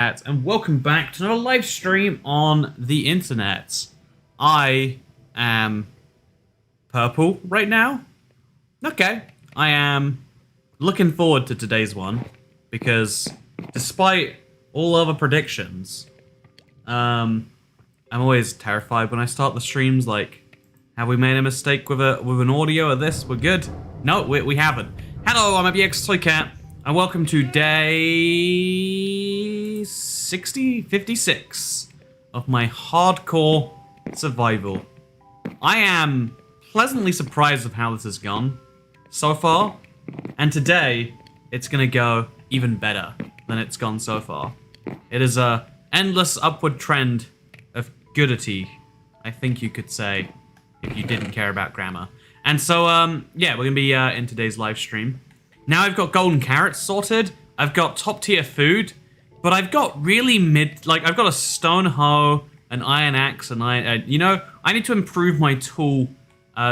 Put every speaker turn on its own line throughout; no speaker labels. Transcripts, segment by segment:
And welcome back to another live stream on the internet. I am purple right now. Okay, I am looking forward to today's one because despite all other predictions, I'm always terrified when I start the streams. Like, have we made a mistake with an audio of this? We're good. No, we haven't. Hello, I'm ibxtoycat. And welcome to day 56 of my hardcore survival. I am pleasantly surprised of how this has gone so far, and today it's gonna go even better than it's gone so far. It is a endless upward trend of goodity, I think you could say, if you didn't care about grammar. And so, yeah, we're gonna be in today's live stream. Now I've got golden carrots sorted, I've got top tier food, but I've got really I've got a stone hoe, an iron axe, and I need to improve my tool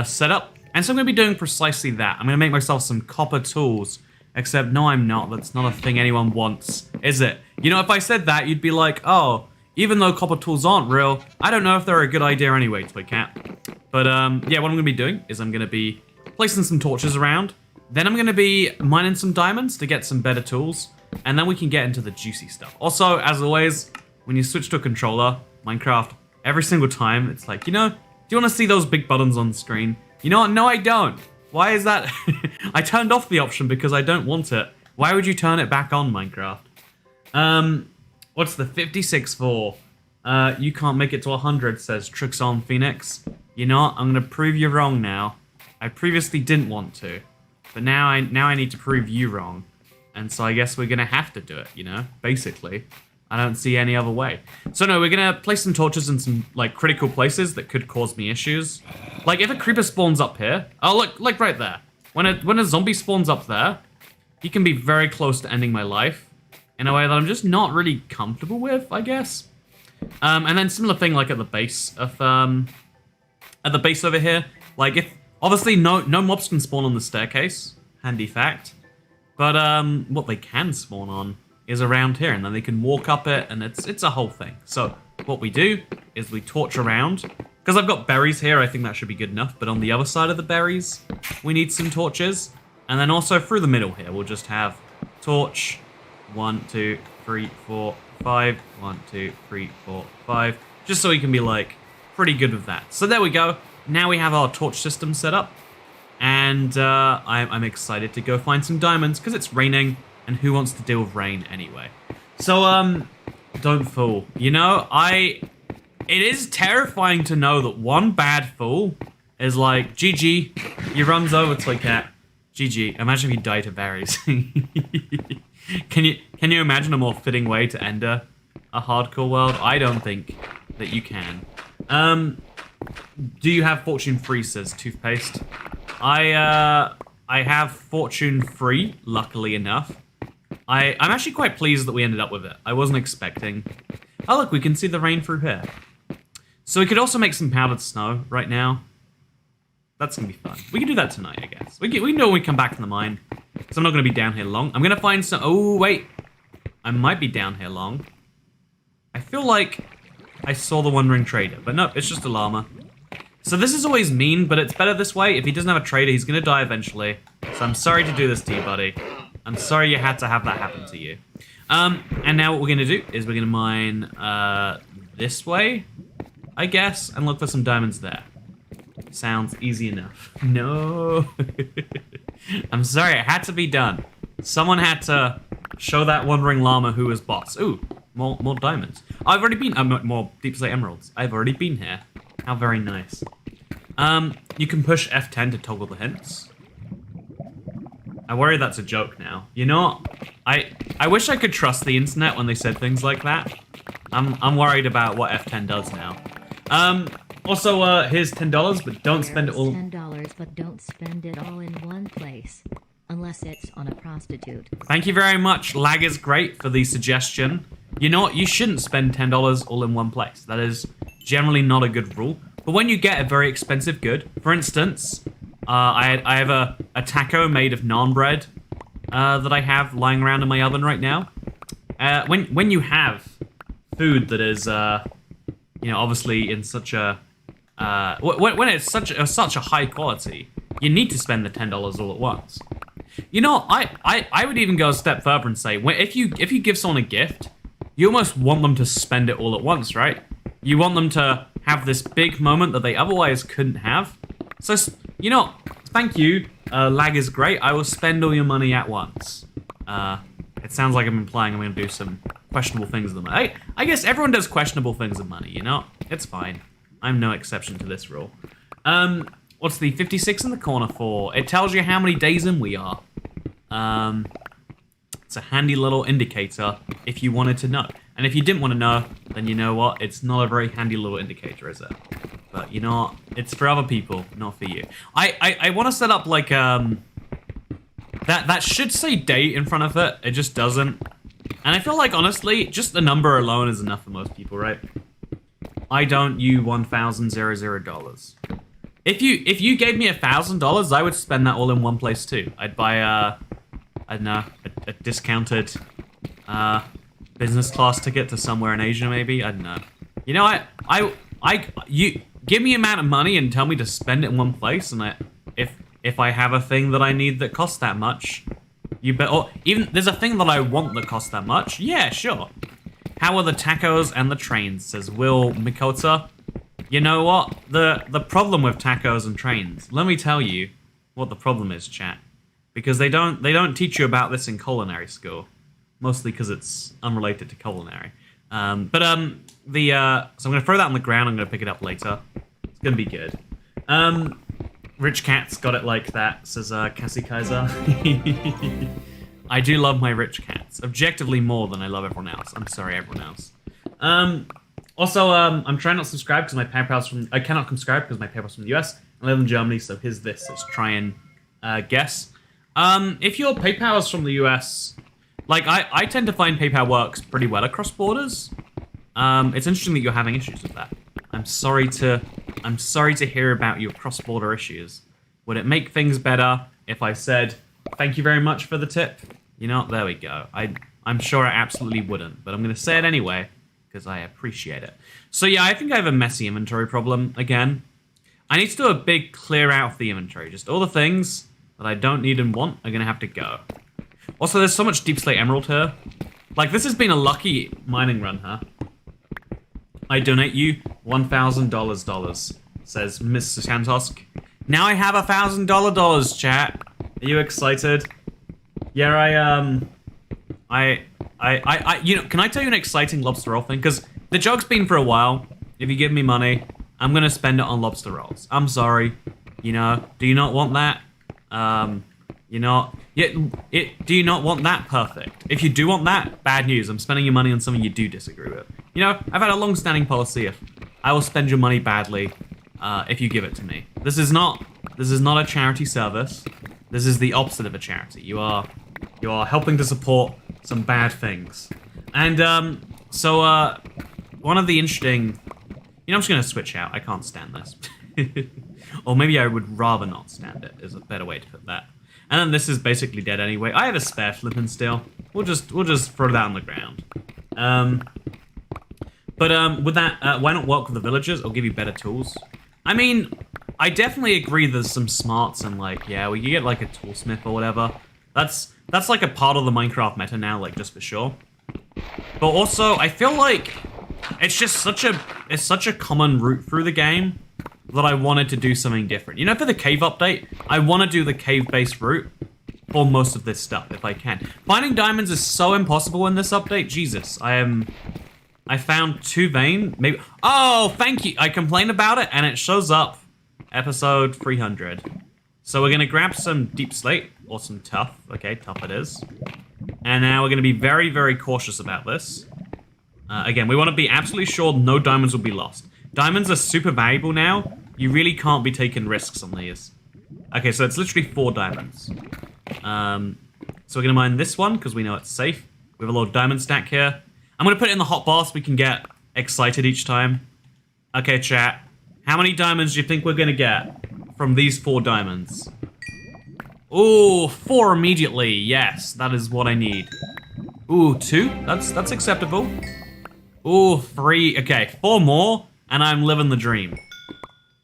setup, and so I'm going to be doing precisely that. I'm going to make myself some copper tools, except no I'm not, that's not a thing anyone wants, is it? You know, if I said that, you'd be like, oh, even though copper tools aren't real, I don't know if they're a good idea anyway, Toycat. But yeah, what I'm going to be doing is I'm going to be placing some torches around. Then I'm going to be mining some diamonds to get some better tools, and then we can get into the juicy stuff. Also, as always, when you switch to a controller, Minecraft, every single time, it's like, you know, do you want to see those big buttons on the screen? You know what? No, I don't. Why is that? I turned off the option because I don't want it. Why would you turn it back on, Minecraft? What's the 56 for? You can't make it to 100, says Tricks on Phoenix. You know what? I'm going to prove you wrong now. I previously didn't want to. But now I need to prove you wrong. And so I guess we're going to have to do it, you know? Basically. I don't see any other way. So no, we're going to place some torches in some, like, critical places that could cause me issues. Like, if a creeper spawns up here... Oh, look, like right there. When a zombie spawns up there, he can be very close to ending my life in a way that I'm just not really comfortable with, I guess. And then similar thing, like, at the base of... At the base over here. Like, if... Obviously, no mobs can spawn on the staircase. Handy fact. But what they can spawn on is around here, and then they can walk up it, and it's a whole thing. So what we do is we torch around. Because I've got berries here, I think that should be good enough. But on the other side of the berries, we need some torches. And then also through the middle here, we'll just have torch 1, 2, 3, 4, 5. 1, 2, 3, 4, 5. Just so we can be like pretty good with that. So there we go. Now we have our torch system set up, and I'm excited to go find some diamonds, because it's raining, and who wants to deal with rain anyway? So, don't fool. You know, it is terrifying to know that one bad fool is like, GG, you runs over Toycat. GG, imagine if you die to berries. Can you imagine a more fitting way to end a hardcore world? I don't think that you can. Do you have fortune free, says Toothpaste. I have fortune free, luckily enough. I'm actually quite pleased that we ended up with it. I wasn't expecting. Oh look, we can see the rain through here. So we could also make some powdered snow right now. That's gonna be fun. We can do that tonight, I guess. We can do it when we come back from the mine. So I'm not gonna be down here long. I'm gonna find some, oh wait. I might be down here long. I feel like I saw the Wandering Trader, but no, it's just a llama. So this is always mean, but it's better this way. If he doesn't have a trader, he's gonna die eventually. So I'm sorry to do this to you, buddy. I'm sorry you had to have that happen to you. And now what we're gonna do is we're gonna mine this way, I guess, and look for some diamonds there. Sounds easy enough. No. I'm sorry, it had to be done. Someone had to show that wandering llama who was boss. Ooh. More diamonds. I've already been, more deepslate emeralds. I've already been here. How very nice. You can push F10 to toggle the hints. I worry that's a joke now. You know what? I wish I could trust the internet when they said things like that. I'm worried about what F10 does now. Also, here's $10, but don't spend it all.
$10, but don't spend it all in one place. Unless it's on a prostitute.
Thank you very much. Lag is great for the suggestion. You know what? You shouldn't spend $10 all in one place. That is generally not a good rule. But when you get a very expensive good, for instance, I have a taco made of naan bread that I have lying around in my oven right now. when you have food that is, you know, obviously in such a, when it's such a high quality, you need to spend the $10 all at once. You know, I would even go a step further and say, if you give someone a gift, you almost want them to spend it all at once, right? You want them to have this big moment that they otherwise couldn't have. So, you know, thank you. Lag is great. I will spend all your money at once. It sounds like I'm implying I'm going to do some questionable things with the money. I guess everyone does questionable things with money, you know? It's fine. I'm no exception to this rule. What's the 56 in the corner for? It tells you how many days in we are. It's a handy little indicator if you wanted to know. And if you didn't want to know, then you know what? It's not a very handy little indicator, is it? But you know what? It's for other people, not for you. I want to set up like, that should say date in front of it. It just doesn't. And I feel like, honestly, just the number alone is enough for most people, right? I don't you $1,000. If you gave me $1,000, I would spend that all in one place too. I'd buy I don't know, a discounted business class ticket to somewhere in Asia, maybe. I don't know. You know, you give me an amount of money and tell me to spend it in one place, and if I have a thing that I need that costs that much, you bet. Or even there's a thing that I want that costs that much. Yeah, sure. How are the tacos and the trains? Says Will Mikota. You know what? The problem with tacos and trains. Let me tell you what the problem is, chat. Because they don't teach you about this in culinary school, mostly because it's unrelated to culinary. So I'm gonna throw that on the ground. I'm gonna pick it up later. It's gonna be good. Rich Cat's got it like that, says Cassie Kaiser. I do love my rich cats, objectively more than I love everyone else. I'm sorry, everyone else. Also, I'm trying not to subscribe because my PayPal's from. I cannot subscribe because my PayPal's from the US. I live in Germany, so here's this. Let's try and guess. If your PayPal is from the US, like I tend to find PayPal works pretty well across borders. It's interesting that you're having issues with that. I'm sorry to hear about your cross-border issues. Would it make things better if I said thank you very much for the tip? You know, there we go. I'm sure it absolutely wouldn't, but I'm gonna say it anyway because I appreciate it. So yeah, I think I have a messy inventory problem again. I need to do a big clear out of the inventory. Just all the things that I don't need and want are gonna have to go. Also, there's so much deep slate emerald here. Like, this has been a lucky mining run, huh? I donate you $1,000, says Mr. Santosk. Now I have $1,000, chat. Are you excited? Yeah, you know, can I tell you an exciting lobster roll thing? Because the joke's been for a while. If you give me money, I'm gonna spend it on lobster rolls. I'm sorry. You know, do you not want that? You know, do you not want that? Perfect. If you do want that, bad news. I'm spending your money on something you do disagree with. You know, I've had a long-standing policy of I will spend your money badly if you give it to me. This is not a charity service. This is the opposite of a charity. You are helping to support some bad things. And one of the interesting, you know, I'm just gonna switch out. I can't stand this. Or maybe I would rather not stand it, is a better way to put that. And then this is basically dead anyway. I have a spare flipping steel. We'll just throw that on the ground. With that, why not work with the villagers? I'll give you better tools. I mean, I definitely agree there's some smarts and like, yeah, we could get like a toolsmith or whatever. That's like a part of the Minecraft meta now, like just for sure. But also, I feel like it's just such a common route through the game that I wanted to do something different. You know, for the cave update, I want to do the cave-based route for most of this stuff, if I can. Finding diamonds is so impossible in this update. Jesus, I found 2 vein, maybe. Oh, thank you. I complained about it, and it shows up. Episode 300. So we're gonna grab some deep slate, or some tuff. Okay, tuff it is. And now we're gonna be very, very cautious about this. Again, we want to be absolutely sure no diamonds will be lost. Diamonds are super valuable now. You really can't be taking risks on these. Okay, so it's literally 4 diamonds. So we're gonna mine this one because we know it's safe. We have a little diamond stack here. I'm gonna put it in the hotbar so we can get excited each time. Okay, chat. How many diamonds do you think we're gonna get from these 4 diamonds? Ooh, 4 immediately. Yes, that is what I need. Ooh, 2. That's acceptable. Ooh, 3. Okay, 4 more, and I'm living the dream.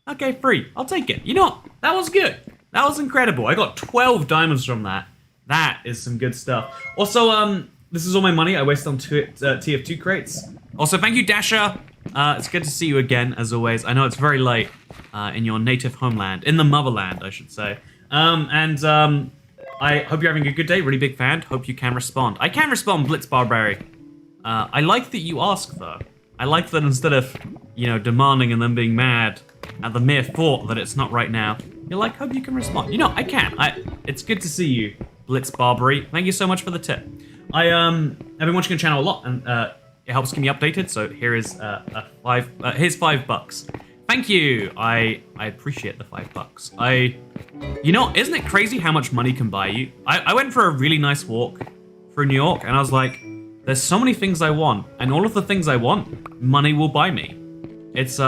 Okay, 3. I'll take it. You know what? That was good. That was incredible. I got 12 diamonds from that. That is some good stuff. Also, this is all my money I wasted on TF2 crates. Also, thank you, Dasher. It's good to see you again, as always. I know it's very late in your native homeland. In the motherland, I should say. I hope you're having a good day. Really big fan. Hope you can respond. I can respond, Blitz Barbary. I like that you ask, though. I like that instead of, you know, demanding and then being mad at the mere thought that it's not right now, you're like, hope you can respond. You know, I can. It's good to see you, Blitz Barbary. Thank you so much for the tip. I've been watching your channel a lot, and it helps keep me updated. So here is here's $5. Thank you. I appreciate the $5. You know, isn't it crazy how much money can buy you? I went for a really nice walk through New York, and I was like, there's so many things I want, and all of the things I want, money will buy me. It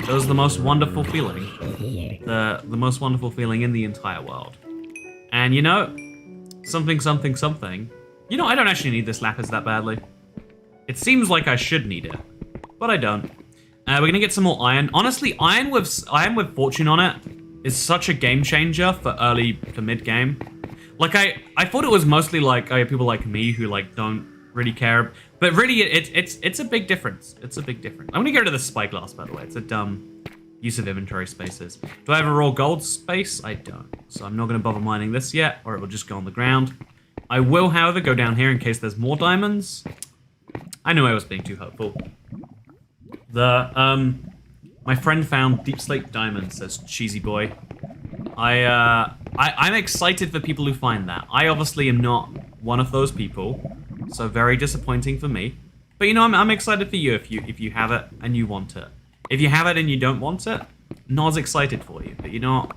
was the most wonderful feeling. The most wonderful feeling in the entire world. And you know, something. You know, I don't actually need this lapis that badly. It seems like I should need it, but I don't. We're gonna get some more iron. Honestly, iron with fortune on it is such a game changer for early to mid game. Like I thought it was mostly like people like me who like don't really care, but really it's a big difference. It's a big difference. I'm gonna get rid of the spyglass, by the way. It's a dumb use of inventory spaces. Do I have a raw gold space? I don't. So I'm not gonna bother mining this yet, or it will just go on the ground. I will, however, go down here in case there's more diamonds. I knew I was being too hopeful. My friend found deep slate diamonds, says Cheesy Boy. I'm excited for people who find that. I obviously am not one of those people, so very disappointing for me. But you know, I'm excited for you if you have it and you want it. If you have it and you don't want it, not as excited for you. But you know what?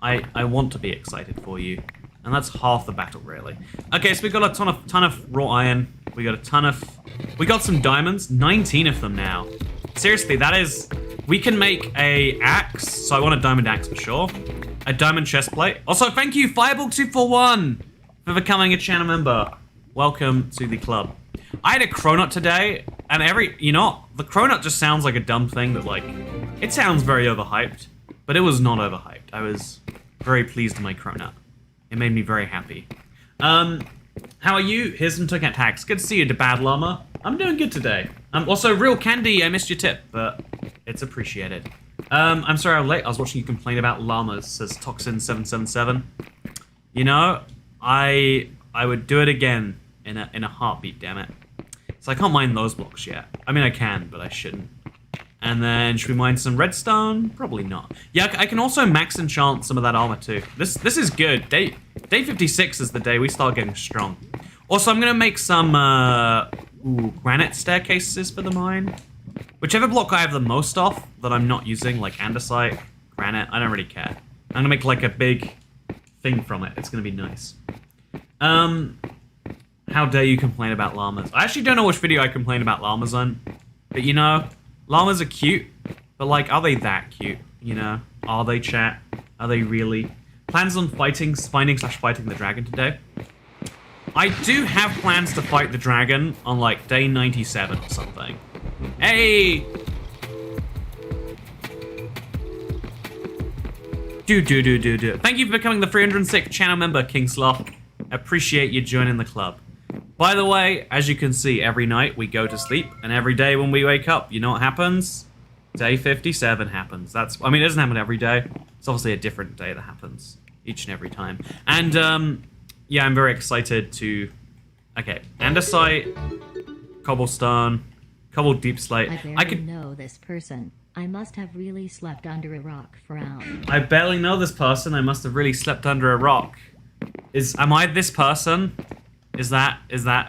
I want to be excited for you. And that's half the battle, really. Okay, so we got a ton of raw iron. We got some diamonds, 19 of them now. Seriously, that is, we can make a axe. So I want a diamond axe for sure. A diamond chest plate. Also, thank you, Fireball241, for becoming a channel member. Welcome to the club. I had a cronut today, and the cronut just sounds like a dumb thing that, like, it sounds very overhyped, but it was not overhyped. I was very pleased with my cronut. It made me very happy. How are you? Here's some Toycat tags. Good to see you, the bad llama. I'm doing good today. Also, Real Candy, I missed your tip, but it's appreciated. I'm sorry I'm late. I was watching you complain about llamas, says Toxin777. You know, I would do it again in a heartbeat, damn it. So I can't mine those blocks yet. I mean, I can, but I shouldn't. And then, should we mine some redstone? Probably not. Yeah, I can also max enchant some of that armor too. This is good. Day 56 is the day we start getting strong. Also, I'm gonna make some granite staircases for the mine. Whichever block I have the most of that I'm not using, like andesite, granite, I don't really care. I'm gonna make like a big thing from it. It's gonna be nice. How dare you complain about llamas? I actually don't know which video I complain about llamas on, but you know, llamas are cute, but like, are they that cute? You know, are they, chat? Are they really? Plans on finding the dragon today? I do have plans to fight the dragon on like day 97 or something. Hey! Do. Thank you for becoming the 306th channel member, King Sloth. Appreciate you joining the club. By the way, as you can see, every night we go to sleep, and every day when we wake up, you know what happens? Day 57 happens. I mean, it doesn't happen every day. It's obviously a different day that happens each and every time. And, yeah, I'm very excited to... Okay, andesite, cobblestone, cobbled deep slate.
I barely know this person. I must have really slept under a rock. Frown.
I barely know this person. I must have really slept under a rock. Am I this person? Is that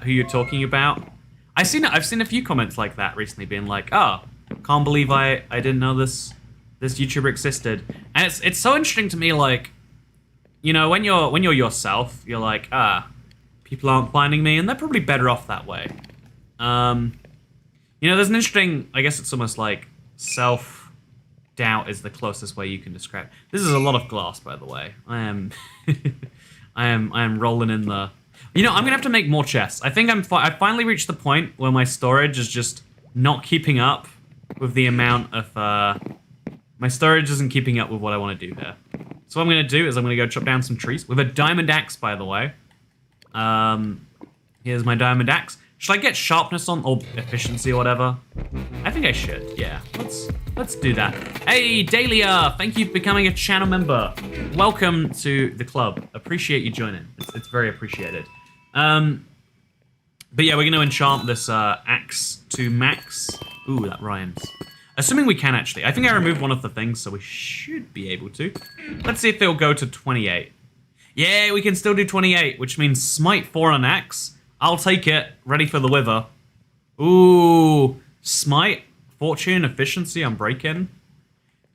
who you're talking about? I've seen a few comments like that recently, being like, "Oh, can't believe I didn't know this YouTuber existed." And it's so interesting to me, like, you know, when you're yourself, you're like, people aren't finding me, and they're probably better off that way. You know, there's an interesting, I guess it's almost like self-doubt is the closest way you can describe. This is a lot of glass, by the way. I am rolling in the. You know, I'm gonna have to make more chests. I think I finally reached the point where my storage is just not keeping up with the amount of, my storage isn't keeping up with what I want to do here. So what I'm gonna do is I'm gonna go chop down some trees with a diamond axe, by the way. Here's my diamond axe. Should I get sharpness on, or efficiency or whatever? I think I should, yeah. Let's do that. Hey, Dahlia, thank you for becoming a channel member. Welcome to the club. Appreciate you joining. It's very appreciated. But yeah, we're gonna enchant this axe to max. Ooh, that rhymes. Assuming we can actually. I think I removed one of the things, so we should be able to. Let's see if it'll go to 28. Yeah, we can still do 28, which means smite 4 on an axe. I'll take it. Ready for the wither. Ooh, smite, fortune, efficiency, unbreaking.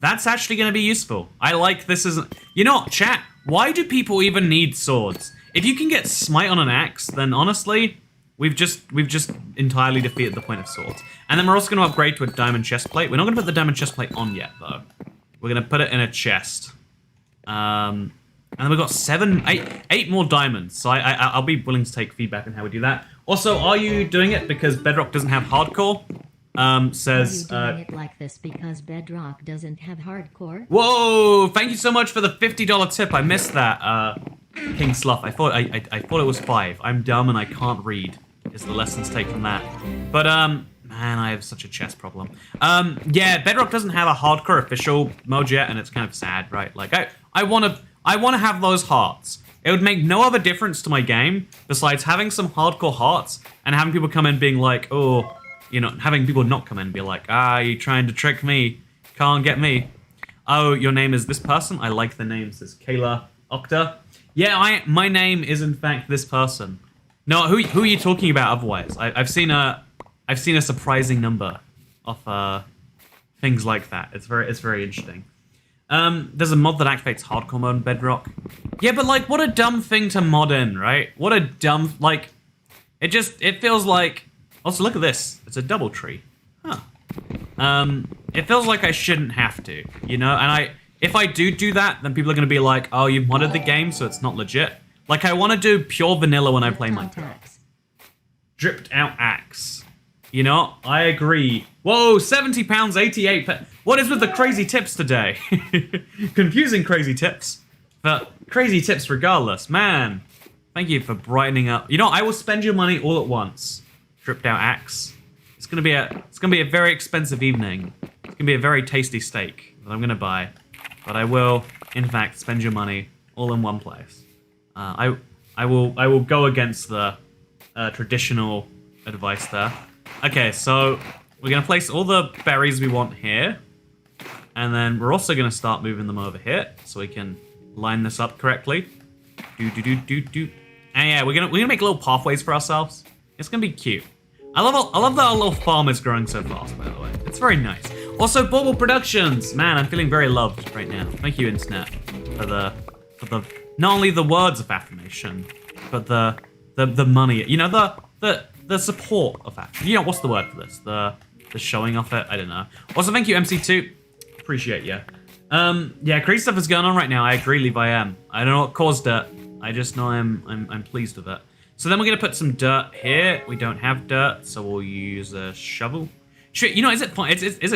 That's actually going to be useful. I like this as... You know, chat, why do people even need swords? If you can get smite on an axe, then honestly, we've just entirely defeated the point of swords. And then we're also going to upgrade to a diamond chest plate. We're not going to put the diamond chest plate on yet, though. We're going to put it in a chest. And then we've got 8 more diamonds. So I'll be willing to take feedback on how we do that. Also, are you doing it because Bedrock doesn't have hardcore? Says...
Are you doing it like this because Bedrock doesn't have hardcore?
Whoa! Thank you so much for the $50 tip. I missed that, King Slough. I thought it was 5. I'm dumb and I can't read. Is the lessons take from that. But, man, I have such a chess problem. Yeah, Bedrock doesn't have a hardcore official mode yet, and it's kind of sad, right? Like, I want to have those hearts. It would make no other difference to my game besides having some hardcore hearts and having people come in being like, oh, you know, having people not come in and be like, you're trying to trick me. Can't get me. Oh, your name is this person? I like the name. It says Kayla Octa. Yeah, my name is in fact this person. No, who are you talking about otherwise? I've seen a surprising number of things like that. It's very interesting. There's a mod that activates hardcore mode in Bedrock. Yeah, but like, what a dumb thing to mod in, right? What a dumb, like, it feels like, also look at this, it's a double tree. Huh. It feels like I shouldn't have to, you know? And if I do that, then people are gonna be like, oh, you've modded the game, so it's not legit. Like, I wanna do pure vanilla when I play Minecraft. Dripped out axe. You know, I agree. Whoa, £70, 88. What is with the crazy tips today? Confusing crazy tips, but crazy tips regardless. Man, thank you for brightening up. You know, I will spend your money all at once. Dripped out axe. It's gonna be a very expensive evening. It's gonna be a very tasty steak that I'm gonna buy, but I will, in fact, spend your money all in one place. I will go against the traditional advice there. Okay, so we're going to place all the berries we want here. And then we're also going to start moving them over here so we can line this up correctly. And yeah, we're gonna make little pathways for ourselves. It's going to be cute. I love that our little farm is growing so fast, by the way. It's very nice. Also, Bauble Productions. Man, I'm feeling very loved right now. Thank you, Internet, for the not only the words of affirmation, but the money. You know, the support of that. You know, what's the word for this? The showing off it? I don't know. Also, thank you, MC2. Appreciate you. Yeah, crazy stuff is going on right now. I agree, Levi M. I don't know what caused it. I just know I'm pleased with it. So then we're gonna put some dirt here. We don't have dirt, so we'll use a shovel. You know, is it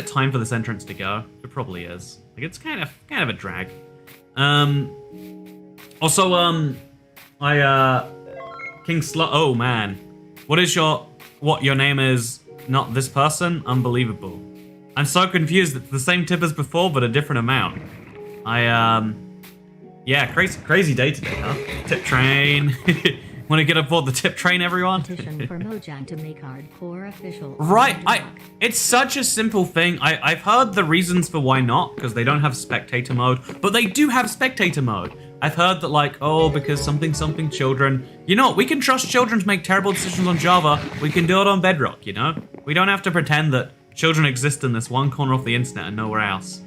time for this entrance to go? It probably is. Like, it's kind of a drag. Also, King Slut. Oh man. What your name is not this person? Unbelievable. I'm so confused. It's the same tip as before, but a different amount. Yeah, crazy day today, huh? Tip train. Want to get aboard the tip train, everyone?
Petition for Mojang to make hardcore official.
Right, it's such a simple thing. I've heard the reasons for why not, because they don't have spectator mode, but they do have spectator mode. I've heard that, like, oh, because something children. You know, we can trust children to make terrible decisions on Java. We can do it on Bedrock, you know? We don't have to pretend that children exist in this one corner of the internet and nowhere else.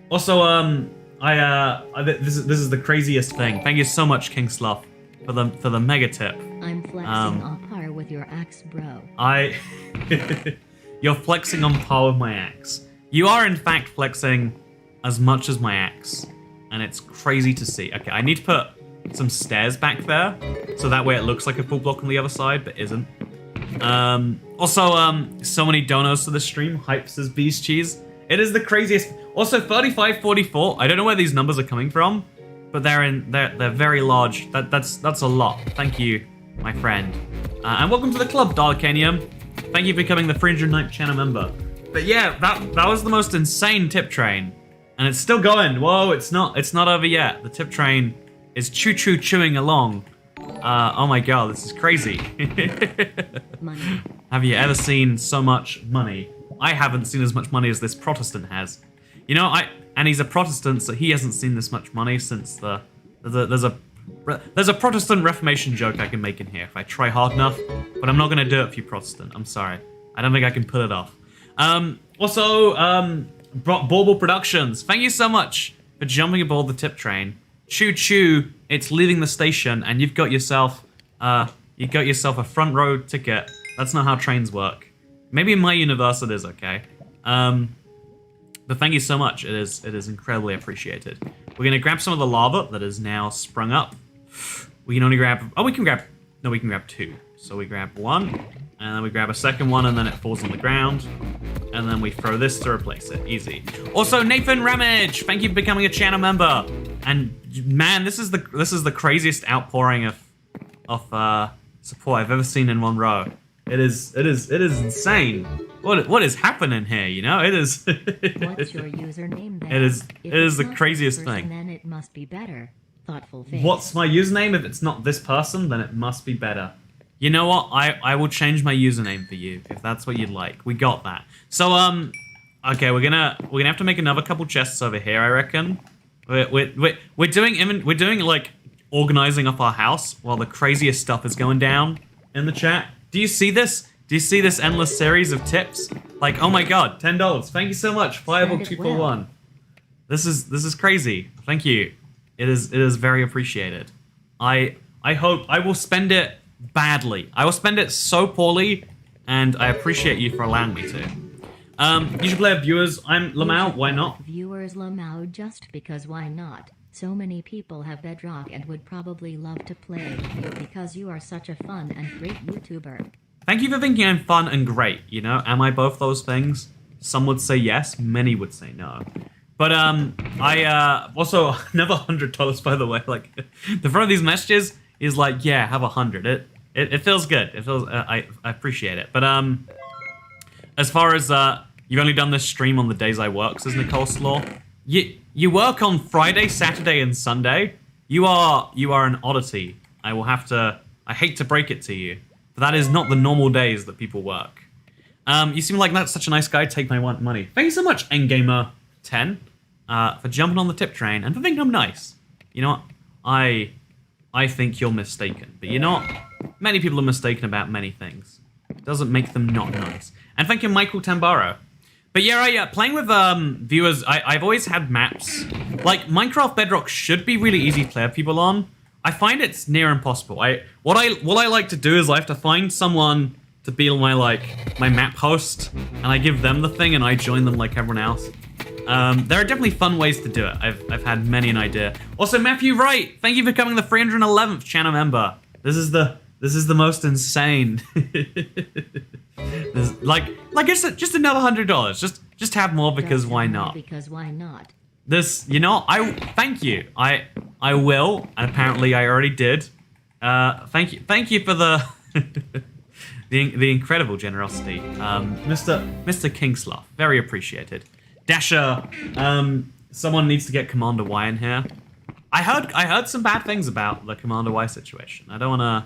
Also, this is the craziest thing. Thank you so much, King Slough, for the mega tip.
I'm flexing on par with your axe, bro.
You're flexing on par with my axe. You are, in fact, flexing as much as my axe. And it's crazy to see. Okay, I need to put some stairs back there, so that way it looks like a full block on the other side, but isn't. Also, so many donos to the stream. Hype says Beast Cheese. It is the craziest. Also, 3544. I don't know where these numbers are coming from, but they're very large. That's a lot. Thank you, my friend. And welcome to the club, Darkanium. Thank you for becoming the 309th channel member. But yeah, that was the most insane tip train, and it's still going. Whoa, it's not over yet. The tip train is chewing along. Oh my god, this is crazy.
Money.
Have you ever seen so much money? I haven't seen as much money as this Protestant has. You know, and he's a Protestant, so he hasn't seen this much money since there's a Protestant Reformation joke I can make in here if I try hard enough, but I'm not gonna do it for you, Protestant. I'm sorry. I don't think I can pull it off. Also, Bauble Productions, thank you so much for jumping aboard the tip train. Choo choo, it's leaving the station, and you've got yourself a front row ticket. That's not how trains work. Maybe in my universe it is, okay? But thank you so much. It is incredibly appreciated. We're gonna grab some of the lava that is now sprung up. We can only grab, we can grab two. So we grab one, and then we grab a second one, and then it falls on the ground. And then we throw this to replace it. Easy. Also, Nathan Ramage, thank you for becoming a channel member. And man, this is the craziest outpouring of support I've ever seen in one row. It is insane. What is happening here? You know, it is.
What's your username then?
It is
If
the
it's not
craziest
this person,
thing.
Then it must be better. Thoughtful face.
What's my username? If it's not this person, then it must be better. You know what? I will change my username for you if that's what you'd like. We got that. So okay, we're gonna have to make another couple chests over here, I reckon. We're doing like organizing up our house while the craziest stuff is going down in the chat. Do you see this? Do you see this endless series of tips? Like, oh my god, $10. Thank you so much, Fireball241. This is crazy. Thank you. It is very appreciated. I hope I will spend it badly. I will spend it so poorly, and I appreciate you for allowing me to. You should play with viewers. I'm Lamau. Why not?
Viewers Lamau just because why not? So many people have Bedrock and would probably love to play with you because you are such a fun and great YouTuber.
Thank you for thinking I'm fun and great, you know? Am I both those things? Some would say yes, many would say no. But I also another $100 by the way. Like the front of these messages is like, yeah, have 100. It feels good. It feels I appreciate it. But as far as you've only done this stream on the days I work, says Nicole Slaw. You work on Friday, Saturday, and Sunday. You are an oddity. I hate to break it to you, but that is not the normal days that people work. You seem like that's such a nice guy. Take my money. Thank you so much, Endgamer10, for jumping on the tip train and for thinking I'm nice. You know what? I think you're mistaken, but you know what? Many people are mistaken about many things. It doesn't make them not nice. And thank you, Michael Tambaro. But yeah, playing with viewers, I've always had maps. Like, Minecraft Bedrock should be really easy to play with people on. I find it's near impossible. What I like to do is I have to find someone to be my map host, and I give them the thing and I join them like everyone else. There are definitely fun ways to do it. I've had many an idea. Also, Matthew Wright, thank you for becoming the 311th channel member. This is the most insane. Just another $100. Just have more because why not?
Because why not?
This, you know, thank you. I will, and apparently I already did. Thank you for the the incredible generosity, Mr. Kingslough. Very appreciated. Dasher, someone needs to get Commander Y in here. I heard some bad things about the Commander Y situation. I don't want to.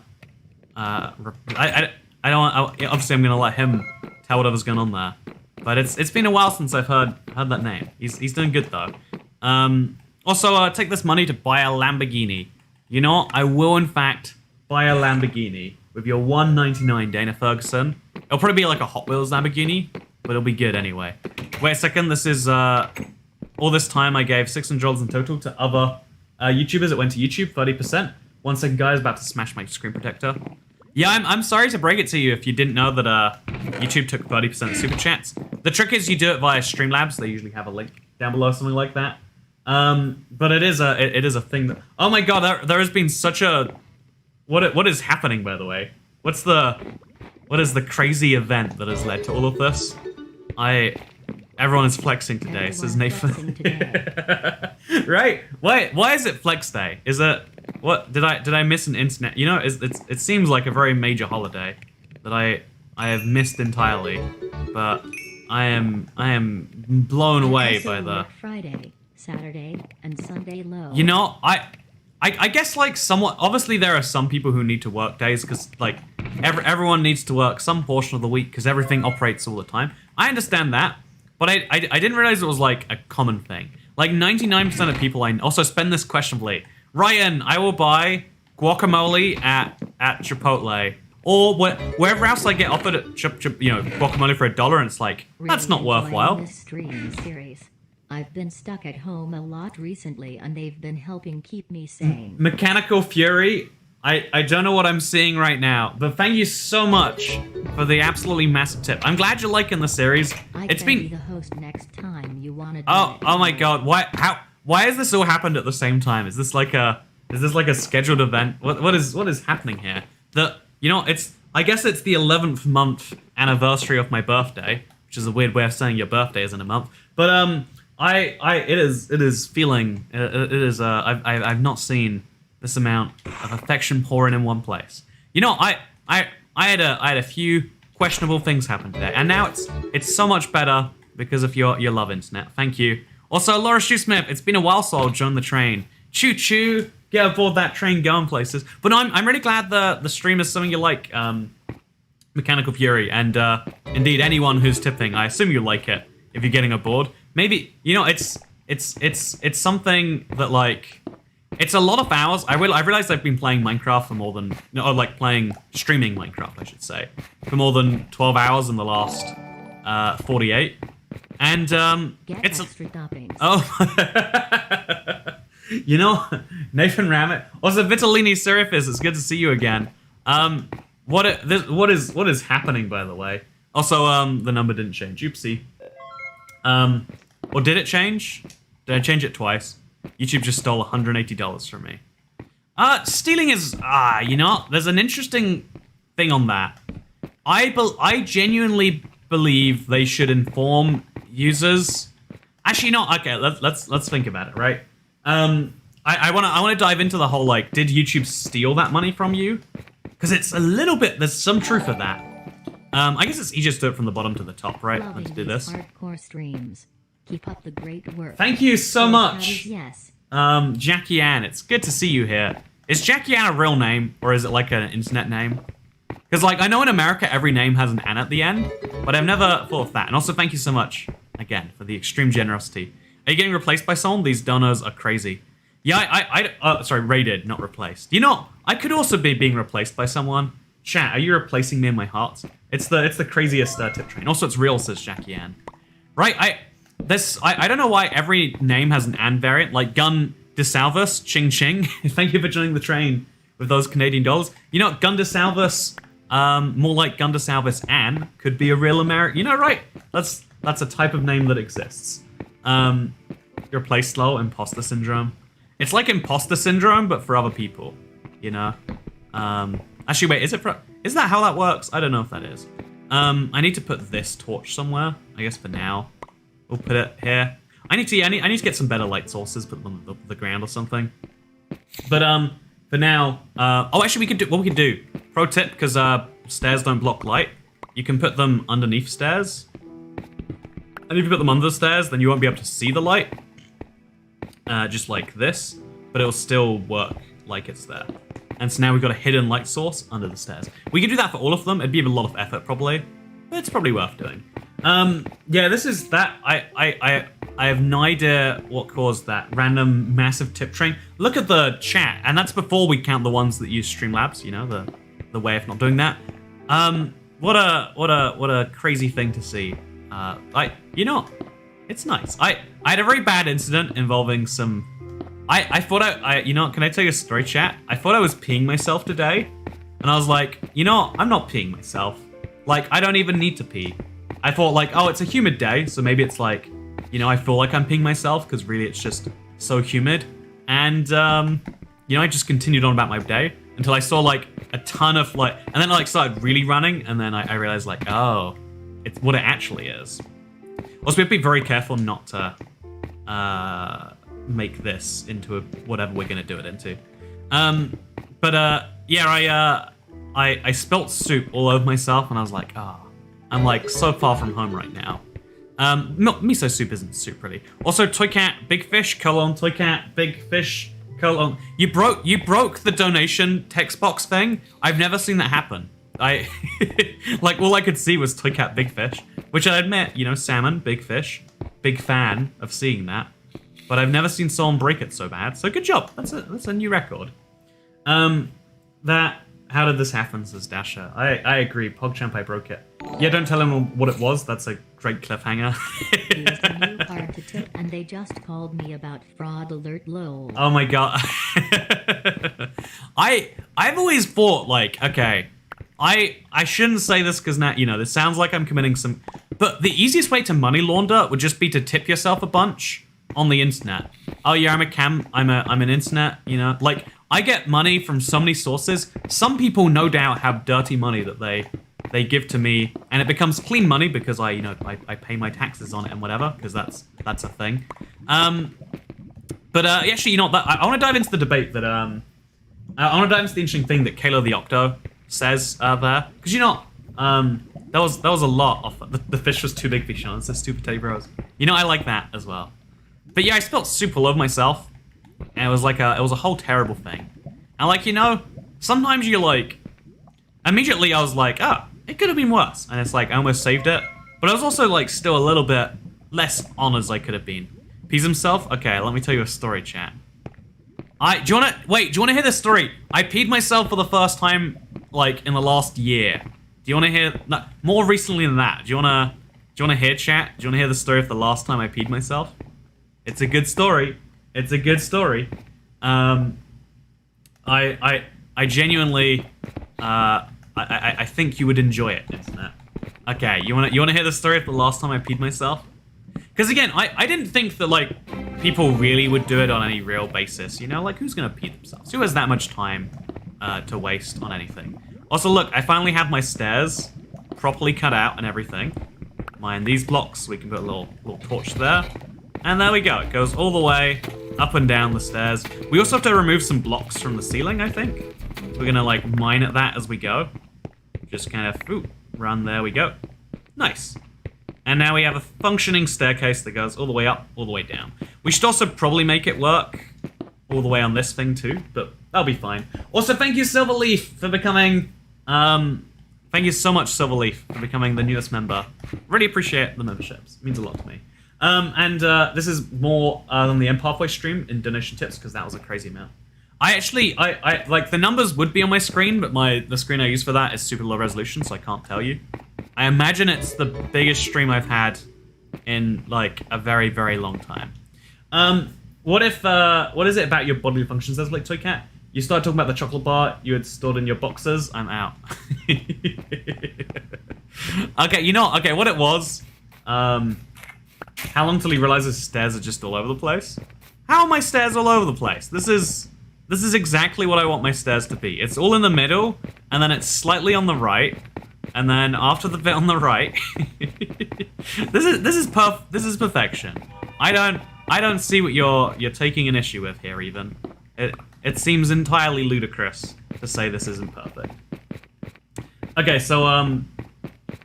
I don't. Obviously, I'm gonna let him tell whatever's going on there. But it's been a while since I've heard that name. He's doing good though. Also, take this money to buy a Lamborghini. You know what? I will in fact buy a Lamborghini with your $199, Dana Ferguson. It'll probably be like a Hot Wheels Lamborghini, but it'll be good anyway. Wait a second. This is all this time I gave $600 in total to other YouTubers. It went to YouTube, 30%. 1 second, guys. About to smash my screen protector. Yeah, I'm sorry to break it to you if you didn't know that YouTube took 30% of super chats. The trick is you do it via Streamlabs. They usually have a link down below, something like that. But it is a thing that. Oh my god, there has been such a. What is happening, by the way? What is the crazy event that has led to all of this? Everyone is flexing today, says Nathan. Right? Why is it flex day? Is it what did I miss an internet? You know, it seems like a very major holiday that I have missed entirely, but I am blown away by the
Friday, Saturday, and Sunday low.
You know, I guess like somewhat. Obviously, there are some people who need to work days because like everyone needs to work some portion of the week because everything operates all the time. I understand that. But I didn't realize it was like a common thing. Like 99% of people I also spend this questionably. Ryan, I will buy guacamole at Chipotle or wherever else I get offered guacamole for $1, and it's like that's not worthwhile.
This stream series. I've been stuck at home a lot recently, and they've been helping keep me sane.
Mechanical Fury. I don't know what I'm seeing right now, but thank you so much for the absolutely massive tip. I'm glad you're liking the series. It's been
be the host next time you want to do
Oh my god, why has this all happened at the same time? Is this like a scheduled event? What is happening here? I guess it's the 11th month anniversary of my birthday, which is a weird way of saying your birthday is in a month. But I've not seen this amount of affection pouring in one place. You know, I had a few questionable things happen today, and now it's so much better because of your love, internet. Thank you. Also, Laura Shoesmith, it's been a while, so I'll join the train. Choo choo, get aboard that train, going places. But no, I'm really glad the stream is something you like, Mechanical Fury, and indeed anyone who's tipping. I assume you like it if you're getting aboard. Maybe it's something that like. It's a lot of hours. I realized I've been playing Minecraft for more than... streaming Minecraft, I should say. For more than 12 hours in the last 48. And,
Get
it's...
extra toppings.
Oh. You know, Nathan Ramett. Also, Vitellini Serifis, it's good to see you again. What is happening, by the way? Also, the number didn't change. Oopsie. Or did it change? Did I change it twice? YouTube just stole $180 from me. Stealing is, there's an interesting thing on that. I genuinely believe they should inform users. Actually, no. Okay, let's think about it, right? I want to dive into the whole like, did YouTube steal that money from you? Because it's a little bit. There's some truth to that. I guess it's easier to do it from the bottom to the top, right?
Loving
Let's do this.
Hardcore streams. Keep up the great work.
Thank you so much.
Yes.
Jackie Ann, it's good to see you here. Is Jackie Ann a real name, or is it like an internet name? Because like I know in America every name has an Ann at the end, but I've never thought of that. And also thank you so much again for the extreme generosity. Are you getting replaced by someone? These donors are crazy. Yeah, sorry, raided, not replaced. You know, I could also be being replaced by someone. Chat, are you replacing me in my heart? It's the craziest tip train. Also, it's real, says Jackie Ann. Right, I don't know why every name has an Ann variant, like Gun DeSalvus, Ching Ching. Thank you for joining the train with those Canadian dollars. You know, Gun DeSalvus, more like Gun DeSalvus Ann, could be a real American. You know, right? That's a type of name that exists. You're replaced slow, imposter syndrome. It's like imposter syndrome, but for other people. You know. Actually, wait, is that how that works? I don't know if that is. I need to put this torch somewhere. I guess for now. We'll put it here. I need to get some better light sources, put them on the ground or something. But for now, actually we can do. Pro tip, because stairs don't block light. You can put them underneath stairs. And if you put them under the stairs, then you won't be able to see the light. Just like this, but it'll still work like it's there. And so now we've got a hidden light source under the stairs. We can do that for all of them. It'd be a lot of effort probably, but it's probably worth doing. Yeah, this is that. I have no idea what caused that random massive tip train. Look at the chat, and that's before we count the ones that use Streamlabs. You know, the way of not doing that. What a crazy thing to see. It's nice. I had a very bad incident involving some. I thought can I tell you a story, chat? I thought I was peeing myself today, and I was like, I'm not peeing myself. Like, I don't even need to pee. I thought like, oh, it's a humid day, so maybe it's like, I feel like I'm peeing myself, because really it's just so humid. And, you know, I just continued on about my day until I saw like a ton of like, and then I like started really running, and then I realized like, oh, it's what it actually is. Also, we have to be very careful not to make this into whatever we're gonna do it into. Yeah, I spilt soup all over myself, and I was like, oh, I'm like so far from home right now. Miso soup isn't soup really. Also, Toycat, big fish, Toycat, big fish, You broke the donation text box thing. I've never seen that happen. Like all I could see was Toycat, big fish, which I admit, you know, salmon, big fish, big fan of seeing that. But I've never seen someone break it so bad. So good job. That's a new record. How did this happen, says Dasher? I agree. PogChamp, I broke it. Yeah, don't tell him what it was. That's a great cliffhanger.
Here's a new card to tip, and they just called me about fraud alert lol.
Oh my god. I've always thought like, okay, I shouldn't say this because now, you know, this sounds like I'm committing some, but the easiest way to money launder would just be to tip yourself a bunch on the internet. Oh yeah, I'm an internet, you know, like I get money from so many sources. Some people no doubt have dirty money that they give to me, and it becomes clean money because I pay my taxes on it and whatever, because that's a thing. But actually, you know, I want to dive into the debate that I want to dive into the interesting thing that Kayla the Octo says there, because you know, that was a lot of the fish was too big for Sean. So stupid Teddy Bros. You know, I like that as well. But yeah, I spilled soup all over myself, and it was like it was a whole terrible thing. And like, you know, sometimes you like, immediately I was like, oh, it could have been worse, and it's like I almost saved it, but I was also like still a little bit less on as I could have been. Pees himself? Okay, let me tell you a story, chat. Do you wanna hear this story? I peed myself for the first time like in the last year. Do you wanna hear, no, more recently than that? Do you wanna hear, chat? Do you wanna hear the story of the last time I peed myself? It's a good story. It's a good story. I genuinely, I think you would enjoy it, internet. Okay, you wanna hear the story of the last time I peed myself? Because again, I didn't think that like people really would do it on any real basis. You know, like who's gonna pee themselves? Who has that much time to waste on anything? Also, look, I finally have my stairs properly cut out and everything. Mind these blocks, we can put a little torch there. And there we go. It goes all the way up and down the stairs. We also have to remove some blocks from the ceiling, I think. We're gonna like mine at that as we go. Just kind of, run, there we go. Nice. And now we have a functioning staircase that goes all the way up, all the way down. We should also probably make it work all the way on this thing too, but that'll be fine. Also, thank you, Silverleaf, for becoming, thank you so much, Silverleaf, for becoming the newest member. Really appreciate the memberships. It means a lot to me. This is more than the End Pathway stream in donation tips, because that was a crazy amount. I like, the numbers would be on my screen, but the screen I use for that is super low resolution, so I can't tell you. I imagine it's the biggest stream I've had in like a very, very long time. What is it about your bodily functions, says like Toycat? You started talking about the chocolate bar you had stored in your boxes. I'm out. Okay, you know, okay, what it was, how long till he realizes his stairs are just all over the place? How are my stairs all over the place? This is exactly what I want my stairs to be. It's all in the middle, and then it's slightly on the right, and then after the bit on the right, this is perfection. I don't see what you're taking an issue with here. Even it seems entirely ludicrous to say this isn't perfect. Okay, so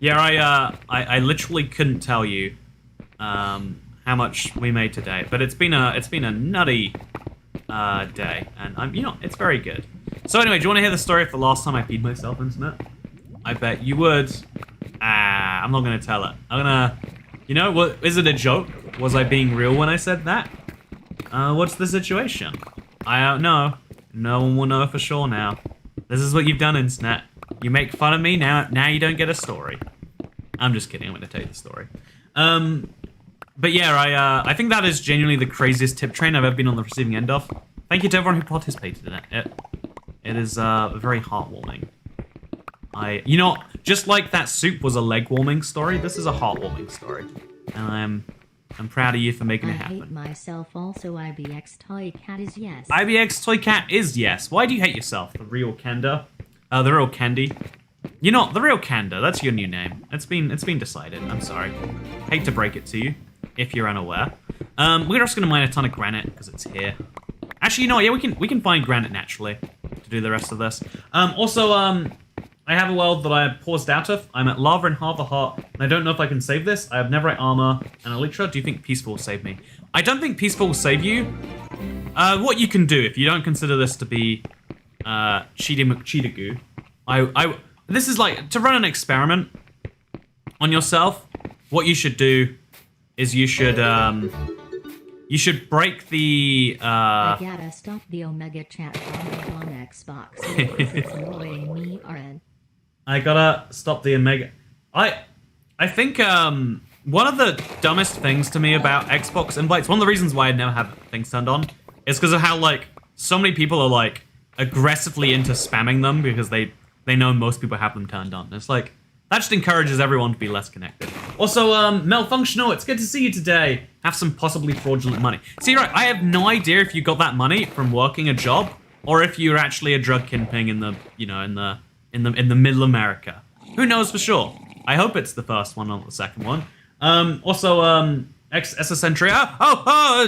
yeah, I literally couldn't tell you how much we made today, but it's been a nutty day, and you know, it's very good. So anyway, do you want to hear the story of the last time I peed myself, internet? I bet you would. I'm not gonna tell it. I'm gonna, you know, what is it a joke? Was I being real when I said that? What's the situation? I don't know. No one will know for sure now. This is what you've done, internet. You make fun of me, now you don't get a story. I'm just kidding, I'm gonna tell you the story. But yeah, I think that is genuinely the craziest tip train I've ever been on the receiving end of. Thank you to everyone who participated in it. It is very heartwarming. You know, just like that soup was a leg-warming story, this is a heartwarming story. And I'm proud of you for making
I
it happen.
hate myself also. ibxtoycat is yes.
ibxtoycat is yes. Why do you hate yourself? The real Kenda? The real Candy? You're not the real Kenda. That's your new name. It's been decided. I'm sorry. Hate to break it to you, if you're unaware. We're just gonna mine a ton of granite because it's here. Actually, you know what? Yeah, we can find granite naturally to do the rest of this. I have a world that I paused out of. I'm at lava and half a heart, and I don't know if I can save this. I have netherite armor and elytra. Do you think peaceful will save me? I don't think peaceful will save you. What you can do if you don't consider this to be cheating McCheatagoo, this is like to run an experiment on yourself. What you should do is you should break the.
I gotta stop the Omega chat on Xbox. It's annoying me, RN.
I gotta stop the Omega. I think one of the dumbest things to me about Xbox invites, one of the reasons why I never have things turned on, is because of how like so many people are like aggressively into spamming them because they know most people have them turned on. It's like that just encourages everyone to be less connected. Also, Malfunctional, it's good to see you today. Have some possibly fraudulent money. See, right, I have no idea if you got that money from working a job or if you're actually a drug kingpin in the, you know, in the middle America. Who knows for sure? I hope it's the first one, not the second one. SSNTria.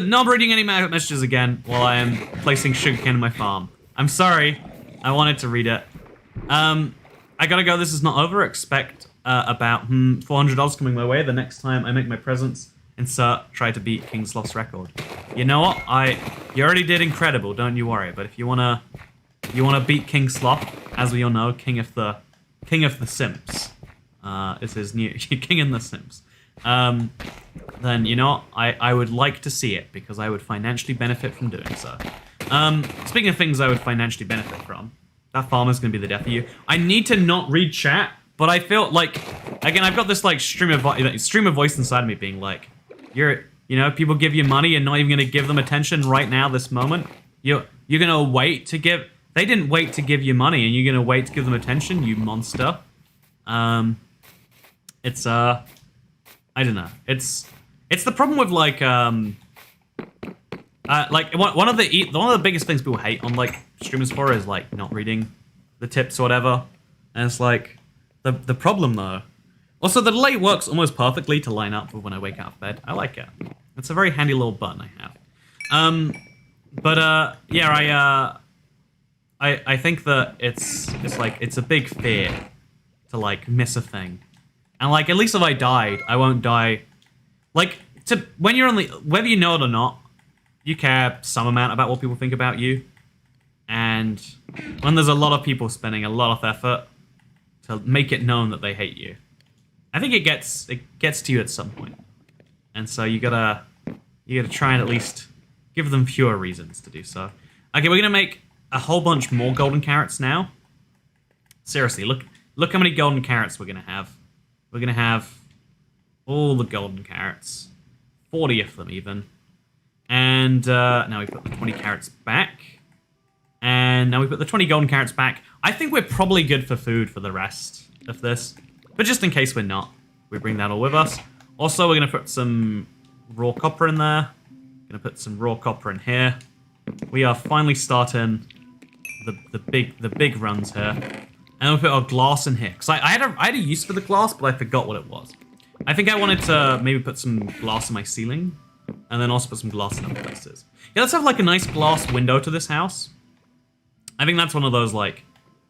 No, I'm reading any messages again while I am placing sugarcane in my farm. I'm sorry. I wanted to read it. I gotta go. This is not over. Expect about $400 coming my way the next time I make my presence. Insert try to beat King Sloth's record. You know what? You already did incredible. Don't you worry. But if you wanna beat King Sloth, as we all know, King of the Simps, is his new King in the Simps. Then you know I would like to see it because I would financially benefit from doing so. Speaking of things I would financially benefit from, that farmer's gonna be the death of you. I need to not read chat, but I feel like again I've got this like stream of voice inside of me being like, you know, people give you money and not even gonna give them attention right now, this moment. You're gonna wait to give. They didn't wait to give you money, and you're gonna wait to give them attention, you monster. It's I don't know. It's the problem with like one of the biggest things people hate on like streamers for is like not reading the tips or whatever. And it's like the problem though. Also, the delay works almost perfectly to line up with when I wake out of bed. I like it. It's a very handy little button I have. Yeah, I think that it's like it's a big fear to like miss a thing. And like at least if I died, I won't die. Like when you're whether you know it or not, you care some amount about what people think about you. And when there's a lot of people spending a lot of effort to make it known that they hate you, I think it gets to you at some point. And so you gotta try and at least give them fewer reasons to do so. Okay, we're gonna make a whole bunch more golden carrots now. Seriously, look how many golden carrots we're gonna have. We're gonna have all the golden carrots, 40 of them even. And now we put the 20 carrots back. And now we put the 20 golden carrots back. I think we're probably good for food for the rest of this. But just in case we're not, we bring that all with us. Also, we're going to put some raw copper in there. Going to put some raw copper in here. We are finally starting the big runs here. And we'll put our glass in here. Because I had a use for the glass, but I forgot what it was. I think I wanted to maybe put some glass in my ceiling. And then also put some glass in other places. Yeah, let's have like a nice glass window to this house. I think that's one of those like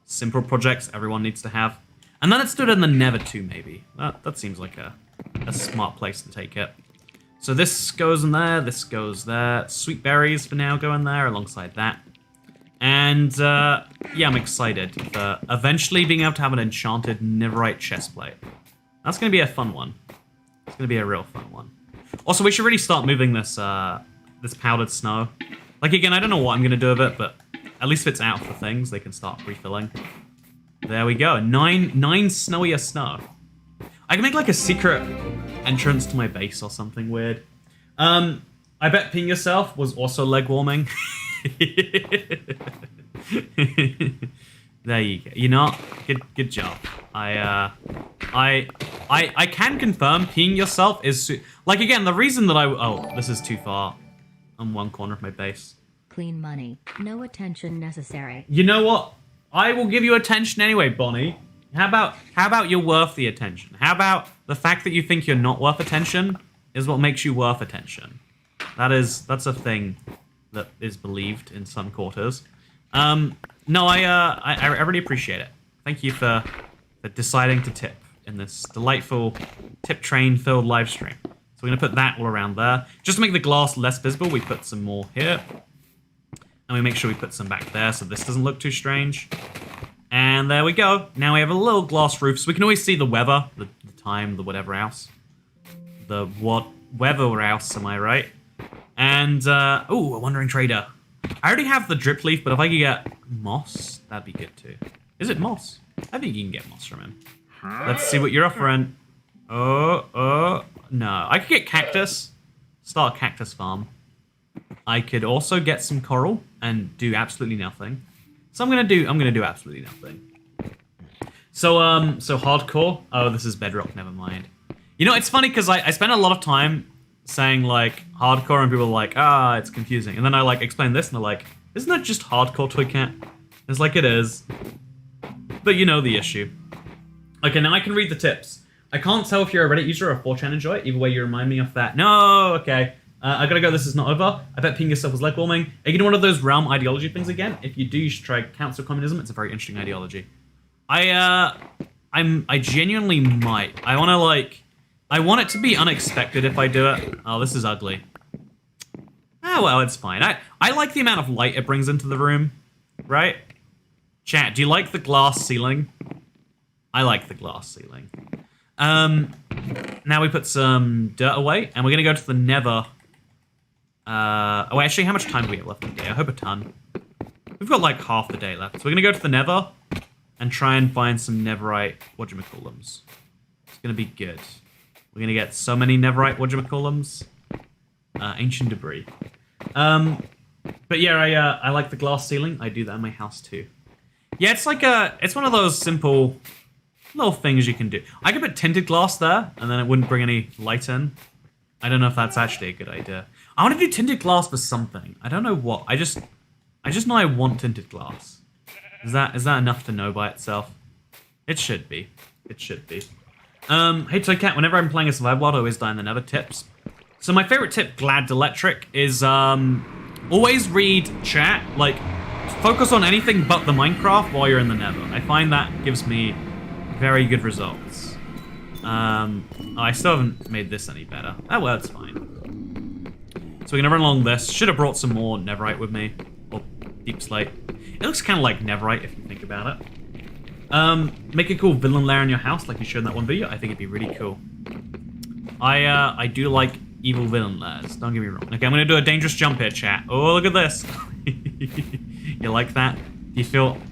simple projects everyone needs to have. And then let's do it in the Nether too, maybe. That seems like a smart place to take it. So this goes in there, this goes there. Sweet berries for now go in there alongside that. And yeah, I'm excited for eventually being able to have an enchanted netherite chestplate. That's going to be a fun one. It's going to be a real fun one. Also, we should really start moving this this powdered snow. Like again, I don't know what I'm going to do with it, but at least if it's out for things, they can start refilling. There we go. Nine snowier snow. I can make like a secret entrance to my base or something weird. I bet peeing yourself was also leg warming. There you go. You know, good job. I can confirm peeing yourself is like again the reason that this is too far on one corner of my base.
Clean money. No attention necessary.
You know what? I will give you attention anyway, Bonnie. How about you're worth the attention? How about the fact that you think you're not worth attention is what makes you worth attention? That's a thing that is believed in some quarters. No, I really appreciate it. Thank you for deciding to tip in this delightful tip train filled live stream. So we're gonna put that all around there. Just to make the glass less visible, we put some more here. And we make sure we put some back there so this doesn't look too strange. And there we go. Now we have a little glass roof, so we can always see the weather, the time, the whatever else. The what weather else, am I right? And, ooh, a wandering trader. I already have the drip leaf, but if I could get moss, that'd be good too. Is it moss? I think you can get moss from him. Let's see what you're offering. No. I could get cactus. Start a cactus farm. I could also get some coral and do absolutely nothing. So I'm gonna do absolutely nothing. So hardcore. Oh, this is Bedrock. Never mind. You know, it's funny because I spent a lot of time saying like hardcore, and people are like, it's confusing. And then I like explain this, and they're like, isn't that just hardcore, Toycat? It's like it is, but you know the issue. Okay, now I can read the tips. I can't tell if you're a Reddit user or a 4chan enjoyer. Either way, you remind me of that. No, okay. I gotta go, this is not over. I bet peeing yourself was leg warming. Are you getting one of those realm ideology things again? If you do, you should try council communism. It's a very interesting ideology. I genuinely might. I want it to be unexpected if I do it. Oh, this is ugly. Ah, well, it's fine. I like the amount of light it brings into the room, right? Chat, do you like the glass ceiling? I like the glass ceiling. Now we put some dirt away, and we're gonna go to the Nether. Actually, how much time do we have left in the day? I hope a ton. We've got like half the day left. So we're gonna go to the Nether and try and find some netherite whatchamacallums. It's gonna be good. We're gonna get so many netherite whatchamacallums. Ancient debris. But yeah, I like the glass ceiling. I do that in my house too. Yeah, it's one of those simple little things you can do. I could put tinted glass there, and then it wouldn't bring any light in. I don't know if that's actually a good idea. I want to do tinted glass for something. I don't know what. I just know I want tinted glass. Is that enough to know by itself? It should be. It should be. Hey Toycat, whenever I'm playing a survival world, I always die in the Nether tips. So my favorite tip, Glad Electric, is always read chat. Like, focus on anything but the Minecraft while you're in the Nether. I find that gives me very good results. I still haven't made this any better. Oh well, it's fine. So we're gonna run along this. Should have brought some more netherite with me, or deepslate. It looks kind of like netherite if you think about it. Make a cool villain lair in your house, like you showed in that one video. I think it'd be really cool. I do like evil villain lairs. Don't get me wrong. Okay, I'm gonna do a dangerous jump here, chat. Oh, look at this. You like that? Do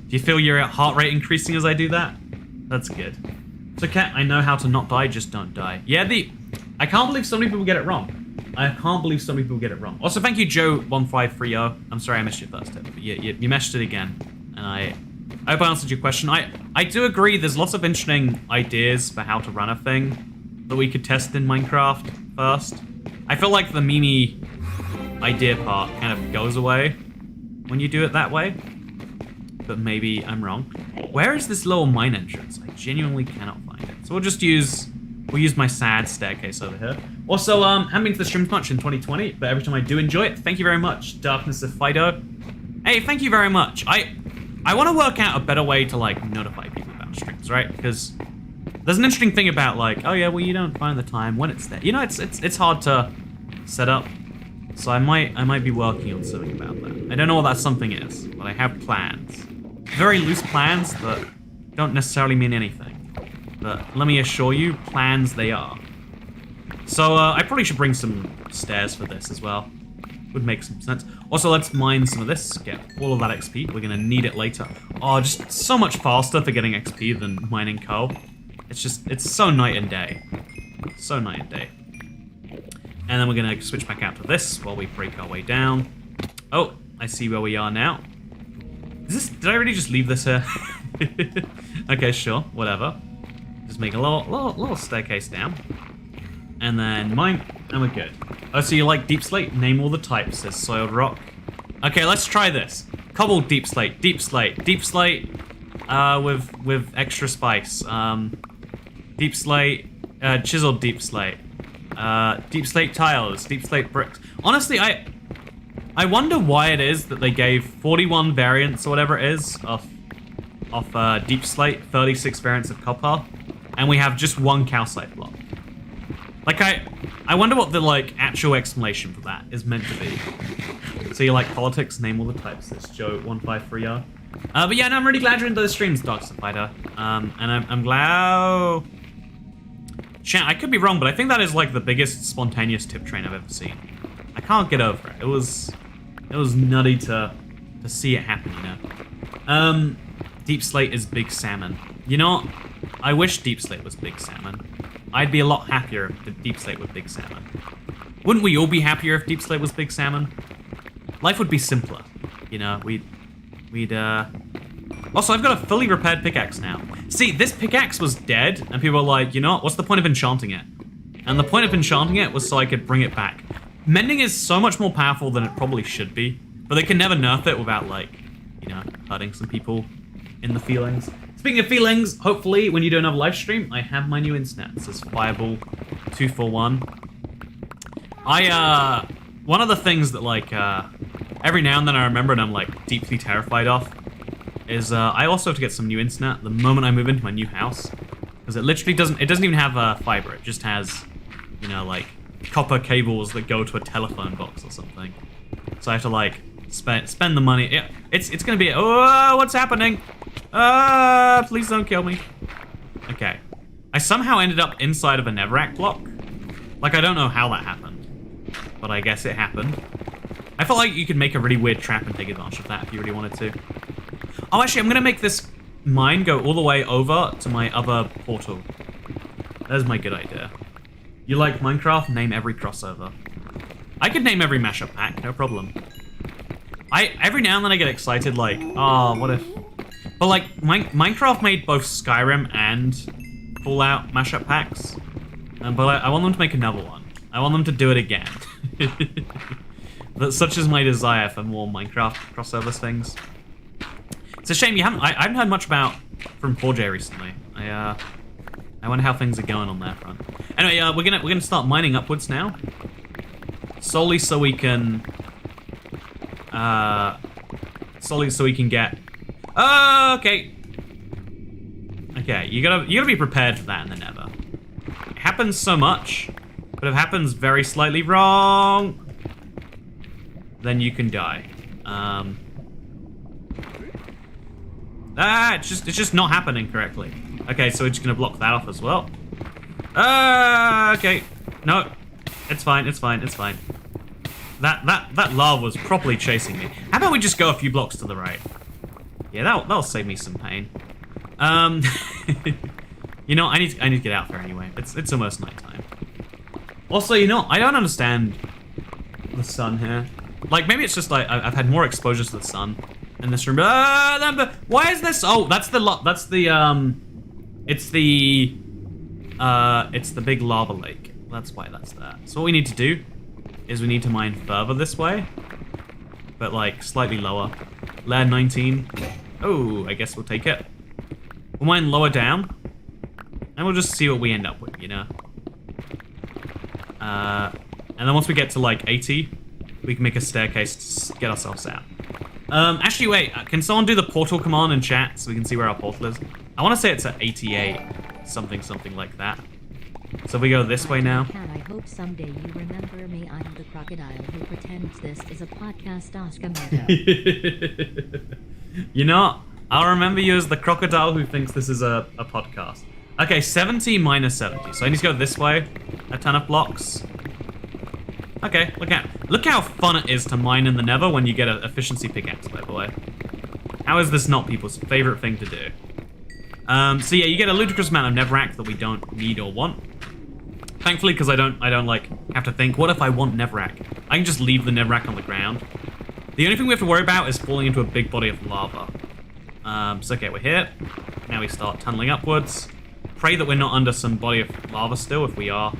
you feel your heart rate increasing as I do that? That's good. So, Cat, I know how to not die, just don't die. Yeah, I can't believe so many people get it wrong. I can't believe so many people get it wrong. Also, thank you, Joe1530. I'm sorry I missed your first tip, but you messed it again. And I hope I answered your question. I do agree there's lots of interesting ideas for how to run a thing that we could test in Minecraft first. I feel like the Mimi idea part kind of goes away when you do it that way. But maybe I'm wrong. Where is this little mine entrance? I genuinely cannot find it. So we'll use my sad staircase over here. Also, haven't been to the streams much in 2020, but every time I do enjoy it, thank you very much, Darkness of Fido. Hey, thank you very much. I want to work out a better way to like notify people about streams, right? Because there's an interesting thing about like, oh yeah, well you don't find the time when it's there. You know, it's hard to set up. So I might be working on something about that. I don't know what that something is, but I have plans. Very loose plans that don't necessarily mean anything. But let me assure you, plans they are. So I probably should bring some stairs for this as well. Would make some sense. Also, let's mine some of this, get all of that XP. We're gonna need it later. Oh, just so much faster for getting XP than mining coal. It's so night and day. So night and day. And then we're gonna switch back out to this while we break our way down. Oh, I see where we are now. Did I really just leave this here? Okay, sure, whatever. Just make a little staircase down. And then mine, and we're good. Oh, so you like deep slate? Name all the types, says soiled rock. Okay, let's try this. Cobbled deep slate, deep slate, deep slate with extra spice. Deep slate, chiseled deep slate. Deep slate tiles, deep slate bricks. Honestly, I wonder why it is that they gave 41 variants or whatever it is of deep slate, 36 variants of copper, and we have just one calcite block. Like, I wonder what the, like, actual explanation for that is meant to be. So you like politics? Name all the types. It's Joe153R. But yeah, no, I'm really glad you're into the streams, Darkspider. And I'm glad... Chat, I could be wrong, but I think that is, like, the biggest spontaneous tip train I've ever seen. I can't get over it. It was nutty to see it happen, you know? Deep slate is big salmon. You know what? I wish deep slate was big salmon. I'd be a lot happier if deep slate was big salmon. Wouldn't we all be happier if deep slate was big salmon? Life would be simpler. You know, we'd Also, I've got a fully repaired pickaxe now. See, this pickaxe was dead, and people were like, you know what, what's the point of enchanting it? And the point of enchanting it was so I could bring it back. Mending is so much more powerful than it probably should be, but they can never nerf it without, like, you know, hurting some people in the feelings. Speaking of feelings, hopefully when you do another live stream, I have my new internet. It says Fireball241. One of the things that, like, every now and then I remember and I'm, like, deeply terrified of is, I also have to get some new internet the moment I move into my new house. Because it literally doesn't even have, fiber. It just has, you know, like, copper cables that go to a telephone box or something. So I have to, like, spend the money. Yeah, it's gonna be, oh, what's happening? Please don't kill me. Okay. I somehow ended up inside of a netherrack block. Like, I don't know how that happened, but I guess it happened. I felt like you could make a really weird trap and take advantage of that if you really wanted to. Oh, actually, I'm gonna make this mine go all the way over to my other portal. There's my good idea. You like Minecraft? Name every crossover. I could name every mashup pack, no problem. Every now and then I get excited, like, oh, what if... But, like, Minecraft made both Skyrim and Fallout mashup packs. But I want them to make another one. I want them to do it again. Such is my desire for more Minecraft crossovers things. It's a shame I haven't heard much from 4J recently. I wonder how things are going on that front. Anyway, we're gonna start mining upwards now, solely so we can get. Oh, okay. Okay, you gotta be prepared for that in the Nether. It happens so much, but if it happens very slightly wrong, then you can die. It's just not happening correctly. Okay, so we're just gonna block that off as well. Okay. No. It's fine, it's fine, it's fine. That lava was properly chasing me. How about we just go a few blocks to the right? Yeah, that'll save me some pain. You know, I need to get out there anyway. It's almost nighttime. Also, you know, I don't understand the sun here. Like, maybe it's just like I've had more exposure to the sun in this room. Why is this? Oh, it's the big lava lake. That's why that's there. So what we need to do is we need to mine further this way, but like slightly lower. Layer 19. Oh, I guess we'll take it. We'll mine lower down, and we'll just see what we end up with, you know. And then once we get to like 80, we can make a staircase to get ourselves out. Actually, wait. Can someone do the portal command in chat so we can see where our portal is? I want to say it's at 88, something like that. So we go this way now.
I hope someday you remember me. I'm the crocodile who pretends this is a podcast. Oscar
You know, I'll remember you as the crocodile who thinks this is a podcast. Okay, 70 minus 70. So I need to go this way. A ton of blocks. Okay, look how fun it is to mine in the Nether when you get an efficiency pickaxe, by the way. How is this not people's favorite thing to do? So yeah, you get a ludicrous amount of netherrack that we don't need or want. Thankfully, because I don't like have to think, what if I want netherrack? I can just leave the netherrack on the ground. The only thing we have to worry about is falling into a big body of lava. So okay, we're here. Now we start tunneling upwards. Pray that we're not under some body of lava still. If we are,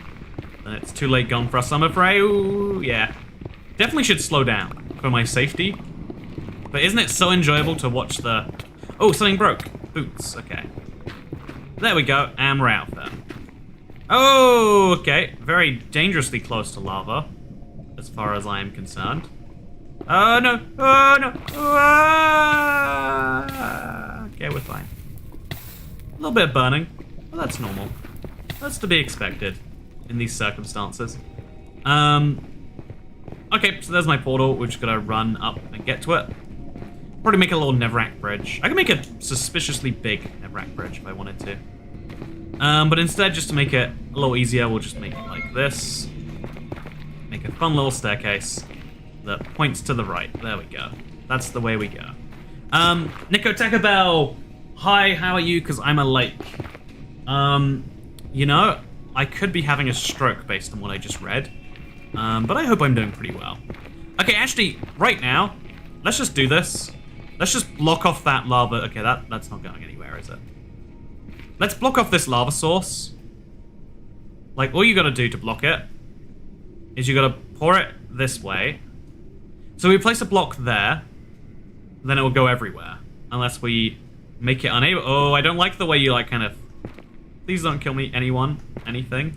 then it's too late gone for us, I'm afraid. Ooh, yeah. Definitely should slow down for my safety. But isn't it so enjoyable to watch the... Oh, something broke. Boots, okay. There we go, and we're out there. Oh, okay. Very dangerously close to lava, as far as I am concerned. Oh, no. Oh, no. Okay, we're fine. A little bit of burning. Well, that's normal. That's to be expected in these circumstances. Okay, so there's my portal. We're just gonna run up and get to it. Probably make a little netherrack bridge. I can make a suspiciously big netherrack bridge if I wanted to. But instead, just to make it a little easier, we'll just make it like this. Make a fun little staircase that points to the right. There we go. That's the way we go. Nico Taco Bell. Hi, how are you? Because I'm a lake. You know, I could be having a stroke based on what I just read. But I hope I'm doing pretty well. Okay, actually, right now, let's just do this. Let's just block off that lava. Okay, that's not going anywhere, is it? Let's block off this lava source. Like, all you gotta do to block it is you gotta pour it this way. So we place a block there, then it will go everywhere. Unless we make it unable. Oh, I don't like the way you, like, kind of... Please don't kill me, anyone, anything.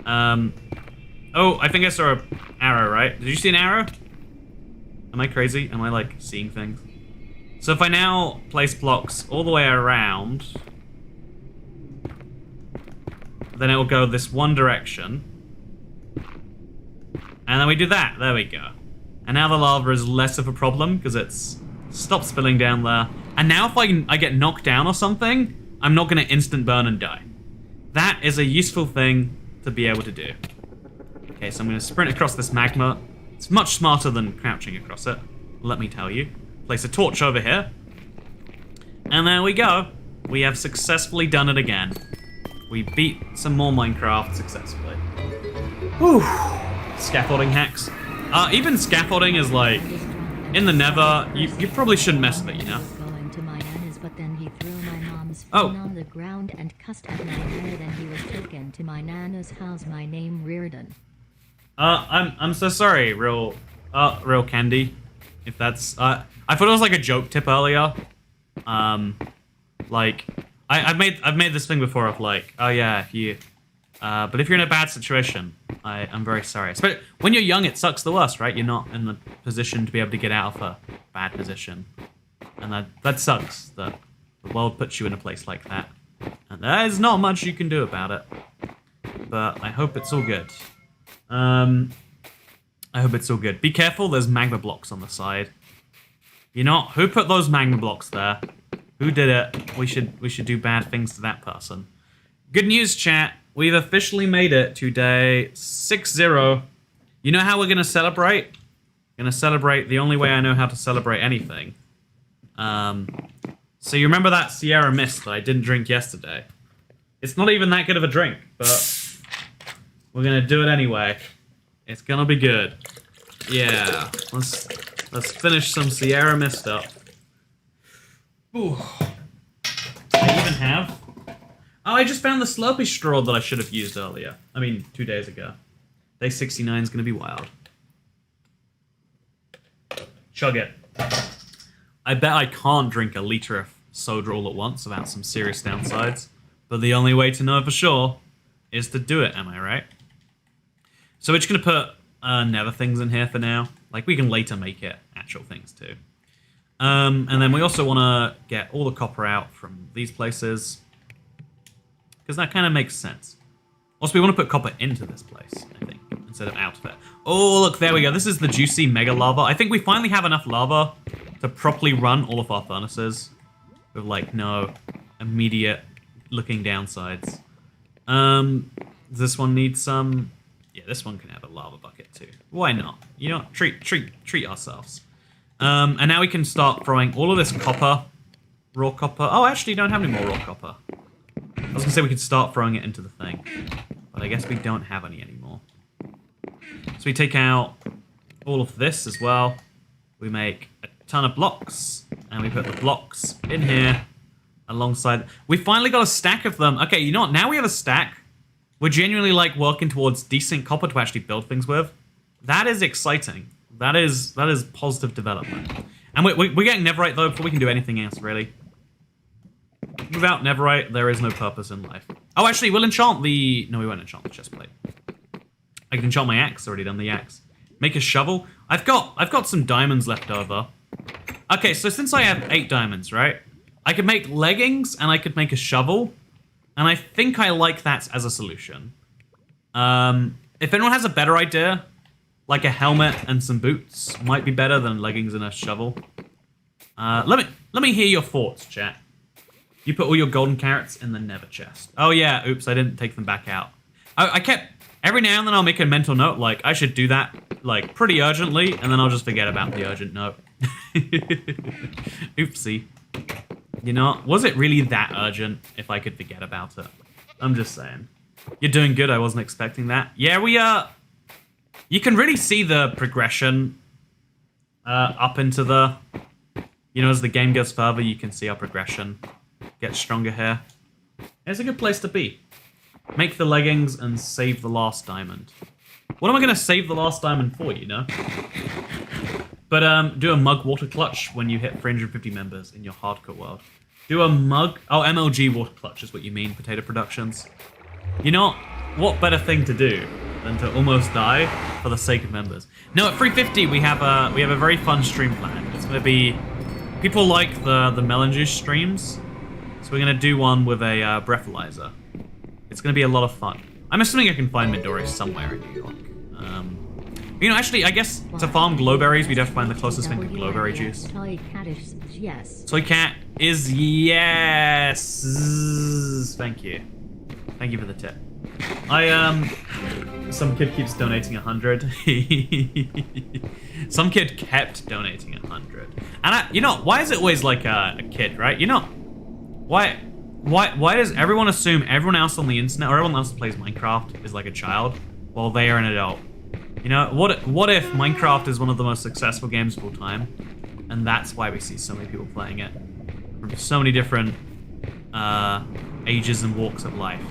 Oh, I think I saw an arrow, right? Did you see an arrow? Am I crazy? Am I, like, seeing things? So if I now place blocks all the way around, then it will go this one direction. And then we do that. There we go. And now the lava is less of a problem because it's stopped spilling down there. And now if I get knocked down or something, I'm not going to instant burn and die. That is a useful thing to be able to do. Okay, so I'm going to sprint across this magma. It's much smarter than crouching across it, let me tell you. Place a torch over here. And there we go. We have successfully done it again. We beat some more Minecraft successfully. Whew. Scaffolding hacks. Even scaffolding is like, in the Nether, you probably shouldn't mess with it, you know?
Going to my nana's, but then he threw my mom's
Oh.
phone on the ground and cussed at my nana. Then he was taken to my nana's house. My name Reardon.
I'm so sorry, real Candy. If that's, I thought it was like a joke tip earlier. Like, I've made this thing before of like, oh yeah, if you, but if you're in a bad situation, I'm very sorry. But when you're young, it sucks the worst, right? You're not in the position to be able to get out of a bad position, and that sucks. That the world puts you in a place like that, and there's not much you can do about it. But I hope it's all good. I hope it's all good. Be careful, there's magma blocks on the side. You know, who put those magma blocks there? Who did it? We should do bad things to that person. Good news, chat. We've officially made it to day 60. You know how we're gonna celebrate? We're gonna celebrate the only way I know how to celebrate anything. So you remember that Sierra Mist that I didn't drink yesterday? It's not even that good of a drink, but we're gonna do it anyway. It's gonna be good. Yeah, let's finish some Sierra Mist up. Ooh. I even have... Oh, I just found the Slurpee straw that I should have used earlier. I mean, 2 days ago. Day 69 is gonna be wild. Chug it. I bet I can't drink a liter of soda all at once without some serious downsides. But the only way to know for sure is to do it, am I right? So we're just going to put nether things in here for now. Like, we can later make it actual things too. And then we also want to get all the copper out from these places. Because that kind of makes sense. Also, we want to put copper into this place, I think, instead of out of it. Oh, look, there we go. This is the juicy mega lava. I think we finally have enough lava to properly run all of our furnaces. With, like, no immediate looking downsides. This one needs some... Yeah, this one can have a lava bucket too. Why not? You know, treat ourselves. And now we can start throwing all of this copper, raw copper. Oh, actually, don't have any more raw copper. I was gonna say we could start throwing it into the thing, but I guess we don't have any anymore. So we take out all of this as well. We make a ton of blocks, And we put the blocks in here alongside. We finally got a stack of them. Okay, you know what? Now we have a stack. We're genuinely like working towards decent copper to actually build things with. That is exciting. That is positive development. And we're getting netherite though before we can do anything else really. Without netherite, there is no purpose in life. Oh, actually, we'll enchant the... No, we won't enchant the chest plate. I can enchant my axe. Already done the axe. Make a shovel. I've got some diamonds left over. Okay, so since I have 8 diamonds, right? I could make leggings and I could make a shovel. And I think I like that as a solution. If anyone has a better idea, like a helmet and some boots might be better than leggings and a shovel. Let me hear your thoughts, chat. You put all your golden carrots in the nether chest. Oh yeah, oops, I didn't take them back out. I kept... Every now and then I'll make a mental note, like, I should do that, like, pretty urgently, and then I'll just forget about the urgent note. Oopsie. You know, was it really that urgent if I could forget about it? I'm just saying. You're doing good, I wasn't expecting that. Yeah, we are... You can really see the progression up into the... You know, as the game goes further, you can see our progression get stronger here. It's a good place to be. Make the leggings and save the last diamond. What am I going to save the last diamond for, you know? But do a mug water clutch when you hit 350 members in your hardcore world. Do a mug... Oh, MLG water clutch is what you mean, Potato Productions. You know, what better thing to do than to almost die for the sake of members? No, at 350 we have a very fun stream planned. It's going to be... People like the melon juice streams, so we're going to do one with a breathalyzer. It's going to be a lot of fun. I'm assuming I can find Midori somewhere in New York. You know, actually, I guess to farm glowberries, we'd have to find the closest thing to glowberry juice.
Yes.
Toy cat is yes. Thank you. Thank you for the tip. Some kid keeps donating 100. Some kid kept donating 100. And you know, why is it always like a kid, right? You know, why does everyone assume everyone else on the internet or everyone else that plays Minecraft is like a child while they are an adult? You know, what if Minecraft is one of the most successful games of all time, and that's why we see so many people playing it from so many different ages and walks of life.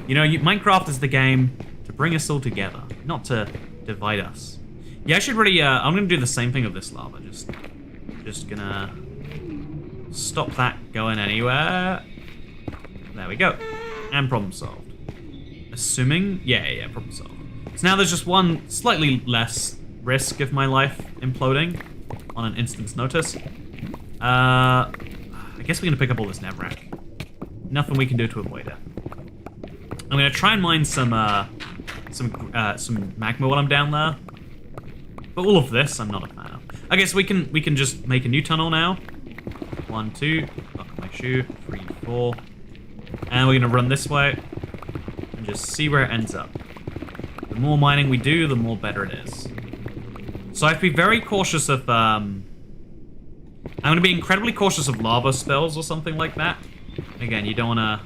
You know, Minecraft is the game to bring us all together, not to divide us. Yeah, I should really. I'm gonna do the same thing with this lava. Just gonna stop that going anywhere. There we go. And problem solved. Assuming... Yeah, problem solved. So now there's just one slightly less risk of my life imploding on an instant's notice. I guess we're going to pick up all this netherrack. Nothing we can do to avoid it. I'm going to try and mine some magma while I'm down there. But all of this, I'm not a fan of. Okay, so we can just make a new tunnel now. 1, 2, buckle my shoe, 3, 4. And we're going to run this way and just see where it ends up. The more mining we do, the more better it is. So I have to be very cautious of... I'm going to be incredibly cautious of lava spills or something like that. Again, you don't want to...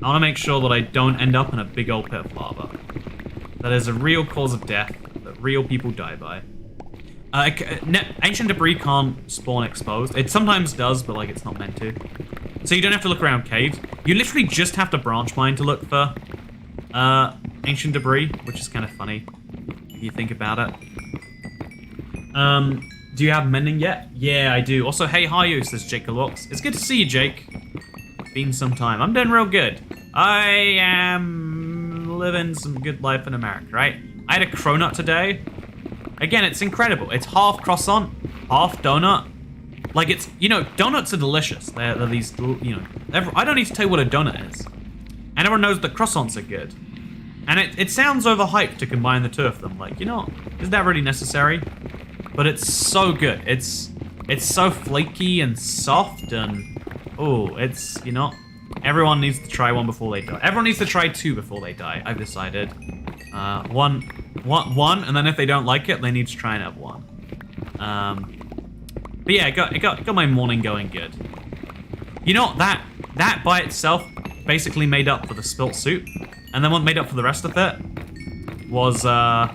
I want to make sure that I don't end up in a big old pit of lava. That is a real cause of death that real people die by. Ancient debris can't spawn exposed. It sometimes does, but like it's not meant to. So you don't have to look around caves. You literally just have to branch mine to look for ancient debris, which is kind of funny if you think about it. Do you have mending yet? Yeah, I do. Also, hey, hi, you, says Jake Galux. It's good to see you, Jake. Been some time. I'm doing real good. I am living some good life in America, right? I had a cronut today. Again, it's incredible. It's half croissant, half donut. Like, it's, you know, donuts are delicious. They're these, you know, I don't need to tell you what a donut is. And everyone knows that croissants are good. And it sounds overhyped to combine the two of them. Like, you know, is that really necessary? But it's so good. It's so flaky and soft and, oh, it's, you know, everyone needs to try one before they die. Everyone needs to try 2 before they die, I've decided. One, and then if they don't like it, they need to try another one. But yeah, it got my morning going good. You know, that by itself basically made up for the spilt soup, and then what made up for the rest of it was the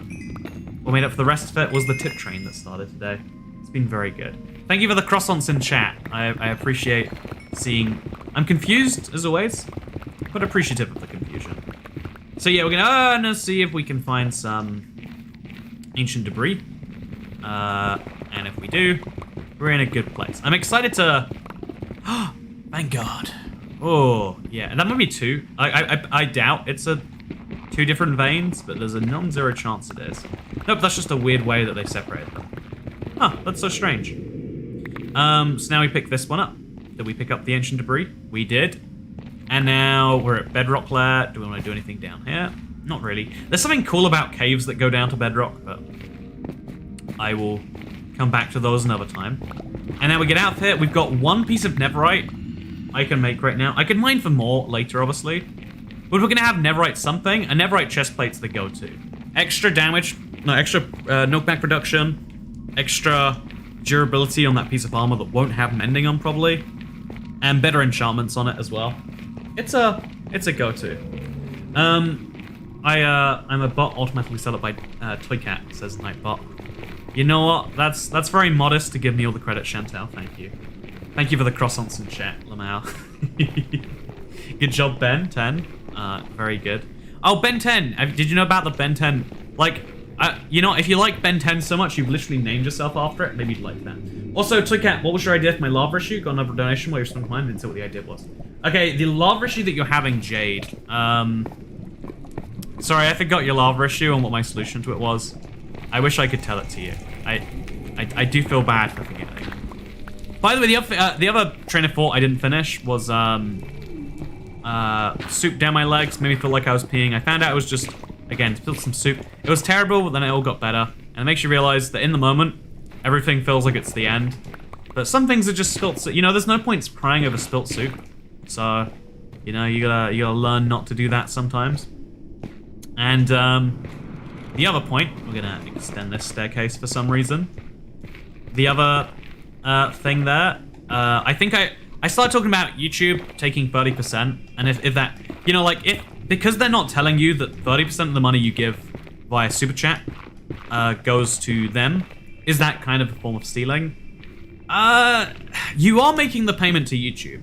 tip train that started today. It's been very good. Thank you for the croissants in chat. I appreciate seeing... I'm confused, as always, but appreciative of the confusion. So yeah, we're gonna see if we can find some ancient debris. And if we do, we're in a good place. I'm excited to... Thank God. Oh, yeah. And that might be 2. I doubt it's 2 different veins, but there's a non-zero chance it is. Nope, that's just a weird way that they separated them. Huh, that's so strange. So now we pick this one up. Did we pick up the ancient debris? We did. And now we're at Bedrock layer. Do we want to do anything down here? Not really. There's something cool about caves that go down to Bedrock, but I will come back to those another time. And now we get out here. We've got 1 piece of netherite I can make right now. I could mine for more later, obviously. But we're going to have netherite something. A netherite chestplate's the go-to. Extra damage, no, extra knockback production, extra durability on that piece of armor that won't have mending on, probably. And better enchantments on it as well. It's a go-to. I'm a bot automatically set up by Toycat, says Nightbot. You know what? That's very modest to give me all the credit, Chantel. Thank you. Thank you for the croissants in chat, Lamau. Good job, Ben 10. Very good. Oh, Ben 10. Did you know about the Ben 10? Like, you know, if you like Ben 10 so much, you've literally named yourself after it. Maybe you'd like that. Also, Toycat, what was your idea for my lava issue? Got another donation while you're spending time. Didn't say what the idea was. Okay, the lava issue that you're having, Jade. Sorry, I forgot your lava issue and what my solution to it was. I wish I could tell it to you. I do feel bad for forgetting. By the way, the other train of thought I didn't finish was soup down my legs, made me feel like I was peeing. I found out it was just, again, spilled some soup. It was terrible, but then it all got better. And it makes you realize that in the moment, everything feels like it's the end. But some things are just spilt soup. You know, there's no point crying over spilt soup. So, you know, you gotta learn not to do that sometimes. And the other point, we're gonna extend this staircase for some reason. The other thing there, I think I started talking about YouTube taking 30%, and if that, you know, like, because they're not telling you that 30% of the money you give via Super Chat goes to them, is that kind of a form of stealing? You are making the payment to YouTube.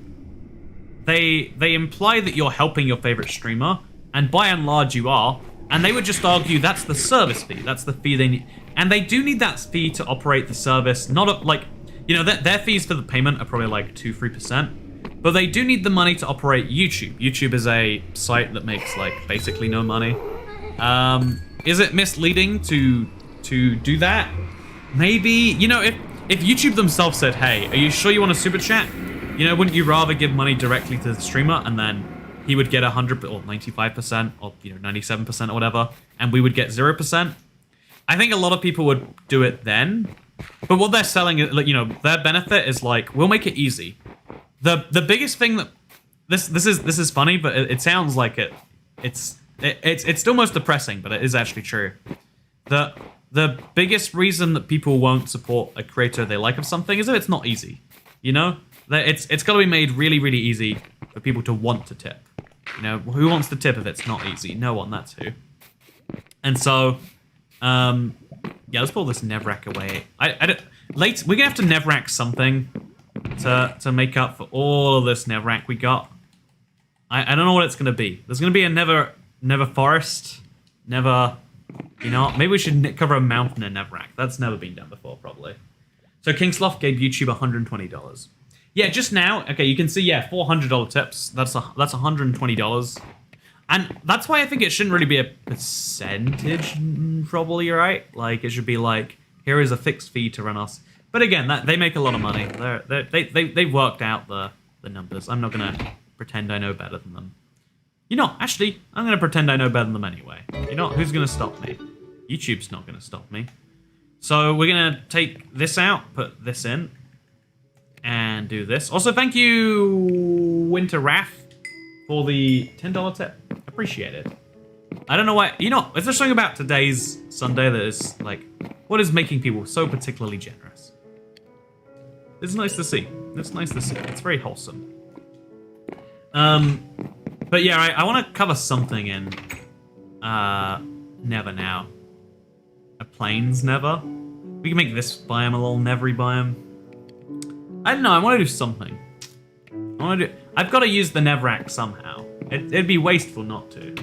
They imply that you're helping your favorite streamer, and by and large you are, and they would just argue that's the service fee, that's the fee they need, and they do need that fee to operate the service, not like, you know, their fees for the payment are probably like 2-3%, but they do need the money to operate YouTube. YouTube is a site that makes like basically no money. Is it misleading to do that? Maybe, you know, if YouTube themselves said, hey, are you sure you want a super chat? You know, wouldn't you rather give money directly to the streamer and then he would get 100 or 95% or, you know, 97% or whatever, and we would get 0%? I think a lot of people would do it then. But what they're selling, you know, their benefit is like, we'll make it easy. The biggest thing that this is funny, but it sounds like it's still most depressing, but it is actually true. The biggest reason that people won't support a creator they like of something is that it's not easy. You know, it's got to be made really, really easy for people to want to tip. You know, who wants to tip if it's not easy? No one. That's who. And so, yeah, let's pull this Nevrack away. We're gonna have to Nevrack something to make up for all of this Nevrack we got. I don't know what it's gonna be. There's gonna be a Never forest, Never. You know, maybe we should cover a mountain in Nevrack. That's never been done before, probably. So King Sloth gave YouTube $120. Yeah, just now. Okay, you can see, yeah, $400 tips. That's $120. And that's why I think it shouldn't really be a percentage, probably, right? Like, it should be like, here is a fixed fee to run us. But again, they make a lot of money. They've worked out the numbers. I'm not going to pretend I know better than them. You know, actually, I'm going to pretend I know better than them anyway. You know, who's going to stop me? YouTube's not going to stop me. So we're going to take this out, put this in, and do this. Also, thank you, Winter Wrath, for the $10 tip. Appreciate it. I don't know why. You know, is there something about today's Sunday that is like, what is making people so particularly generous? It's nice to see. It's nice to see. It's very wholesome. But yeah, I want to cover something in Nether now. A plains Nether. We can make this biome a little Nevery biome. I don't know, I want to do something. I've got to use the netherrack somehow. It'd be wasteful not to.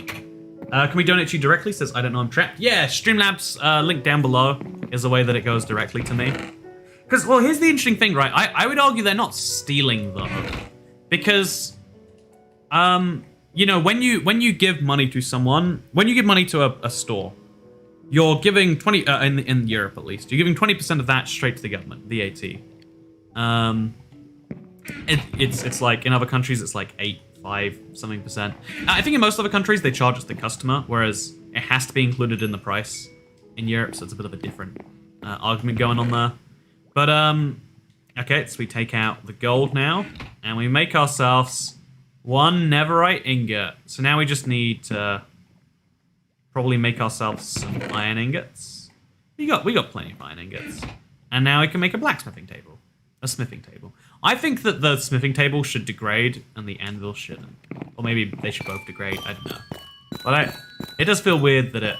Can we donate to you directly? Says, I don't know, I'm trapped. Yeah, Streamlabs, link down below is the way that it goes directly to me. Because, well, here's the interesting thing, right? I would argue they're not stealing, though. Because, you know, when you give money to someone, when you give money to a store, you're giving 20, in Europe at least, you're giving 20% of that straight to the government, VAT. It's like, in other countries, it's like 8, 5, something percent. I think in most other countries, they charge it to the customer, whereas it has to be included in the price in Europe, so it's a bit of a different argument going on there. But, okay, so we take out the gold now, and we make ourselves 1 netherite ingot. So now we just need to probably make ourselves some iron ingots. We got plenty of iron ingots. And now we can make a blacksmithing table. A smithing table. I think that the smithing table should degrade and the anvil shouldn't. Or maybe they should both degrade, I don't know. But it does feel weird that it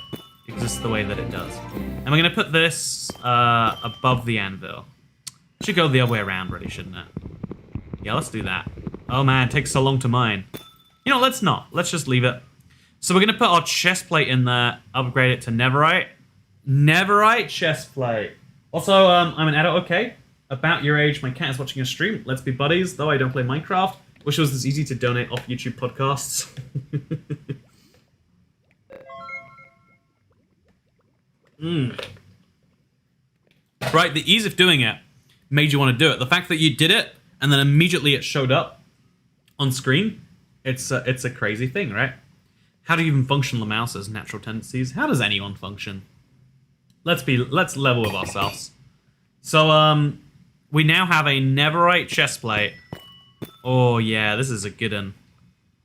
exists the way that it does. And we're gonna put this above the anvil. Should go the other way around really, shouldn't it? Yeah, let's do that. Oh man, it takes so long to mine. You know, let's not. Let's just leave it. So we're gonna put our chest plate in there, upgrade it to netherite. Netherite chest plate. Also, I'm an adult, okay? About your age, my cat is watching a stream. Let's be buddies, though I don't play Minecraft. Wish it was this easy to donate off YouTube podcasts. Right, the ease of doing it made you want to do it. The fact that you did it, and then immediately it showed up on screen, it's a crazy thing, right? How do you even function the mouse's natural tendencies? How does anyone function? Let's level with ourselves. So, we now have a netherite chest plate. Oh yeah, this is a good one.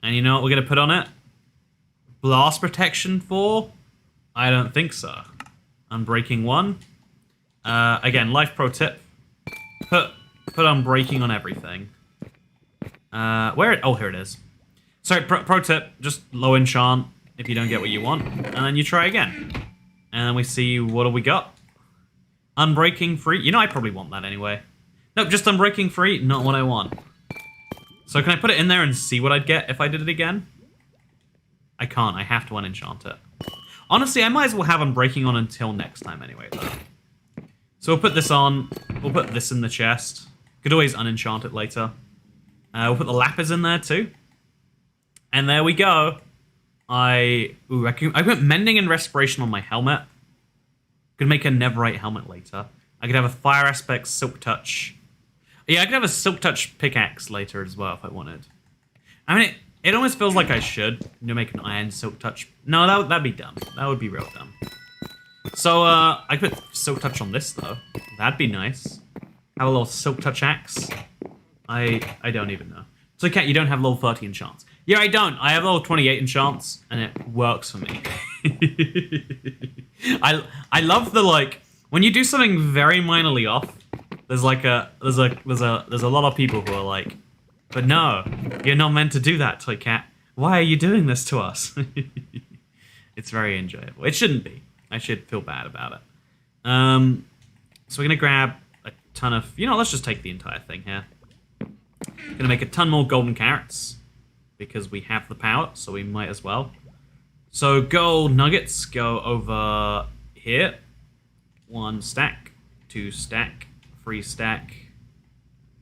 And you know what we're gonna put on it? Blast protection 4? I don't think so. Unbreaking 1. Again, life pro tip. Put unbreaking on everything. Oh, here it is. Sorry, pro tip, just low enchant if you don't get what you want. And then you try again. And then we see, what do we got? Unbreaking 3. You know, I probably want that anyway. Nope, just unbreaking 3, not what I want. So can I put it in there and see what I'd get if I did it again? I can't, I have to unenchant it. Honestly, I might as well have unbreaking on until next time anyway, though. So we'll put this on, we'll put this in the chest. Could always unenchant it later. We'll put the lapis in there too. And there we go. I put mending and respiration on my helmet. Could make a netherite helmet later. I could have a fire aspect silk touch. Yeah, I could have a silk touch pickaxe later as well if I wanted. I mean, it almost feels like I should, you know, make an iron silk touch. No, that'd be dumb. That would be real dumb. So, I could put silk touch on this though. That'd be nice. Have a little silk touch axe. I don't even know. So, Cat, you don't have level 30 enchants. Yeah, I don't. I have level 28 enchants, and it works for me. I love the, like, when you do something very minorly off, there's a lot of people who are like, but no, you're not meant to do that, Toy Cat. Why are you doing this to us? It's very enjoyable. It shouldn't be. I should feel bad about it. So we're gonna grab a ton of, you know, let's just take the entire thing here. Gonna make a ton more golden carrots because we have the power, so we might as well. So gold nuggets go over here. 1 stack, 2 stack, 3 stack,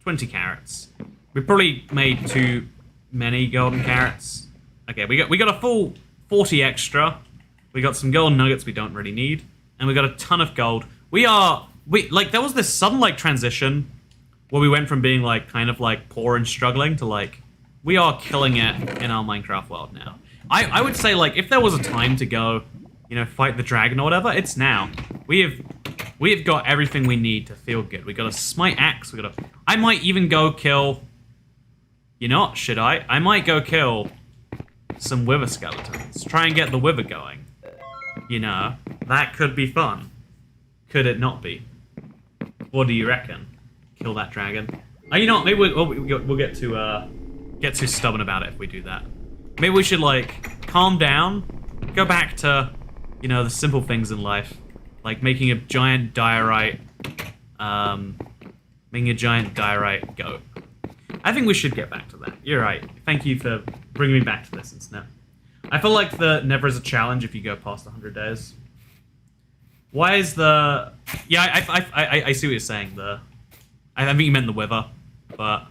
20 carrots. We probably made too many golden carrots. Okay, we got a full 40 extra. We got some golden nuggets we don't really need, and we got a ton of gold. Like there was this sudden like transition where we went from being like kind of like poor and struggling to like we are killing it in our Minecraft world now. I would say like if there was a time to go, you know, fight the dragon or whatever, it's now. We have got everything we need to feel good. We got a smite axe. I might even go kill. You know what? Should I? I might go kill some wither skeletons. Try and get the wither going. You know, that could be fun. Could it not be? What do you reckon? Kill that dragon. You know what? Maybe we'll get too stubborn about it if we do that. Maybe we should like calm down, go back to, you know, the simple things in life, like making a giant diorite Being a giant diorite goat. I think we should get back to that. You're right. Thank you for bringing me back to this instead. I feel like the Nether is a challenge if you go past 100 days. Why is the... Yeah, I see what you're saying. I think you meant the Wither, but...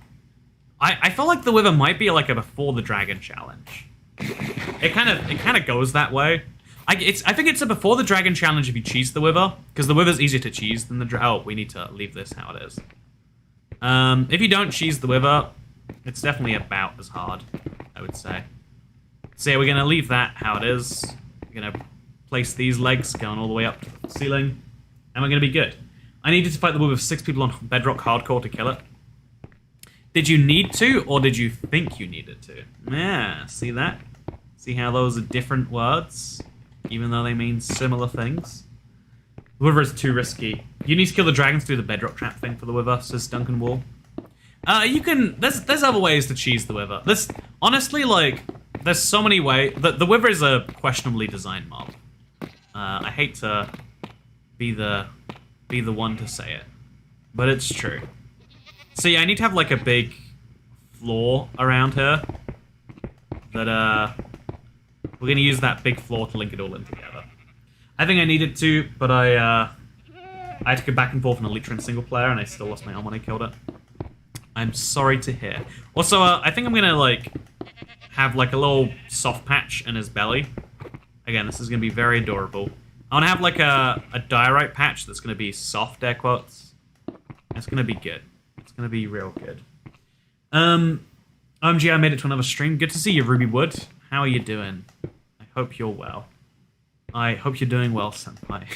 I feel like the Wither might be like a before the dragon challenge. It kind of goes that way. I think it's a before the dragon challenge if you cheese the Wither, because the Wither's easier to cheese than the dragon. Oh, we need to leave this how it is. If you don't cheese the Wither, it's definitely about as hard, I would say. So yeah, we're gonna leave that how it is. We're gonna place these legs going all the way up to the ceiling, and we're gonna be good. I needed to fight the Wither with 6 people on Bedrock Hardcore to kill it. Did you need to, or did you think you needed to? Yeah, see that? See how those are different words, even though they mean similar things? The Wither is too risky. You need to kill the dragons to do the Bedrock trap thing for the Wither, says Duncan Wall. You can... There's other ways to cheese the Wither. Honestly, like, there's so many ways... The Wither is a questionably designed mob. I hate to be the one to say it, but it's true. So yeah, I need to have like a big floor around here. That we're gonna use that big floor to link it all in together. I think I needed to, but I had to go back and forth on Elytra single player, and I still lost my arm when I killed it. I'm sorry to hear. Also, I think I'm gonna like have like a little soft patch in his belly. Again, this is gonna be very adorable. I wanna have like a diorite patch that's gonna be soft, air quotes. It's gonna be good. It's gonna be real good. OMG, I made it to another stream. Good to see you, Ruby Wood. How are you doing? I hope you're well. I hope you're doing well, senpai.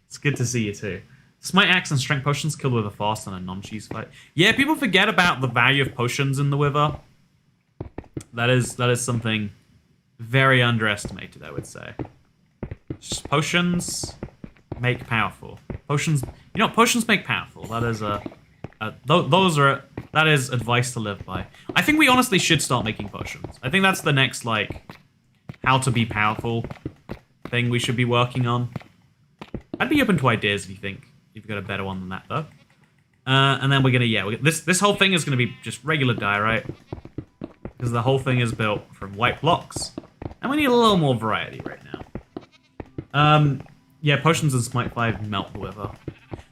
It's good to see you too. Smite axe and strength potions kill the Wither fast on a non-cheese fight. Yeah, people forget about the value of potions in the Wither. That is something very underestimated, I would say. Just potions make powerful. Potions, you know, potions make powerful. That is that is advice to live by. I think we honestly should start making potions. I think that's the next like how to be powerful thing we should be working on. I'd be open to ideas if you think you've got a better one than that though. And then we're gonna this whole thing is gonna be just regular diorite because the whole thing is built from white blocks, and we need a little more variety right now. Yeah, potions and Smite 5 melt the Wither.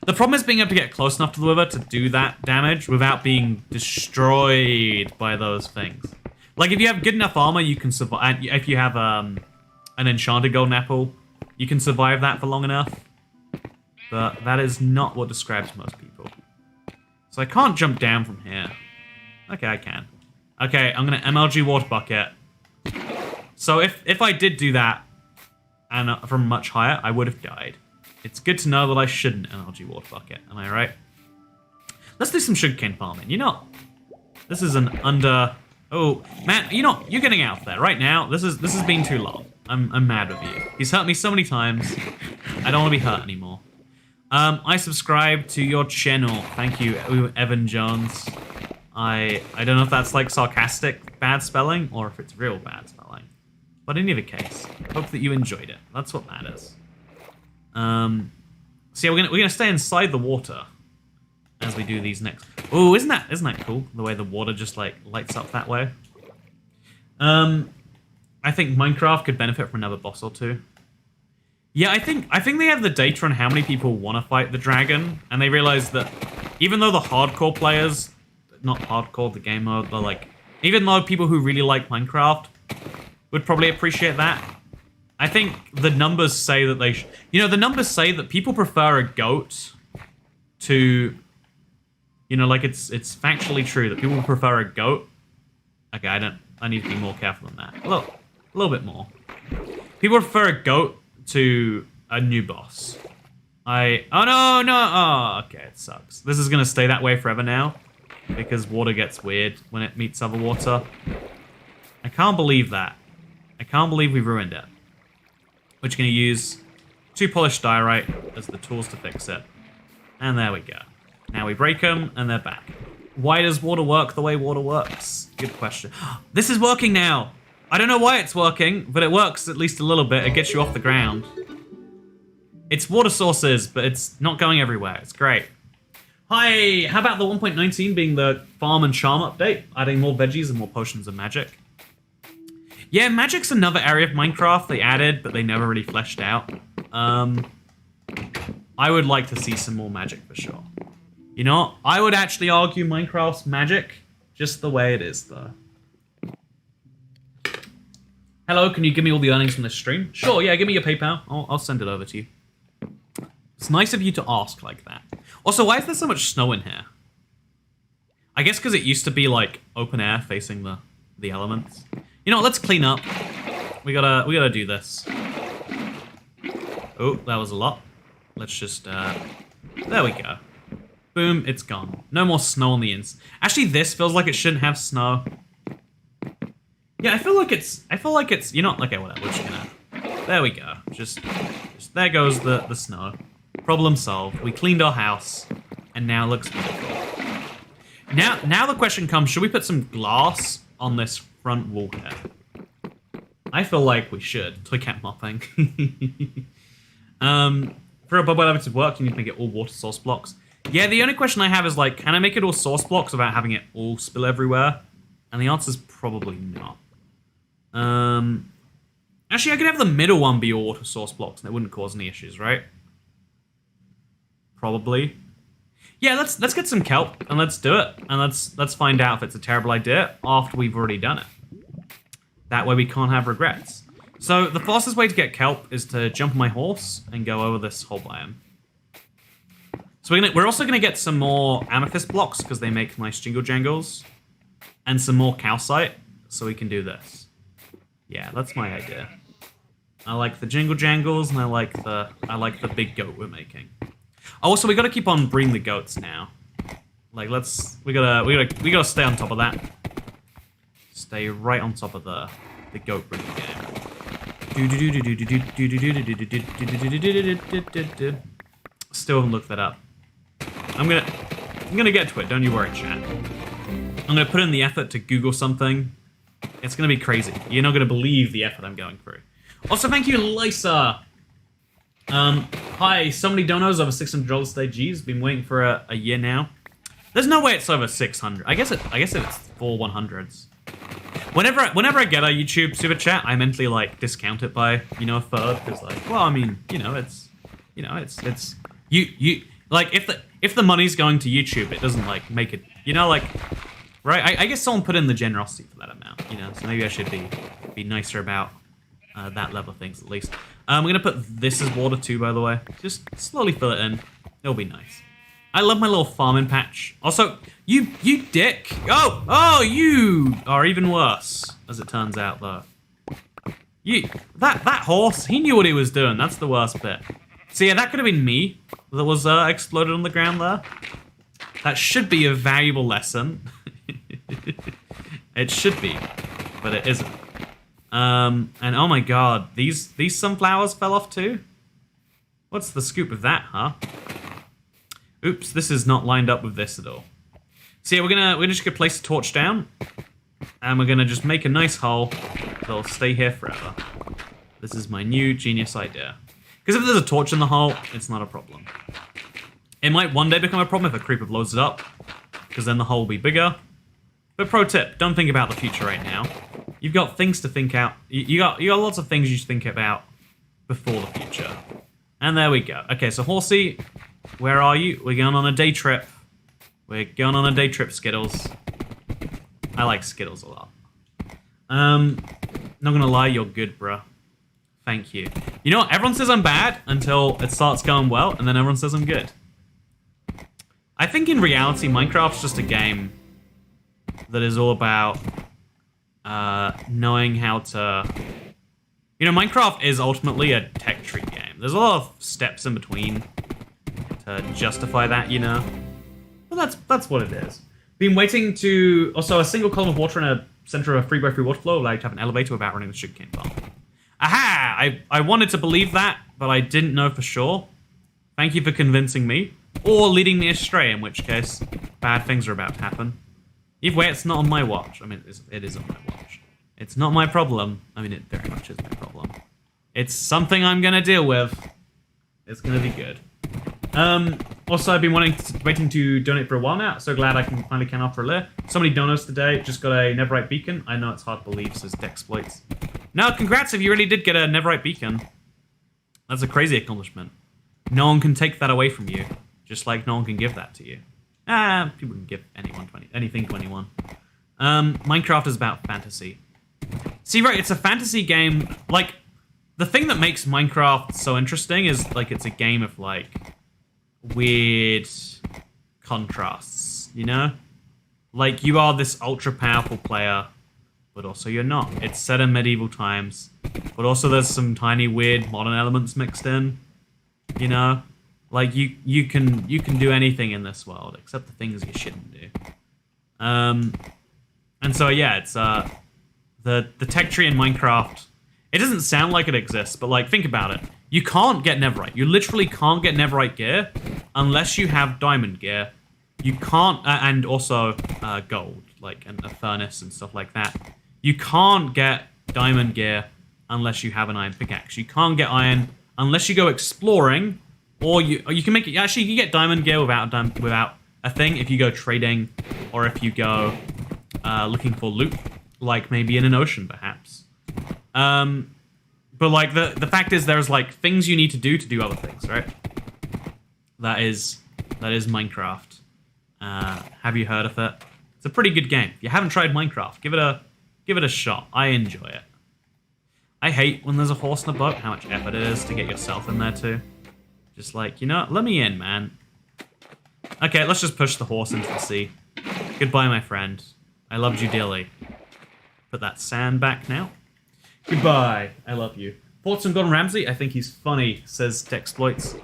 The problem is being able to get close enough to the Wither to do that damage without being destroyed by those things. Like, if you have good enough armor, you can survive. If you have an enchanted golden apple, you can survive that for long enough. But that is not what describes most people. So I can't jump down from here. Okay, I can. Okay, I'm going to MLG water bucket. So if I did do that, and from much higher, I would have died. It's good to know that I shouldn't MLG water bucket. Am I right? Let's do some sugarcane farming. You know, this is an under... Oh, man, you know, you're getting out there right now. This has been too long. I'm mad with you. He's hurt me so many times. I don't want to be hurt anymore. I subscribe to your channel. Thank you, Evan Jones. I don't know if that's like sarcastic bad spelling or if it's real bad spelling. But in either case, hope that you enjoyed it. That's what matters. So yeah, we're gonna stay inside the water as we do these next. Oh, isn't that cool? The way the water just like lights up that way. I think Minecraft could benefit from another boss or two. Yeah, I think they have the data on how many people want to fight the dragon, and they realize that even though the hardcore players, not hardcore, the game mode, but like, even though people who really like Minecraft would probably appreciate that, I think the numbers say that they the numbers say that people prefer a goat to, like it's factually true that people prefer a goat. Okay, I need to be more careful than that. A little bit more. People prefer a goat to a new boss. Oh no, okay, it sucks. This is gonna stay that way forever now because water gets weird when it meets other water. I can't believe that. I can't believe we ruined it. We're just gonna use 2 polished diorite as the tools to fix it. And there we go. Now we break them and they're back. Why does water work the way water works? Good question. This is working now. I don't know why it's working, but it works at least a little bit. It gets you off the ground. It's water sources, but it's not going everywhere. It's great. Hi, how about the 1.19 being the farm and charm update? Adding more veggies and more potions of magic. Yeah, magic's another area of Minecraft they added, but they never really fleshed out. I would like to see some more magic for sure. You know what? I would actually argue Minecraft's magic just the way it is, though. Hello, can you give me all the earnings from this stream? Sure, yeah, give me your PayPal. I'll send it over to you. It's nice of you to ask like that. Also, why is there so much snow in here? I guess because it used to be like open air facing the elements. You know what, let's clean up. We gotta do this. Oh, that was a lot. Let's just, there we go. Boom, it's gone. No more snow on the ins. Actually, this feels like it shouldn't have snow. Yeah, I feel like it's, you know, okay, whatever, we're just gonna, there we go. Just there goes the snow. Problem solved. We cleaned our house, and now it looks beautiful. Now the question comes, should we put some glass on this front wall here? I feel like we should. Toycat mopping. For a bubble elevator to work, you need to make it all water source blocks. Yeah, the only question I have is, like, can I make it all source blocks without having it all spill everywhere? And the answer is probably not. Actually, I could have the middle one be all water source blocks, and it wouldn't cause any issues, right? Probably. Yeah, let's get some kelp, and let's do it. And let's find out if it's a terrible idea after we've already done it. That way we can't have regrets. So the fastest way to get kelp is to jump on my horse and go over this whole biome. So we're also gonna get some more amethyst blocks because they make nice jingle jangles, and some more calcite so we can do this. Yeah, that's my idea. I like the jingle jangles, and I like the big goat we're making. Also, we gotta keep on breeding the goats now. Like, we gotta stay on top of that. Stay right on top of the goat breeding game. Still haven't looked that up. I'm gonna get to it. Don't you worry, chat. I'm gonna put in the effort to Google something. It's gonna be crazy. You're not gonna believe the effort I'm going through. Also, thank you, Lisa. Hi, so many donos over $600 today. Geez, been waiting for a year now. There's no way it's over 600. I guess it's for 100s. Whenever I get a YouTube super chat, I mentally like discount it by, you know, a third, because like, well, I mean, you know, it's you like if the money's going to YouTube, it doesn't like make it, you know, like, right? I guess someone put in the generosity for that amount, you know, so maybe I should be nicer about that level of things at least. We're gonna put this as water too, by the way. Just slowly fill it in. It'll be nice. I love my little farming patch. Also, you dick. Oh, you are even worse, as it turns out, though. That horse, he knew what he was doing. That's the worst bit. So yeah, that could have been me that was exploded on the ground there. That should be a valuable lesson. It should be, but it isn't. And oh my god, these sunflowers fell off too? What's the scoop of that, huh? Oops, this is not lined up with this at all. So yeah, we're just gonna place the torch down, and we're gonna just make a nice hole that'll stay here forever. This is my new genius idea. Because if there's a torch in the hole, it's not a problem. It might one day become a problem if a creeper blows it up, because then the hole will be bigger. But pro tip, don't think about the future right now. You've got things to think out. You got lots of things you should think about before the future. And there we go. Okay, so Horsey, where are you? We're going on a day trip. We're going on a day trip, Skittles. I like Skittles a lot. Not gonna lie, you're good, bruh. Thank you. You know what? Everyone says I'm bad until it starts going well, and then everyone says I'm good. I think in reality, Minecraft's just a game that is all about knowing how to... You know, Minecraft is ultimately a tech tree game. There's a lot of steps in between to justify that, you know? But that's what it is. Been waiting to... Also, a single column of water in a center of a 3x3 water flow allowed to have an elevator without running the sugarcane farm. Aha! I wanted to believe that, but I didn't know for sure. Thank you for convincing me. Or leading me astray, in which case, bad things are about to happen. Either way, it's not on my watch. I mean, it is on my watch. It's not my problem. I mean, it very much is my problem. It's something I'm gonna deal with. It's gonna be good. Also, I've been waiting to donate for a while now. So glad I can finally can offer a layer. Somebody donates today. Just got a netherite beacon. I know it's hard to believe, says Dexploits. No, congrats if you really did get a netherite beacon. That's a crazy accomplishment. No one can take that away from you. Just like no one can give that to you. People can give anything to anyone. Minecraft is about fantasy. See, right, it's a fantasy game. Like, the thing that makes Minecraft so interesting is, like, it's a game of, like, weird contrasts, you know? Like, you are this ultra-powerful player, but also you're not. It's set in medieval times, but also there's some tiny weird modern elements mixed in, you know? Like, you can do anything in this world, except the things you shouldn't do. And so, yeah, it's, the tech tree in Minecraft, it doesn't sound like it exists, but, like, think about it. You can't get netherite. You literally can't get netherite gear unless you have diamond gear. You can't, and also gold, like, and a furnace and stuff like that. You can't get diamond gear unless you have an iron pickaxe. You can't get iron unless you go exploring, or you can make it. Actually, you can get diamond gear without a thing if you go trading, or if you go looking for loot, like maybe in an ocean, perhaps. But like the fact is, there's like things you need to do other things, right? That is Minecraft. Have you heard of it? It's a pretty good game. If you haven't tried Minecraft, give it a shot. I enjoy it. I hate when there's a horse in a boat, how much effort it is to get yourself in there too. Just like, you know, let me in, man. Okay, let's just push the horse into the sea. Goodbye, my friend. I loved you dearly. Put that sand back now. Goodbye. I love you. Thoughts on Gordon Ramsay? I think he's funny, says Dexploits.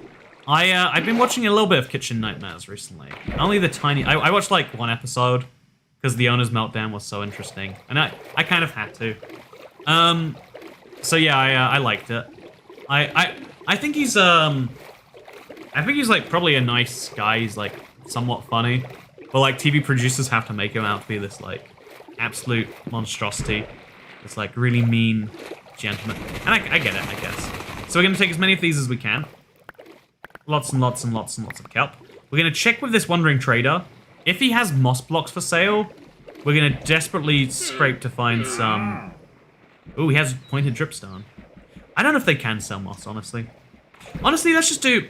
I've been watching a little bit of Kitchen Nightmares recently. Only the tiny... I watched like one episode because the owner's meltdown was so interesting. And I kind of had to. So yeah, I liked it. I think he's like probably a nice guy. He's like somewhat funny. But like TV producers have to make him out to be this like absolute monstrosity. It's like really mean gentleman. And I get it, I guess. So we're gonna take as many of these as we can. Lots and lots and lots and lots of kelp. We're gonna check with this wandering trader. If he has moss blocks for sale, we're gonna desperately scrape to find some... Ooh, he has pointed dripstone. I don't know if they can sell moss, honestly. Honestly, let's just do...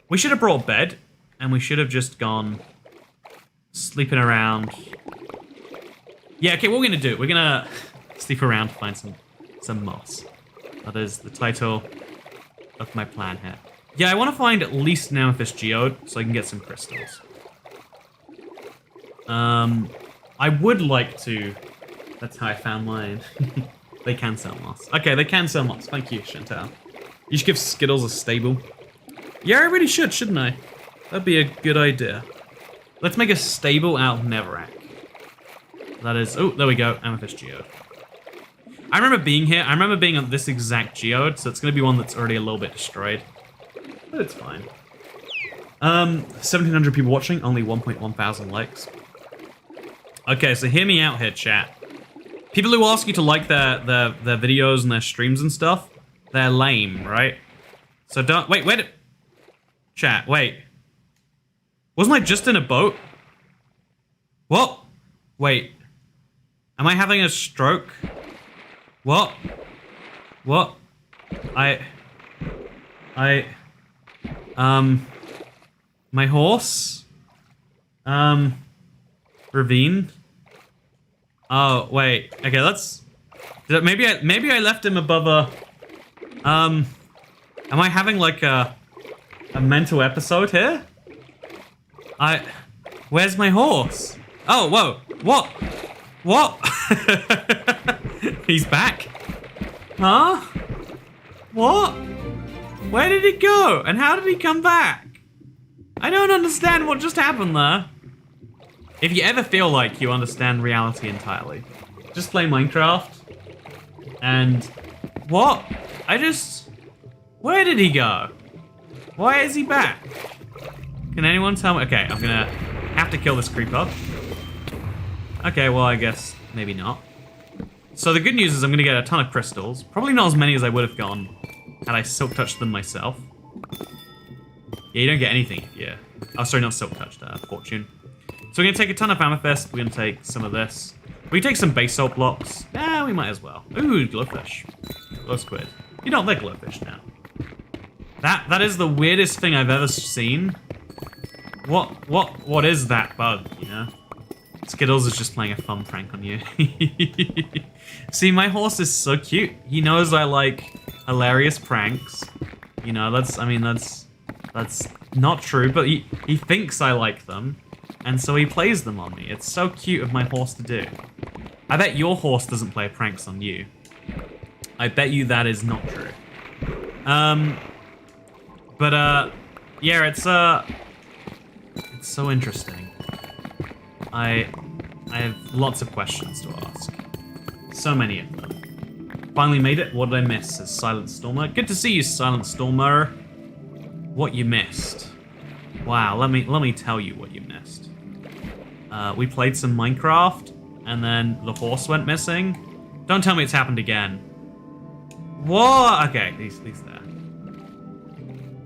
We should have brought a bed, and we should have just gone sleeping around. Yeah, okay, what we're gonna do, we're gonna sleep around to find some moss. That is the title of my plan here. Yeah, I want to find at least an amethyst geode so I can get some crystals. I would like to... That's how I found mine. They can sell moss. Okay, they can sell moss. Thank you, Chantal. You should give Skittles a stable. Yeah, I really should, shouldn't I? That'd be a good idea. Let's make a stable out of netherrack. That is... Oh, there we go. Amethyst geode. I remember being here. I remember being on this exact geode, so it's going to be one that's already a little bit destroyed. But it's fine. 1,700 people watching, only 1.1 thousand likes. Okay, so hear me out here, chat. People who ask you to like their videos and their streams and stuff, they're lame, right? So don't... Wait. Chat, wait. Wasn't I just in a boat? What? Wait. Am I having a stroke? What? What? My horse? Ravine? Oh, wait. Okay, let's... Maybe I left him above a... Am I having like a mental episode here? Where's my horse? Oh, whoa. What? What? He's back. Huh? What? Where did he go? And how did he come back? I don't understand what just happened there. If you ever feel like you understand reality entirely, just play Minecraft. And... What? Where did he go? Why is he back? Can anyone tell me? Okay, I'm gonna have to kill this creeper. Okay, well, I guess maybe not. So the good news is I'm gonna get a ton of crystals. Probably not as many as I would have gotten had I silk touched them myself. Yeah, you don't get anything if you Oh, sorry, not silk touched, fortune. So we're going to take a ton of amethyst. We're going to take some of this. We can take some basalt blocks. Yeah, we might as well. Ooh, glowfish. Glow squid. You know, they're glowfish now. That is the weirdest thing I've ever seen. What is that bug, you know? Skittles is just playing a fun prank on you. See, my horse is so cute. He knows I like hilarious pranks. You know, that's not true, but he thinks I like them. And so he plays them on me. It's so cute of my horse to do. I bet your horse doesn't play pranks on you. I bet you that is not true. Yeah, it's so interesting. I have lots of questions to ask. So many of them. Finally made it. What did I miss? Says Silent Stormer. Good to see you, Silent Stormer. What you missed. Wow, let me tell you what you missed. We played some Minecraft, and then the horse went missing. Don't tell me it's happened again. What? Okay, he's there.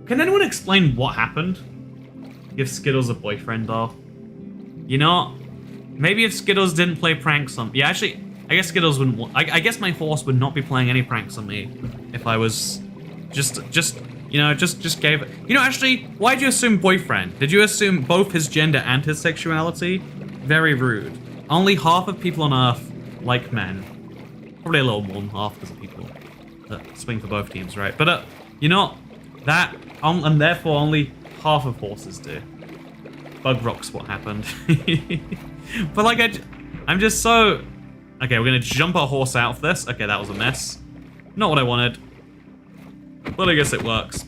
Can anyone explain what happened? Give Skittles a boyfriend, though. You know, maybe if Skittles didn't play pranks on... Yeah, actually, I guess Skittles wouldn't... I guess my horse would not be playing any pranks on me if I was just gave it... You know, actually, why'd you assume boyfriend? Did you assume both his gender and his sexuality? Very rude. Only half of people on Earth like men. Probably a little more than half because of people that swing for both teams, right? But, you know, that... and therefore only half of horses do. Bug rock's what happened. But like, I'm just so... Okay, we're gonna jump our horse out of this. Okay, that was a mess. Not what I wanted. But I guess it works.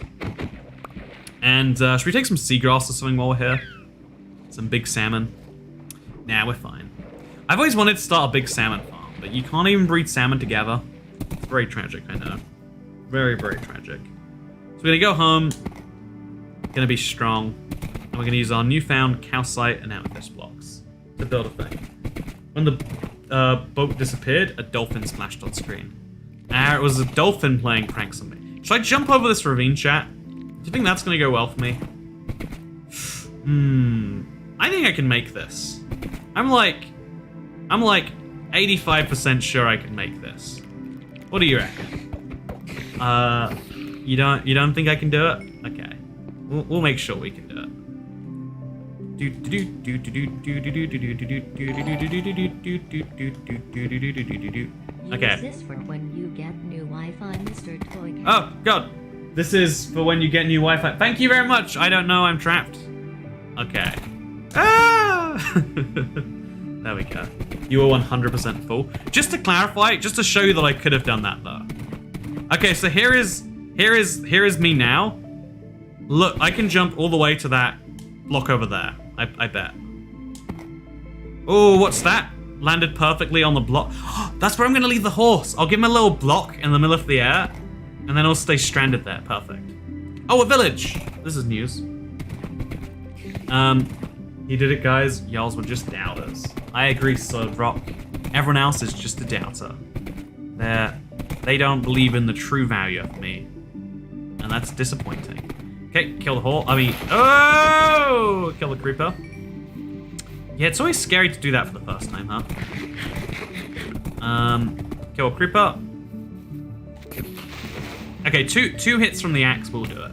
And should we take some seagrass or something while we're here? Some big salmon. Nah, we're fine. I've always wanted to start a big salmon farm, but you can't even breed salmon together. It's very tragic, I know. Very, very tragic. So we're gonna go home. Gonna be strong. And we're gonna use our newfound calcite and amethyst blocks to build a thing. When the boat disappeared, a dolphin splashed on screen. It was a dolphin playing pranks on me. Should I jump over this ravine, chat? Do you think that's gonna go well for me? I think I can make this. I'm like 85% sure I can make this. What do you reckon? You don't think I can do it? Okay. We'll make sure we can do it. Okay.
Use this for when you get new Wi-Fi, Mr. Toycat.
Oh god. This is for when you get new Wi-Fi. Thank you very much. I don't know. I'm trapped. Okay. Ah! There we go. You were 100% full. Just to clarify, just to show you that I could have done that though. Okay, so here is me now. Look, I can jump all the way to that block over there. I bet. Oh, what's that? Landed perfectly on the block. That's where I'm gonna leave the horse. I'll give him a little block in the middle of the air, and then I'll stay stranded there. Perfect. Oh, a village. This is news. He did it, guys. Y'all were just doubters. I agree, Solid Rock. Everyone else is just a doubter. They don't believe in the true value of me. And that's disappointing. Okay, kill the horse. Oh! Kill the creeper. Yeah, it's always scary to do that for the first time, huh? Kill a creeper. Okay, two hits from the axe will do it.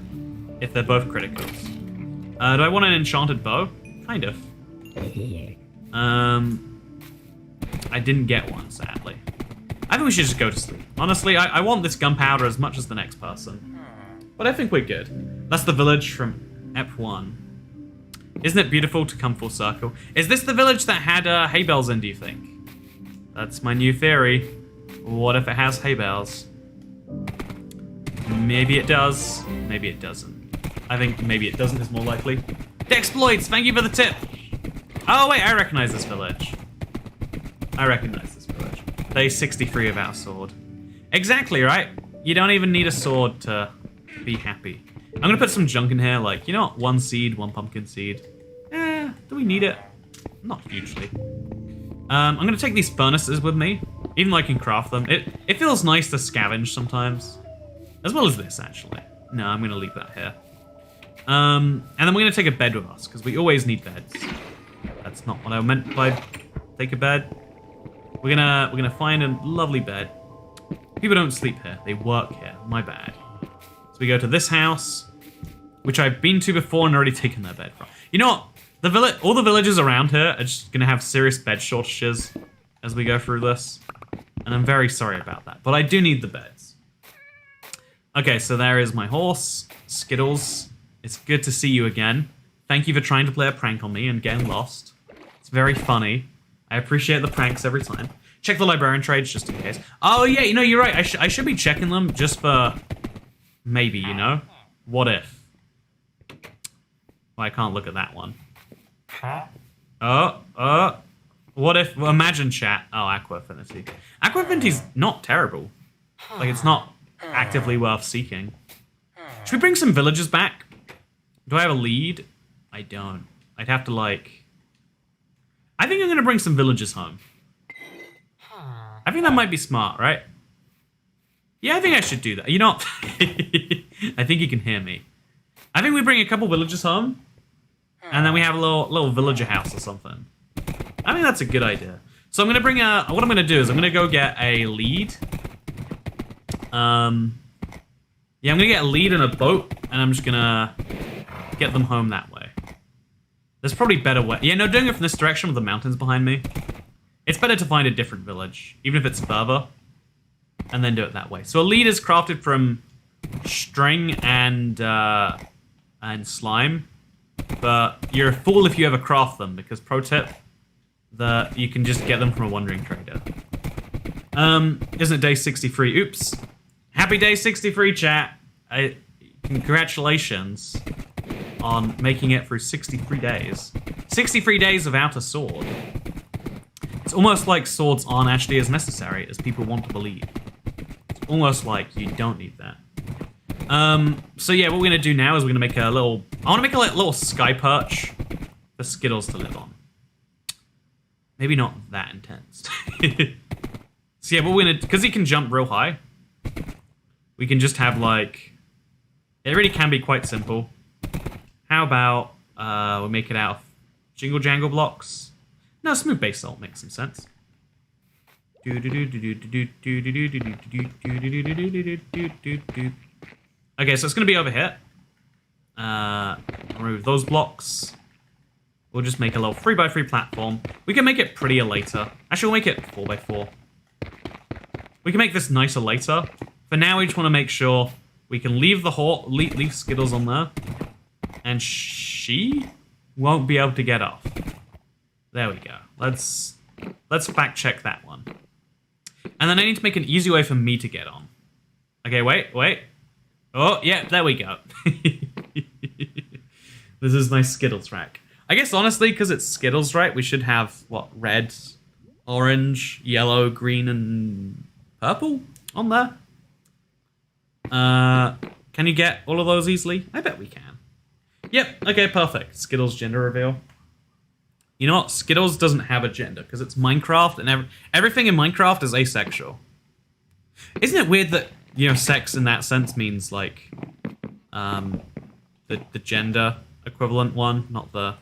If they're both criticals. Do I want an enchanted bow? Kind of. I didn't get one, sadly. I think we should just go to sleep. Honestly, I want this gunpowder as much as the next person. But I think we're good. That's the village from Ep 1. Isn't it beautiful to come full circle? Is this the village that had hay bales in, do you think? That's my new theory. What if it has hay bales? Maybe it does. Maybe it doesn't. I think maybe it doesn't is more likely. Dexploits, thank you for the tip. Oh wait, I recognize this village. I recognize this village. Day 63 of our sword. Exactly, right? You don't even need a sword to be happy. I'm gonna put some junk in here, like, you know what? 1 seed, 1 pumpkin seed. Do we need it? Not hugely. I'm gonna take these furnaces with me, even though I can craft them. It feels nice to scavenge sometimes. As well as this, actually. No, I'm gonna leave that here. And then we're going to take a bed with us, because we always need beds. That's not what I meant by take a bed. We're gonna find a lovely bed. People don't sleep here, they work here. My bad. So we go to this house, which I've been to before and already taken their bed from. You know what? All the villages around here are just gonna have serious bed shortages as we go through this. And I'm very sorry about that, but I do need the beds. Okay, so there is my horse, Skittles. It's good to see you again. Thank you for trying to play a prank on me and getting lost. It's very funny. I appreciate the pranks every time. Check the librarian trades just in case. Oh yeah, you know, you're right. I should be checking them just for maybe, you know? What if? Well, I can't look at that one. What if, well, imagine chat. Oh, Aqua Affinity. Aqua Affinity's not terrible. Like, it's not actively worth seeking. Should we bring some villagers back? Do I have a lead? I don't. I'd have to, like... I think I'm going to bring some villagers home. I think that might be smart, right? Yeah, I think I should do that. You know what? I think you can hear me. I think we bring a couple villagers home, and then we have a little villager house or something. I think that's a good idea. So I'm going to bring what I'm going to do is I'm going to go get a lead. Yeah, I'm going to get a lead and a boat, and I'm just going to get them home that way. There's probably better way. Yeah, no, doing it from this direction with the mountains behind me. It's better to find a different village, even if it's further, and then do it that way. So a lead is crafted from string and slime, but you're a fool if you ever craft them, because pro tip, you can just get them from a wandering trader. Isn't it day 63? Oops. Happy day 63, chat. Congratulations on making it through 63 days. 63 days without a sword. It's almost like swords aren't actually as necessary as people want to believe. It's almost like you don't need that. So yeah, what we're gonna do now is we're gonna make a little... I wanna make a little sky perch for Skittles to live on. Maybe not that intense. So yeah, but we're gonna... Because he can jump real high, we can just have like... It really can be quite simple. How about we make it out of jingle jangle blocks? No, smooth basalt makes some sense. Okay, so it's going to be over here. Remove those blocks. We'll just make a little 3x3 platform. We can make it prettier later. Actually, we'll make it 4x4. We can make this nicer later. For now, we just want to make sure we can leave the leave Skittles on there. And she won't be able to get off. There we go. Let's fact check that one. And then I need to make an easy way for me to get on. Okay, wait. Oh, yeah, there we go. This is my Skittles rack. I guess honestly, because it's Skittles, right, we should have, what, red, orange, yellow, green, and purple on there? Can you get all of those easily? I bet we can. Yep, okay, perfect. Skittles gender reveal. You know what? Skittles doesn't have a gender because it's Minecraft and everything in Minecraft is asexual. Isn't it weird that, you know, sex in that sense means like the gender equivalent one, not the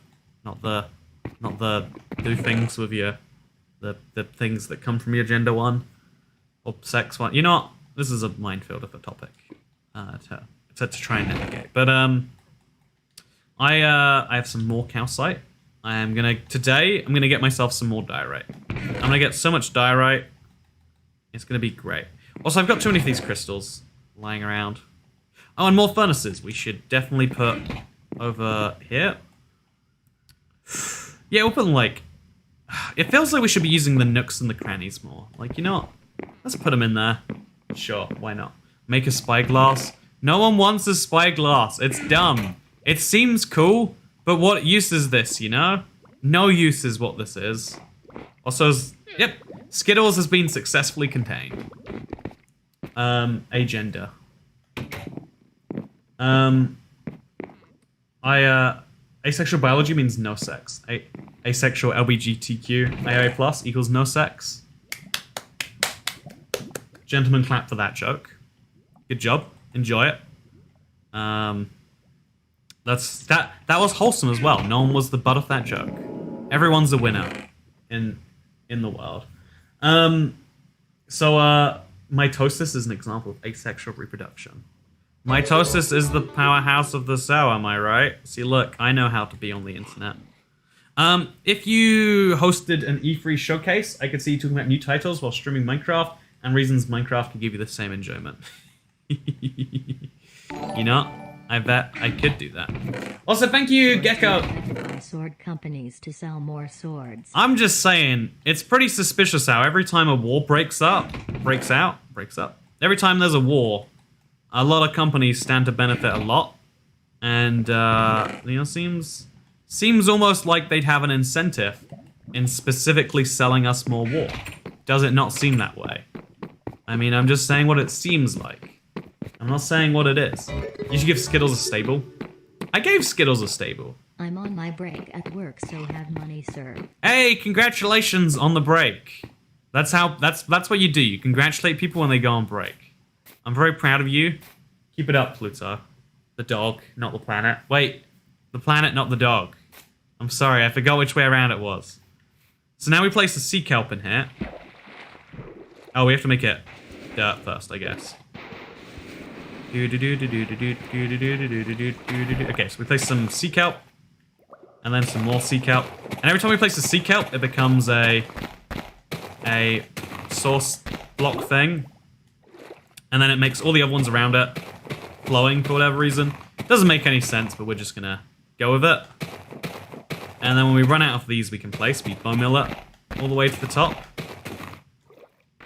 do things with your the things that come from your gender one or sex one. You know what? This is a minefield of a topic to try and navigate. But I have some more calcite. Today I'm gonna get myself some more diorite. I'm gonna get so much diorite. It's gonna be great. Also, I've got too many of these crystals lying around. Oh, and more furnaces. We should definitely put over here. Yeah, we'll put them like... It feels like we should be using the nooks and the crannies more. Like, you know what? Let's put them in there. Sure, why not? Make a spyglass. No one wants a spyglass. It's dumb. It seems cool, but what use is this, you know? No use is what this is. Also, yep, Skittles has been successfully contained. Agenda. Asexual biology means no sex. Asexual LGBTQ AA+ equals no sex. Gentlemen clap for that joke. Good job. Enjoy it. That was wholesome as well. No one was the butt of that joke. Everyone's a winner in the world. So mitosis is an example of asexual reproduction. Mitosis is the powerhouse of the cell, am I right? See, look, I know how to be on the internet. If you hosted an E3 showcase, I could see you talking about new titles while streaming Minecraft, and reasons Minecraft can give you the same enjoyment. You know, I bet I could do that. Also, thank you, Gecko.
Sword companies to sell more swords.
I'm just saying, it's pretty suspicious how every time a war breaks out, every time there's a war, a lot of companies stand to benefit a lot, and you know, seems almost like they'd have an incentive in specifically selling us more war. Does it not seem that way? I mean, I'm just saying what it seems like. I'm not saying what it is. You should give Skittles a stable. I gave Skittles a stable.
I'm on my break at work, so have money, sir.
Hey, congratulations on the break. That's what you do. You congratulate people when they go on break. I'm very proud of you. Keep it up, Pluto. The dog, not the planet. Wait, the planet, not the dog. I'm sorry, I forgot which way around it was. So now we place the sea kelp in here. Oh, we have to make it dirt first, I guess. Okay, so we place some sea kelp. And then some more sea kelp. And every time we place the sea kelp, it becomes a source block thing. And then it makes all the other ones around it flowing for whatever reason. Doesn't make any sense, but we're just gonna go with it. And then when we run out of these, we can place. We bone mill it all the way to the top.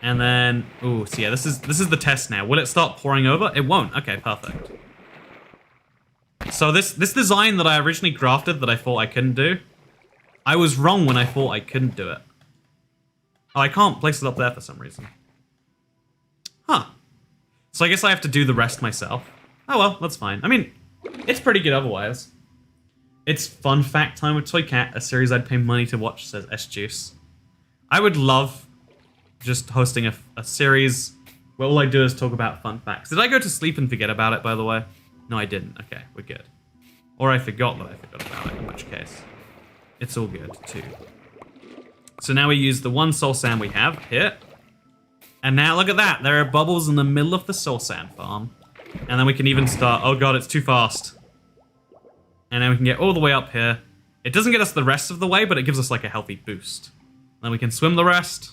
And then, ooh, so yeah, this is the test now. Will it start pouring over? It won't. Okay, perfect. So this design that I originally crafted that I thought I couldn't do, I was wrong when I thought I couldn't do it. Oh, I can't place it up there for some reason. Huh. So I guess I have to do the rest myself. Oh well, that's fine. I mean, it's pretty good otherwise. It's fun fact time with Toycat, a series I'd pay money to watch, says S-Juice. I would love just hosting a series where all I do is talk about fun facts. Did I go to sleep and forget about it, by the way? No, I didn't. Okay, we're good. Or I forgot that I forgot about it, in which case, it's all good, too. So now we use the one soul sand we have here. And now look at that. There are bubbles in the middle of the soul sand farm. And then we can even start... Oh god, it's too fast. And then we can get all the way up here. It doesn't get us the rest of the way, but it gives us like a healthy boost. Then we can swim the rest.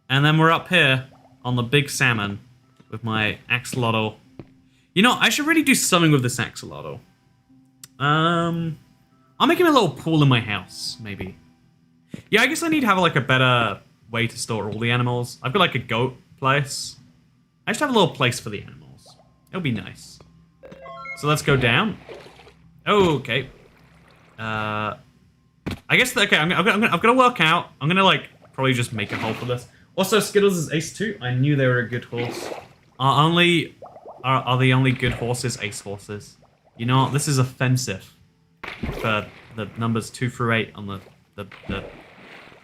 And then we're up here on the big salmon with my axolotl. You know, I should really do something with this axolotl. I'll make him a little pool in my house, maybe. Yeah, I guess I need to have like a better way to store all the animals. I've got like a goat place. I should have a little place for the animals. It'll be nice. So let's go down. Okay. I guess, okay, I'm gonna work out. I'm gonna like probably just make a hole for this. Also, Skittles is ace 2. I knew they were a good horse. Are the only good horses ace horses? You know what? This is offensive for the numbers 2 through 8 on the...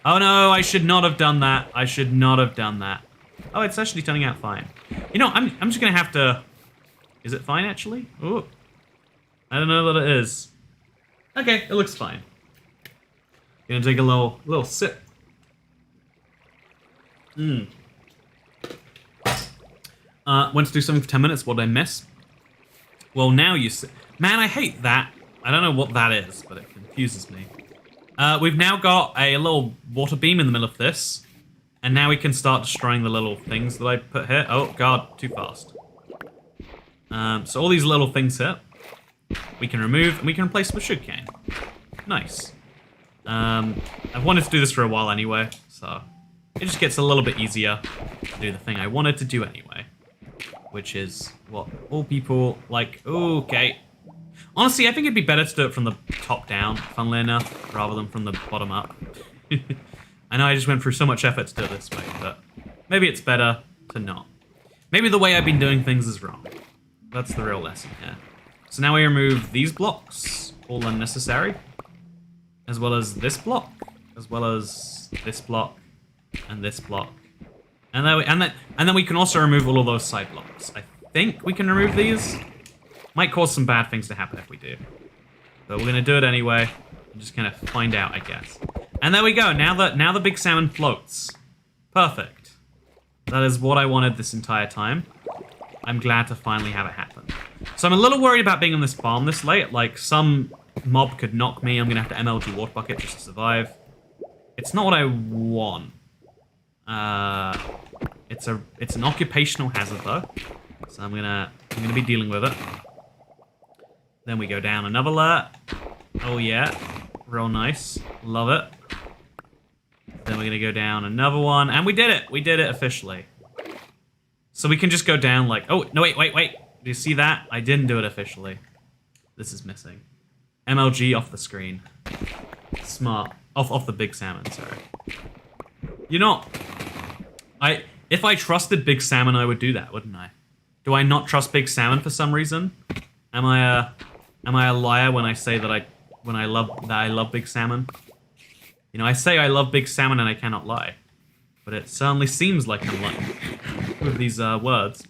Oh no, I should not have done that. I should not have done that. Oh, it's actually turning out fine. You know, I'm just gonna have to... Is it fine, actually? Oh, I don't know that it is. Okay, it looks fine. Gonna take a little sip. Went to do something for 10 minutes. What did I miss? Well, now you see. Man, I hate that. I don't know what that is, but it confuses me. We've now got a little water beam in the middle of this. And now we can start destroying the little things that I put here. Oh, God, too fast. So all these little things here, we can remove, and we can replace with sugarcane. Nice. I've wanted to do this for a while anyway, so it just gets a little bit easier to do the thing I wanted to do anyway. Which is what all people like. Okay. Honestly, I think it'd be better to do it from the top down, funnily enough, rather than from the bottom up. I know I just went through so much effort to do it this way, but maybe it's better to not. Maybe the way I've been doing things is wrong. That's the real lesson here. So now we remove these blocks, all unnecessary, as well as this block, as well as this block, and this block. And then we can also remove all of those side blocks. I think we can remove these. Might cause some bad things to happen if we do. But we're gonna do it anyway. I'm just gonna find out, I guess. And there we go. Now the big salmon floats. Perfect. That is what I wanted this entire time. I'm glad to finally have it happen. So I'm a little worried about being on this farm this late. Like, some mob could knock me. I'm gonna have to MLG water bucket just to survive. It's not what I want. It's an occupational hazard though. So I'm gonna be dealing with it. Then we go down another layer. Oh yeah. Real nice. Love it. Then we're gonna go down another one. And we did it! We did it officially. So we can just go down like... Oh, no, wait. Do you see that? I didn't do it officially. This is missing. MLG off the screen. Smart. Off the big salmon, sorry. You know... If I trusted big salmon, I would do that, wouldn't I? Do I not trust big salmon for some reason? Am I a liar when I say that I love big salmon? You know, I say I love big salmon and I cannot lie. But it certainly seems like I'm lying with these words.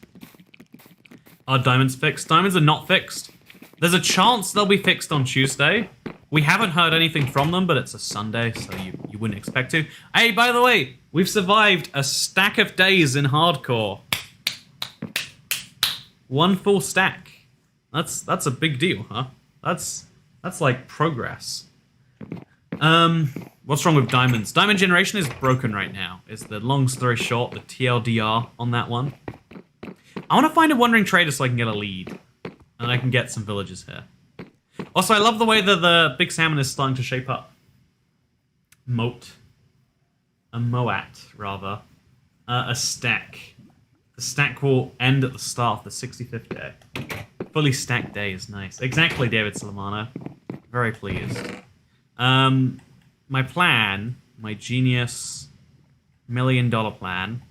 Are diamonds fixed? Diamonds are not fixed. There's a chance they'll be fixed on Tuesday. We haven't heard anything from them, but it's a Sunday, so you wouldn't expect to. Hey, by the way, we've survived a stack of days in hardcore. 1 full stack. That's a big deal, huh? That's like progress. What's wrong with diamonds? Diamond generation is broken right now. Is the long story short, the TLDR on that one. I want to find a wandering trader so I can get a lead. And I can get some villagers here. Also, I love the way that the big salmon is starting to shape up. Moat. A moat, rather. A stack. The stack will end at the start of the 65th day. Fully stacked day is nice. Exactly, David Salamano. Very pleased. My plan, my genius $1 million plan,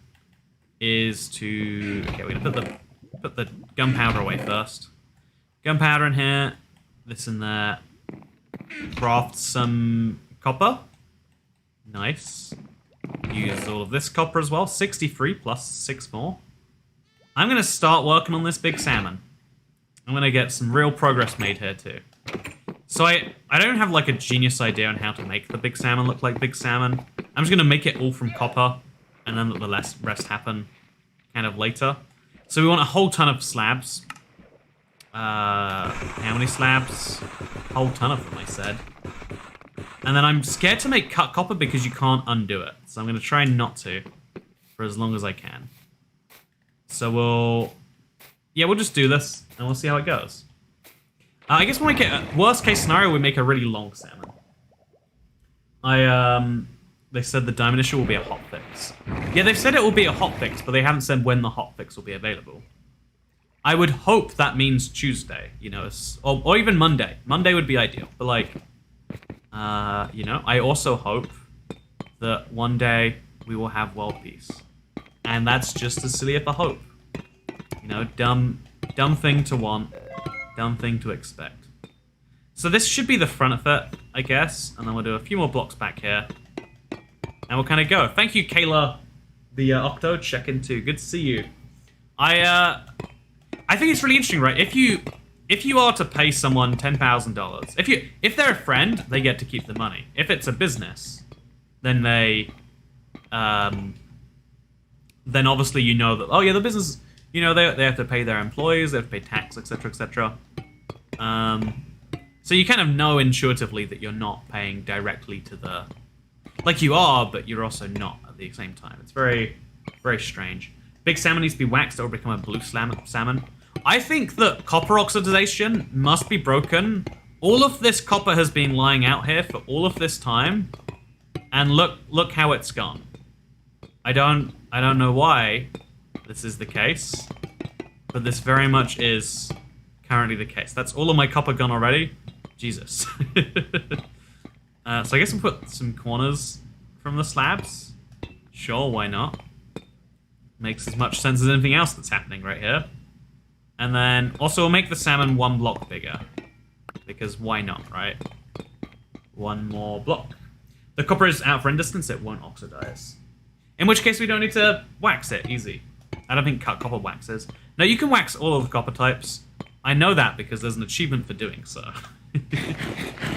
is to... Okay, we're gonna put the gunpowder away first. Gunpowder in here. This in there. Craft some copper. Nice. Use all of this copper as well. 63 plus 6 more. I'm going to start working on this big salmon. I'm going to get some real progress made here too. So I don't have like a genius idea on how to make the big salmon look like big salmon. I'm just going to make it all from copper and then let the rest happen kind of later. So we want a whole ton of slabs. How many slabs? A whole ton of them, I said. And then I'm scared to make cut copper because you can't undo it. So I'm going to try not to for as long as I can. So we'll just do this and we'll see how it goes. I guess we'll make it, worst case scenario, we make a really long salmon. They said the diamond issue will be a hotfix. Yeah, they've said it will be a hotfix, but they haven't said when the hotfix will be available. I would hope that means Tuesday, you know, or even Monday. Monday would be ideal, but like, you know, I also hope that one day we will have world peace. And that's just as silly of a hope. You know, dumb thing to want, dumb thing to expect. So this should be the front of it, I guess, and then we'll do a few more blocks back here. And we'll kind of go. Thank you, Kayla, the Octo, check in too. Good to see you. I think it's really interesting, right? If you are to pay someone $10,000, if they're a friend, they get to keep the money. If it's a business, then they, then obviously you know that, oh yeah, the business, you know, they have to pay their employees, they have to pay tax, etc., etc. So you kind of know intuitively that you're not paying directly to the, like you are, but you're also not at the same time. It's very, very strange. Big salmon needs to be waxed or become a blue salmon. I think that copper oxidation must be broken. All of this copper has been lying out here for all of this time, and look how it's gone. I don't know why this is the case, but this very much is currently the case. That's all of my copper gone already. Jesus. So I guess we'll put some corners from the slabs. Sure, why not? Makes as much sense as anything else that's happening right here. And then also we'll make the salmon 1 block bigger. Because why not, right? 1 more block. The copper is out for distance, it won't oxidize. In which case we don't need to wax it, easy. I don't think cut copper waxes. No, you can wax all of the copper types. I know that because there's an achievement for doing so.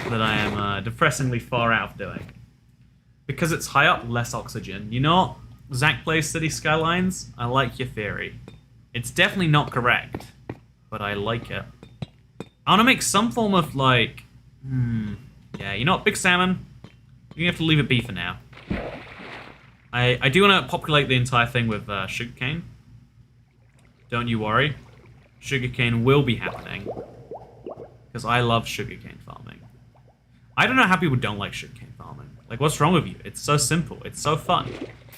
that I am depressingly far out of doing. Because it's high up, less oxygen. You know what? Zach plays City Skylines. I like your theory. It's definitely not correct, but I like it. I want to make some form of, like... yeah, you know what? Big Salmon, you have to leave it be for now. I do want to populate the entire thing with sugarcane. Don't you worry. Sugarcane will be happening. Because I love sugarcane farming. I don't know how people don't like sugarcane farming. Like, what's wrong with you? It's so simple. It's so fun.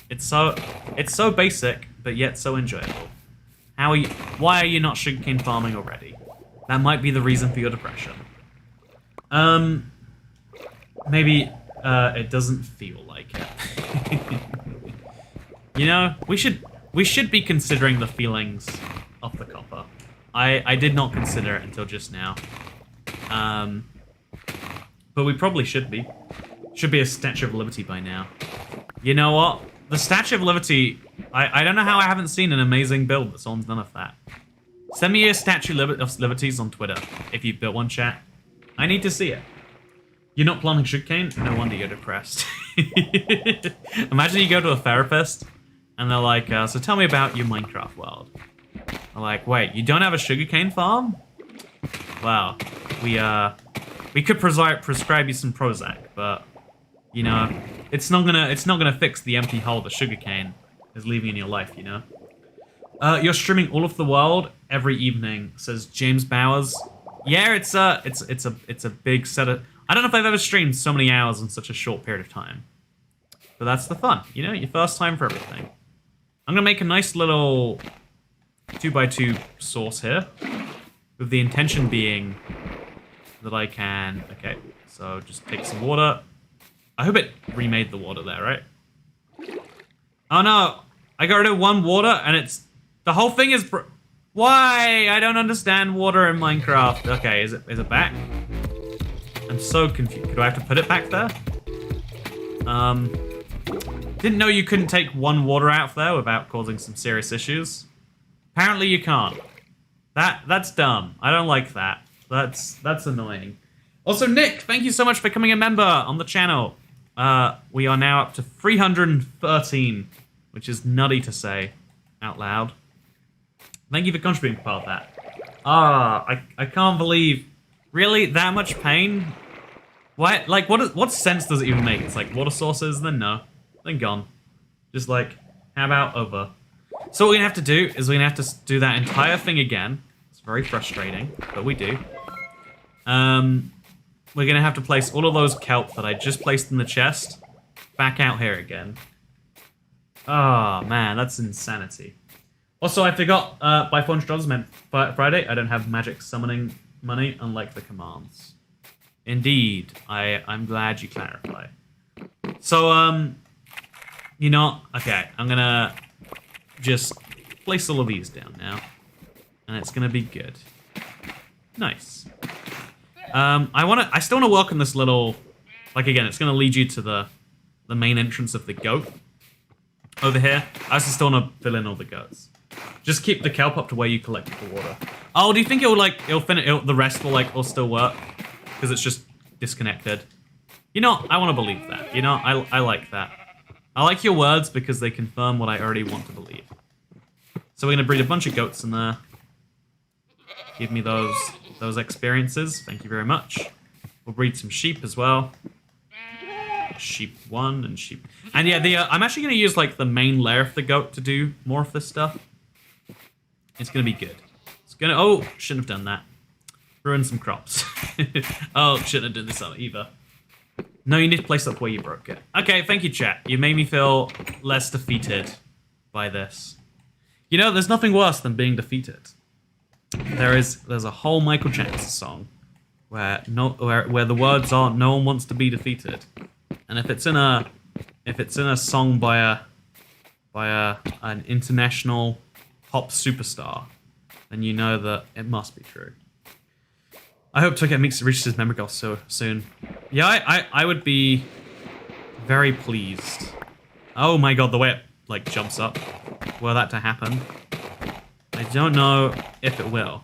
It's so basic, but yet so enjoyable. Why are you not sugarcane farming already? That might be the reason for your depression. Maybe it doesn't feel like it. You know, we should be considering the feelings of the copper. I did not consider it until just now. But we probably should be. Should be a Statue of Liberty by now. You know what? The Statue of Liberty, I don't know how I haven't seen an amazing build that someone's done of that. Send me your Statue of Liberties on Twitter if you've built one, chat. I need to see it. You're not planting sugarcane? No wonder you're depressed. Imagine you go to a therapist and they're like, so tell me about your Minecraft world. They're like, wait, you don't have a sugarcane farm? Wow. We could prescribe you some Prozac, but you know, it's not gonna fix the empty hole the sugarcane is leaving in your life, you know? You're streaming all of the world every evening, says James Bowers. Yeah, it's a big set of... I don't know if I've ever streamed so many hours in such a short period of time. But that's the fun, you know? Your first time for everything. I'm gonna make a nice little 2x2 source here, with the intention being that I can... Okay, so just take some water. I hope it remade the water there, right? Oh no! I got rid of one water and it's... The whole thing is... Why? I don't understand water in Minecraft. Okay, is it back? I'm so confused. Do I have to put it back there? Didn't know you couldn't take one water out there without causing some serious issues. Apparently you can't. That's dumb. I don't like that. That's annoying. Also, Nick, thank you so much for becoming a member on the channel. We are now up to 313, which is nutty to say out loud. Thank you for contributing to part of that. I can't believe... Really? That much pain? What? Like, what sense does it even make? It's like, water sources, then no. Then gone. Just like, how about over? So what we're gonna have to do is we're gonna have to do that entire thing again. It's very frustrating, but we do. We're gonna have to place all of those kelp that I just placed in the chest back out here again. Oh, man, that's insanity. Also, I forgot, by $400 meant Friday, I don't have magic summoning money, unlike the commands. Indeed, I'm glad you clarify. So, you know, okay, I'm gonna just place all of these down now, and it's gonna be good. Nice. I still wanna work on this little, like again, it's gonna lead you to the main entrance of the goat over here. I also still wanna fill in all the goats. Just keep the kelp up to where you collected the water. Oh, do you think the rest will still work? Because it's just disconnected. You know, I want to believe that. You know, I like that. I like your words because they confirm what I already want to believe. So we're gonna breed a bunch of goats in there. Give me those experiences. Thank you very much. We'll breed some sheep as well. Sheep 1 and sheep... And yeah, I'm actually gonna use like the main layer of the goat to do more of this stuff. It's gonna be good. It's gonna... Oh, shouldn't have done that. Ruin some crops. Oh, shouldn't have done this either. No, you need to place up where you broke it. Okay, thank you, chat. You made me feel less defeated by this. You know, there's nothing worse than being defeated. There's a whole Michael Jackson song where the words are "No one wants to be defeated," and if it's in a song by an international pop superstar, then you know that it must be true. I hope Toycat reaches his memory goal so soon. Yeah, I would be very pleased. Oh my god, the way it like jumps up. Were that to happen, I don't know if it will,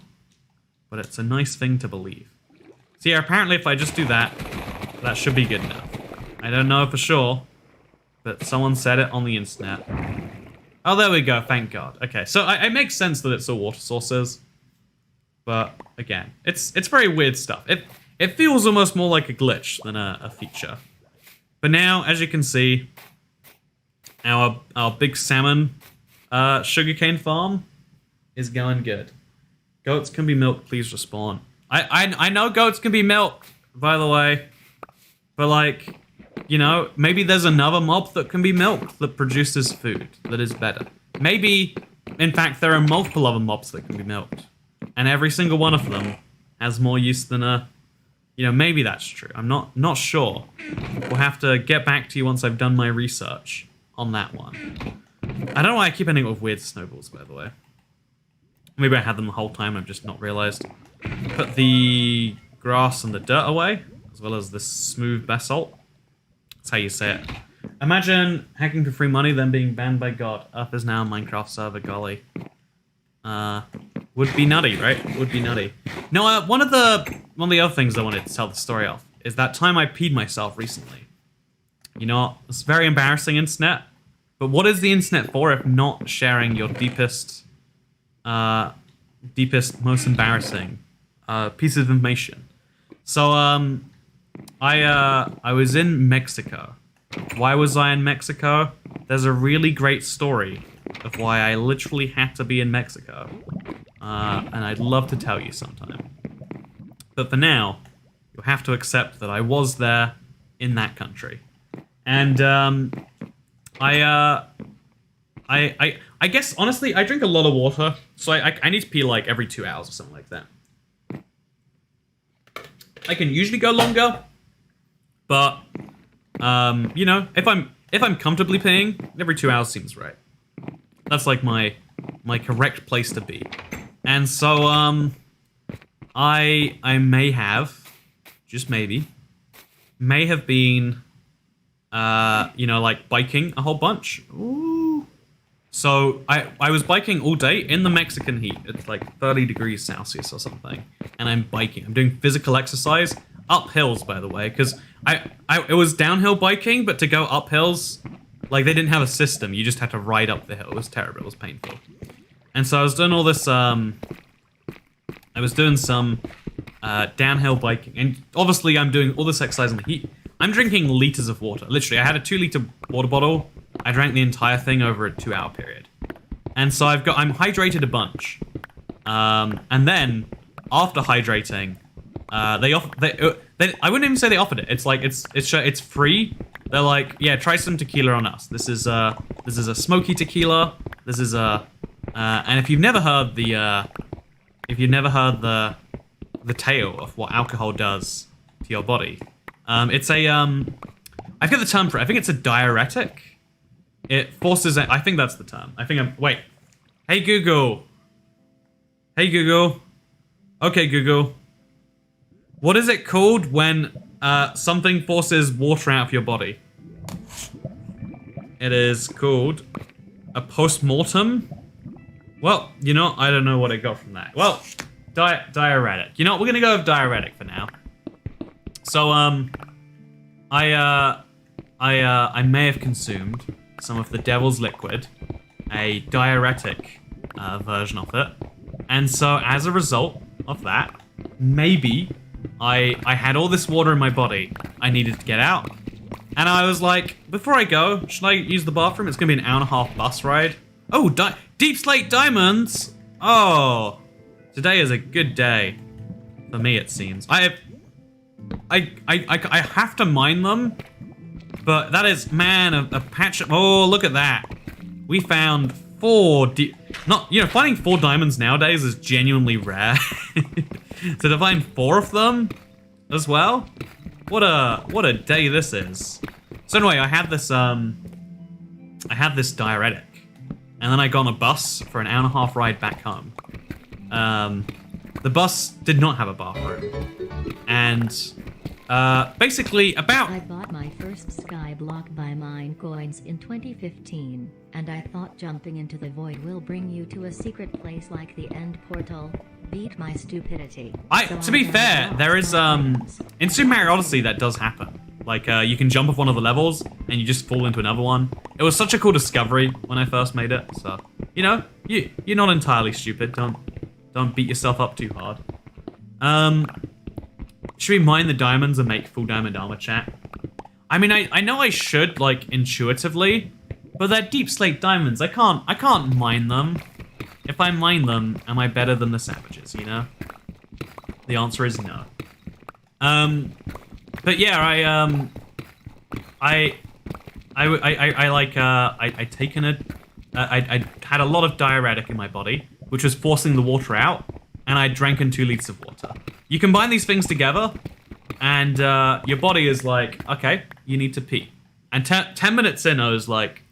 but it's a nice thing to believe. So yeah, apparently if I just do that, That should be good enough. I don't know for sure, but someone said it on the internet. Oh, there we go. Thank God. Okay, so it makes sense that it's all water sources. But, again, it's very weird stuff. It feels almost more like a glitch than a feature. But now, as you can see, our big salmon sugarcane farm is going good. Goats can be milked, please respawn. I know goats can be milked, by the way. But, like, you know, maybe there's another mob that can be milked that produces food that is better. Maybe, in fact, there are multiple other mobs that can be milked. And every single one of them has more use than a... You know, maybe that's true. I'm not sure. We'll have to get back to you once I've done my research on that one. I don't know why I keep ending up with weird snowballs, by the way. Maybe I had them the whole time and I've just not realized. Put the grass and the dirt away, as well as this smooth basalt. That's how you say it. Imagine hacking for free money, then being banned by God. Earth is now a Minecraft server, golly. Would be nutty, right? Would be nutty. No, one of the other things I wanted to tell the story of is that time I peed myself recently. You know, it's very embarrassing, internet. But what is the internet for if not sharing your deepest, most embarrassing piece of information? So, I was in Mexico. Why was I in Mexico? There's a really great story of why I literally had to be in Mexico. And I'd love to tell you sometime. But for now, you'll have to accept that I was there in that country. And I guess, honestly, I drink a lot of water. So I need to pee like every 2 hours or something like that. I can usually go longer. But, you know, if I'm comfortably peeing, every 2 hours seems right. That's like my correct place to be. And so, I may have, just maybe, may have been, you know, like biking a whole bunch. Ooh. So I was biking all day in the Mexican heat. It's like 30 degrees Celsius or something. And I'm biking. I'm doing physical exercise up hills, by the way, because it was downhill biking, but to go up hills, like they didn't have a system. You just had to ride up the hill. It was terrible. It was painful. And so I was doing all this, I was doing some downhill biking. And obviously I'm doing all this exercise in the heat. I'm drinking liters of water. Literally, I had a 2-liter water bottle. I drank the entire thing over a 2-hour period. And so I'm hydrated a bunch. And then, after hydrating, I wouldn't even say they offered it. It's like, it's free. They're like, yeah, try some tequila on us. This is a smoky tequila. This is and if you've never heard the tale of what alcohol does to your body, it's a, I forget the term for it. I think it's a diuretic. It forces, I think that's the term. Wait. Hey Google. Hey Google. Okay Google. What is it called when something forces water out of your body? It is called a post-mortem. Well, you know, I don't know what I got from that. Well, diuretic. You know what, we're gonna go with diuretic for now. So, I may have consumed some of the devil's liquid, a diuretic version of it. And so, as a result of that, maybe I had all this water in my body I needed to get out. And I was like, before I go, should I use the bathroom? It's gonna be an 1.5-hour bus ride. Oh, deepslate diamonds! Oh, today is a good day. For me, it seems. I have to mine them, but that is, man, a patch of, oh, look at that. We found 4 finding 4 diamonds nowadays is genuinely rare. So to find 4 of them as well, what a day this is. So anyway, I had this diuretic, and then I got on a bus for an 1.5-hour ride back home. The bus did not have a bathroom, and basically
I bought my first sky block by mine coins in 2015, and I thought jumping into the void will bring you to a secret place like the end portal. Beat my stupidity.
To be fair, there is in Super Mario Odyssey that does happen. Like you can jump off one of the levels and you just fall into another one. It was such a cool discovery when I first made it. So you know, you're not entirely stupid. Don't beat yourself up too hard. Should we mine the diamonds and make full diamond armor, chat? I mean, I know I should, like, intuitively, but they're deep slate diamonds. I can't mine them. If I mine them, am I better than the savages, you know? The answer is no. But yeah, I had a lot of diuretic in my body, which was forcing the water out, and I drank in 2 liters of water. You combine these things together, and your body is like, okay, you need to pee. And 10 minutes in, I was like,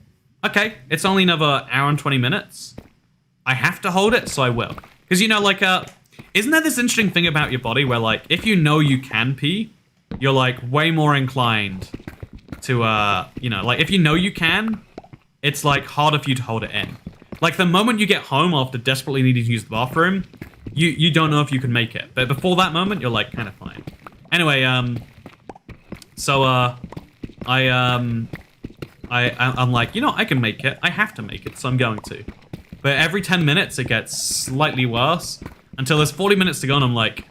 okay, it's only another hour and 20 minutes. I have to hold it, so I will. Because, you know, like, isn't there this interesting thing about your body where, like, if you know you can pee, you're, like, way more inclined to, you know, like, if you know you can, it's, like, harder for you to hold it in. Like, the moment you get home after desperately needing to use the bathroom, you don't know if you can make it. But before that moment, you're, like, kind of fine. Anyway, so, I'm like, you know, I can make it. I have to make it, so I'm going to. But every 10 minutes, it gets slightly worse until there's 40 minutes to go, and I'm like,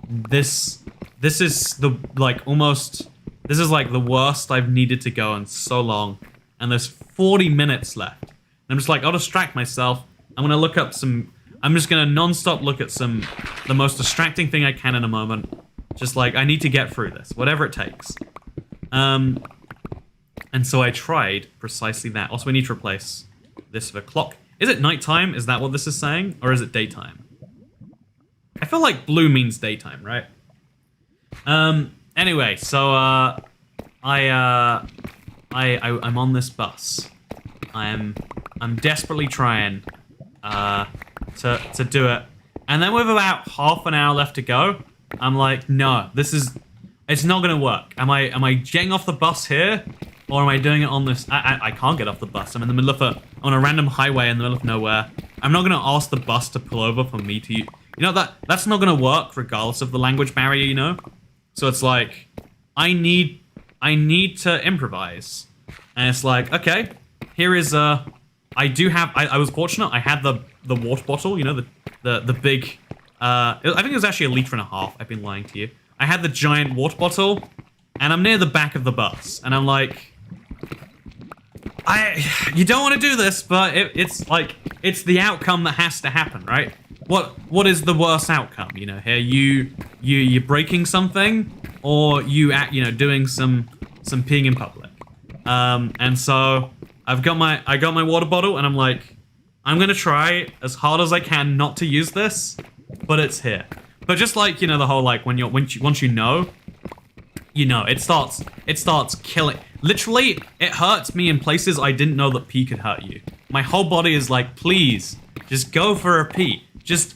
this is the, like, almost, this is, like, the worst I've needed to go in so long, and there's 40 minutes left. And I'm just like, I'll distract myself. I'm gonna look up I'm just gonna non-stop look at the most distracting thing I can in a moment. Just like, I need to get through this, whatever it takes. And so I tried precisely that. Also, we need to replace this with a clock. Is it nighttime? Is that what this is saying? Or is it daytime? I feel like blue means daytime, right? Anyway, so, I'm on this bus. I'm desperately trying, to do it. And then with about half an hour left to go, I'm like, no, it's not gonna work. Am I getting off the bus here? Or am I doing it on this? I can't get off the bus. I'm in the middle of on a random highway in the middle of nowhere. I'm not gonna ask the bus to pull over for me to, you know, that's not gonna work regardless of the language barrier, you know? So it's like, I need to improvise. And it's like, okay, here is I was fortunate, I had the water bottle, you know, the big, I think it was actually 1.5 liters, I've been lying to you. I had the giant water bottle, and I'm near the back of the bus, and I'm like, you don't want to do this, but it's like, it's the outcome that has to happen, right? What is the worst outcome, you know, here? You're breaking something, or you know, doing some peeing in public. And so I got my water bottle, and I'm like, I'm gonna try as hard as I can not to use this, but it's here. But just like, you know, the whole, like, once you know, it starts killing. Literally, it hurts me in places I didn't know that pee could hurt you. My whole body is like, please, just go for a pee. Just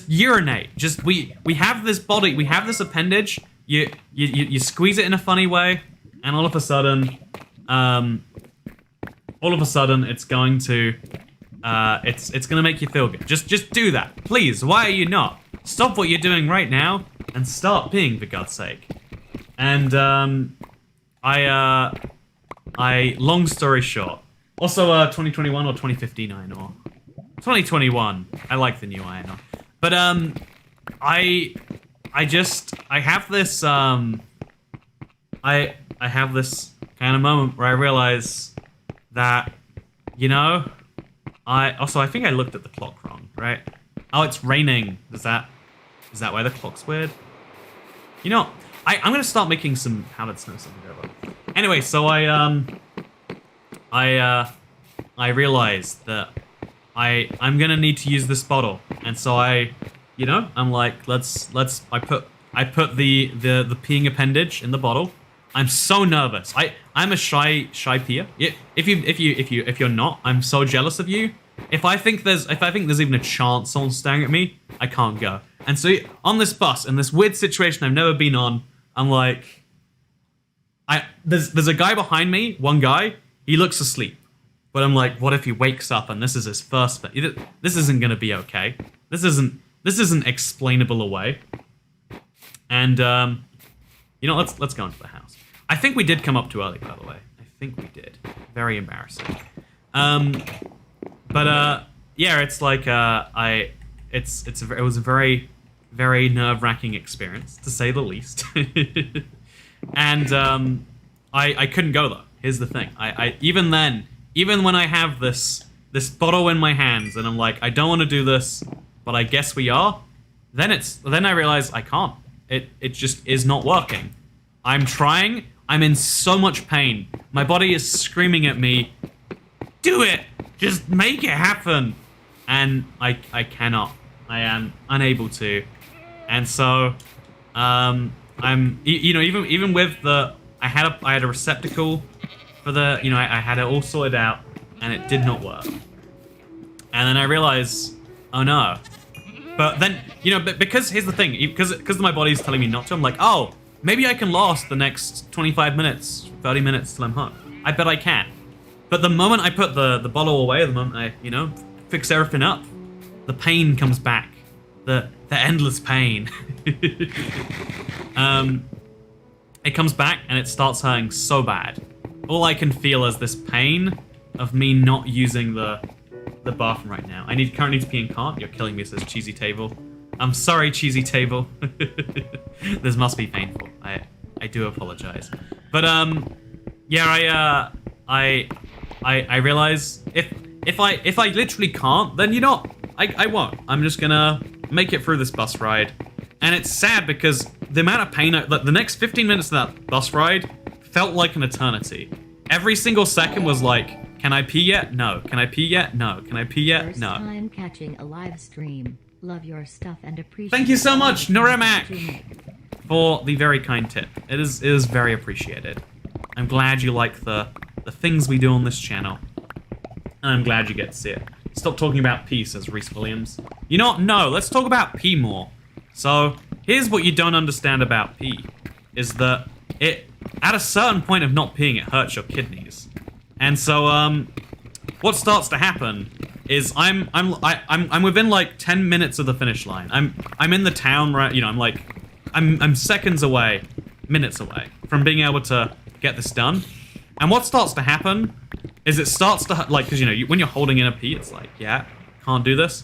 urinate. We have this body, we have this appendage. You squeeze it in a funny way, and all of a sudden, it's going to, it's gonna make you feel good. Just do that, please. Why are you not? Stop what you're doing right now and start peeing, for God's sake. And long story short. Also, 2021 or 2015 iron ore. 2021. I like the new iron ore. But I have this I have this kind of moment where I realize that, you know, I think I looked at the clock wrong, right? Oh, it's raining. Is that why the clock's weird? You know, I'm gonna start making some powdered snow something over. Anyway, so I realized that I'm gonna need to use this bottle, and so I'm like, I put the peeing appendage in the bottle. I'm so nervous. I'm a shy peer. If you're not, I'm so jealous of you. If I think there's even a chance someone's staring at me, I can't go. And so on this bus, in this weird situation I've never been on, I'm like, there's a guy behind me, one guy, he looks asleep. But I'm like, what if he wakes up and this is his first, this isn't gonna be okay. This isn't this isn't explainable away. And you know, let's go into the house. I think we did come up too early, by the way. I think we did. Very embarrassing. But yeah, it's like it was a very, very nerve-wracking experience, to say the least. And I couldn't go though. Here's the thing. I even then, even when I have this bottle in my hands and I'm like, I don't want to do this, but I guess we are. Then I realize I can't. It just is not working. I'm trying. I'm in so much pain. My body is screaming at me, do it! Just make it happen! And I cannot. I am unable to. And so, I'm, you know, even with the, I had a receptacle for the, you know, I had it all sorted out, and it did not work. And then I realized, oh no. But then, you know, because here's the thing, because my body's telling me not to, I'm like, oh, maybe I can last the next 25 minutes, 30 minutes till I'm home. I bet I can. But the moment I put the bottle away, the moment I, you know, fix everything up, the pain comes back. The endless pain. It comes back and it starts hurting so bad. All I can feel is this pain of me not using the bathroom right now. I currently need to pee and can't. You're killing me, says Cheesy Table. I'm sorry, Cheesy Table. This must be painful. I do apologize. But yeah, I realize if I literally can't, then you know I won't. I'm just gonna make it through this bus ride. And it's sad because the amount of pain, the next 15 minutes of that bus ride felt like an eternity. Every single second was like, can I pee yet? No. Can I pee yet? No. Can I pee yet? No.
First time catching a live stream. Love your stuff and appreciate.
Thank you so much, Noramak, for the very kind tip. It is very appreciated. I'm glad you like the things we do on this channel. And I'm glad you get to see it. Stop talking about pee, says Reese Williams. You know what? No, let's talk about pee more. So, here's what you don't understand about pee. Is that at a certain point of not peeing, it hurts your kidneys. And so, what starts to happen is I'm within like 10 minutes of the finish line. I'm in the town, right? You know, I'm seconds away, minutes away from being able to get this done. And what starts to happen is it starts to, like, because, you know, when you're holding in a pee, it's like, yeah, can't do this.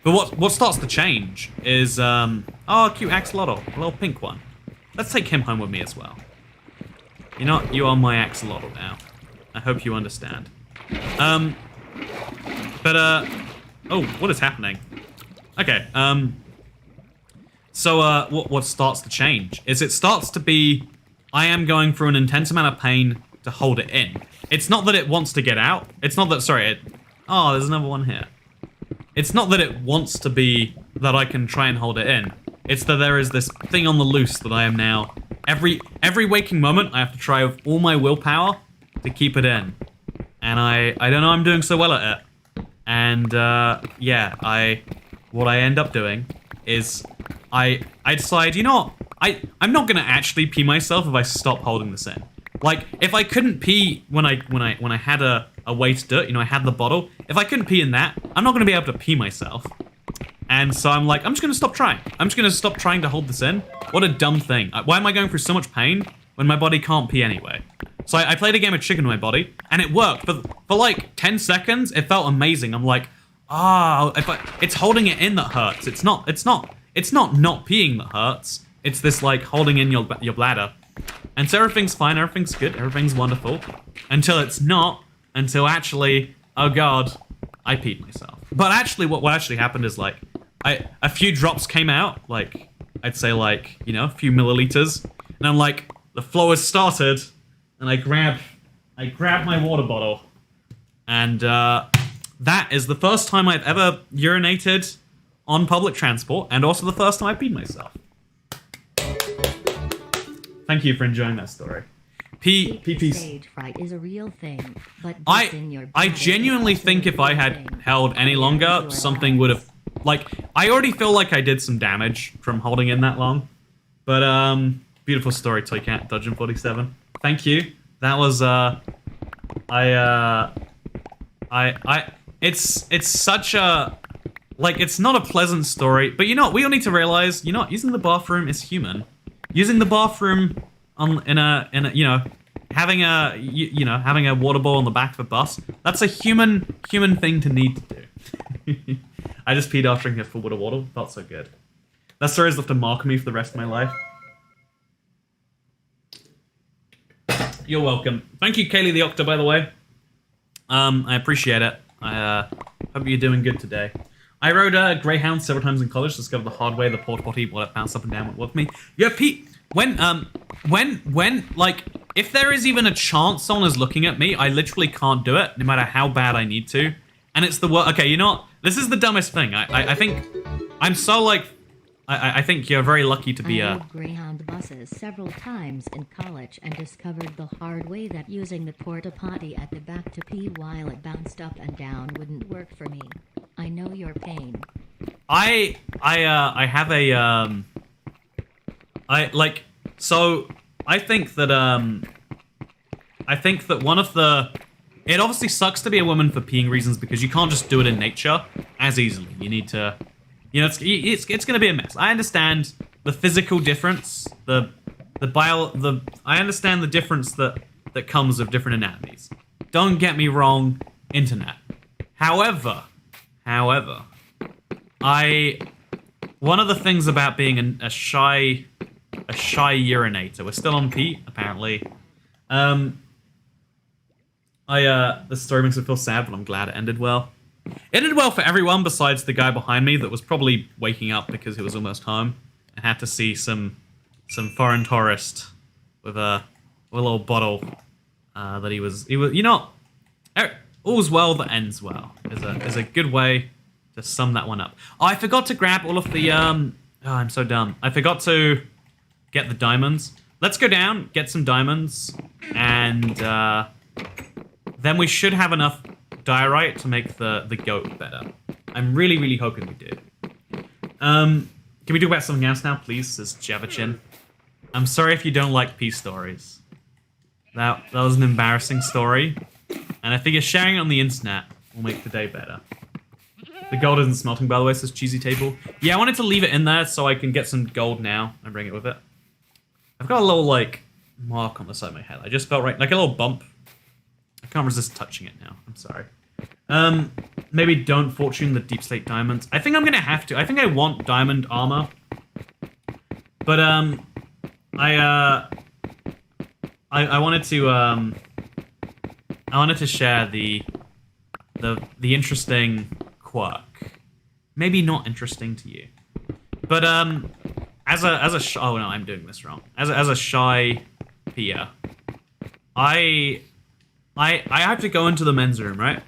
But what starts to change is, oh, cute axolotl, a little pink one. Let's take him home with me as well. You know, you are my axolotl now. I hope you understand. Oh, what is happening? Okay, so, what starts to change is it starts to be, I am going through an intense amount of pain to hold it in. It's not that it wants to get out. It's not that, sorry, oh, there's another one here. It's not that it wants to be that I can try and hold it in. It's that there is this thing on the loose that I am now, every waking moment, I have to try with all my willpower to keep it in. And I don't know I'm doing so well at it. And, yeah, what I end up doing is I decide, you know what, I'm not gonna actually pee myself if I stop holding this in. Like, if I couldn't pee when I had a way to do it, you know, I had the bottle. If I couldn't pee in that, I'm not gonna be able to pee myself. And so I'm like, I'm just gonna stop trying. I'm just gonna stop trying to hold this in. What a dumb thing. Why am I going through so much pain when my body can't pee anyway? So I played a game of chicken with my body, and it worked. For like 10 seconds, it felt amazing. I'm like, it's holding it in that hurts. It's not peeing that hurts. It's this like holding in your bladder. And so everything's fine, everything's good, everything's wonderful. Until it's not, until actually, oh god, I peed myself. But actually, what actually happened is like, a few drops came out, like, I'd say like, you know, a few milliliters. And I'm like, the flow has started, and I grab my water bottle. And that is the first time I've ever urinated on public transport, and also the first time I peed myself. Thank you for enjoying that story.
Stage fright is a real thing, but
I genuinely think if I had held any longer, something would have, like, I already feel like I did some damage from holding in that long. But beautiful story, Toycat Dodgem 47. Thank you. That was it's such a Like, it's not a pleasant story, but you know what? We all need to realize, you know what? Using the bathroom is human. Using the bathroom in a you know, having a having a water ball on the back of a bus, that's a human thing to need to do. I just peed after drinking a full water. Felt so good. That story's left a mark on me for the rest of my life. You're welcome. Thank you, Kaylee the Octa, by the way. I appreciate it. I hope you're doing good today. I rode a Greyhound several times in college, discovered the hard way the porta potty while it bounced up and down went with me. Yeah, Pete, when, like, if there is even a chance someone is looking at me, I literally can't do it, no matter how bad I need to. And it's the worst. Okay, you know what? This is the dumbest thing. I think I'm so, like, I think you're very lucky to be
I rode Greyhound buses several times in college and discovered the hard way that using the porta potty at the back to pee while it bounced up and down wouldn't work for me. I know your pain.
I have a I think that one of the, it obviously sucks to be a woman for peeing reasons because you can't just do it in nature as easily. You need to, you know, it's going to be a mess. I understand the physical difference, I understand the difference that comes with different anatomies. Don't get me wrong, internet. However, one of the things about being a shy urinator, we're still on Pete, apparently. The story makes me feel sad, but I'm glad it ended well. It ended well for everyone besides the guy behind me that was probably waking up because he was almost home and had to see some foreign tourist with a little bottle that he was, you know, all's well that ends well is a good way to sum that one up. Oh, I forgot to grab all of the oh, I'm so dumb. I forgot to get the diamonds. Let's go down, get some diamonds, and then we should have enough diorite to make the goat better. I'm really hoping we do. Can we talk about something else now, please? Says Javachin. I'm sorry if you don't like peace stories. That was an embarrassing story, and I figure sharing it on the internet will make the day better. The gold isn't smelting, by the way, says Cheesy Table. Yeah, I wanted to leave it in there so I can get some gold now and bring it with it. I've got a little, like, mark on the side of my head. I just felt right, like a little bump. I can't resist touching it now. I'm sorry. Maybe don't fortune the deep slate diamonds. I think I'm gonna have to. I think I want diamond armor. But, I wanted to share the interesting quirk. Maybe not interesting to you. But, as a oh no, I'm doing this wrong. As a shy peer, I have to go into the men's room, right?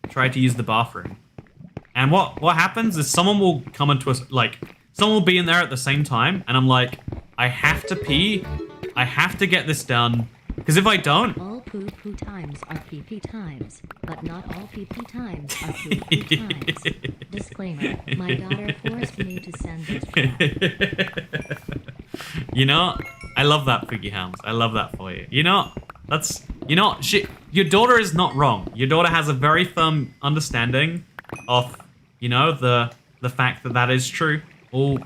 Try to use the bathroom. And what happens is someone will come into us, like, someone will be in there at the same time, and I'm like, I have to pee, I have to get this done, because if I don't...
All poo-poo times are pee-pee times, but not all pee-pee times are poo-poo times. Disclaimer, my daughter forced me to send this crap.
You know, I love that, Piggy Helms. I love that for you. You know, that's... You know, your daughter is not wrong. Your daughter has a very firm understanding of, you know, the fact that is true. All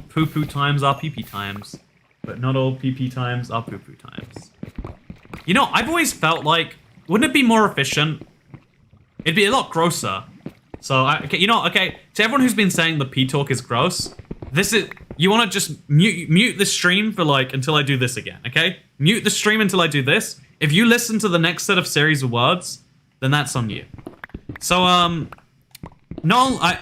poo-poo times are pee-pee times, but not all pee-pee times are poo-poo times. You know, I've always felt like, wouldn't it be more efficient? It'd be a lot grosser. So, okay, you know, okay, to everyone who's been saying the pee talk is gross, this is, you want to just mute the stream for, like, until I do this again, okay? Mute the stream until I do this. If you listen to the next set of series of words, then that's on you. So, no, I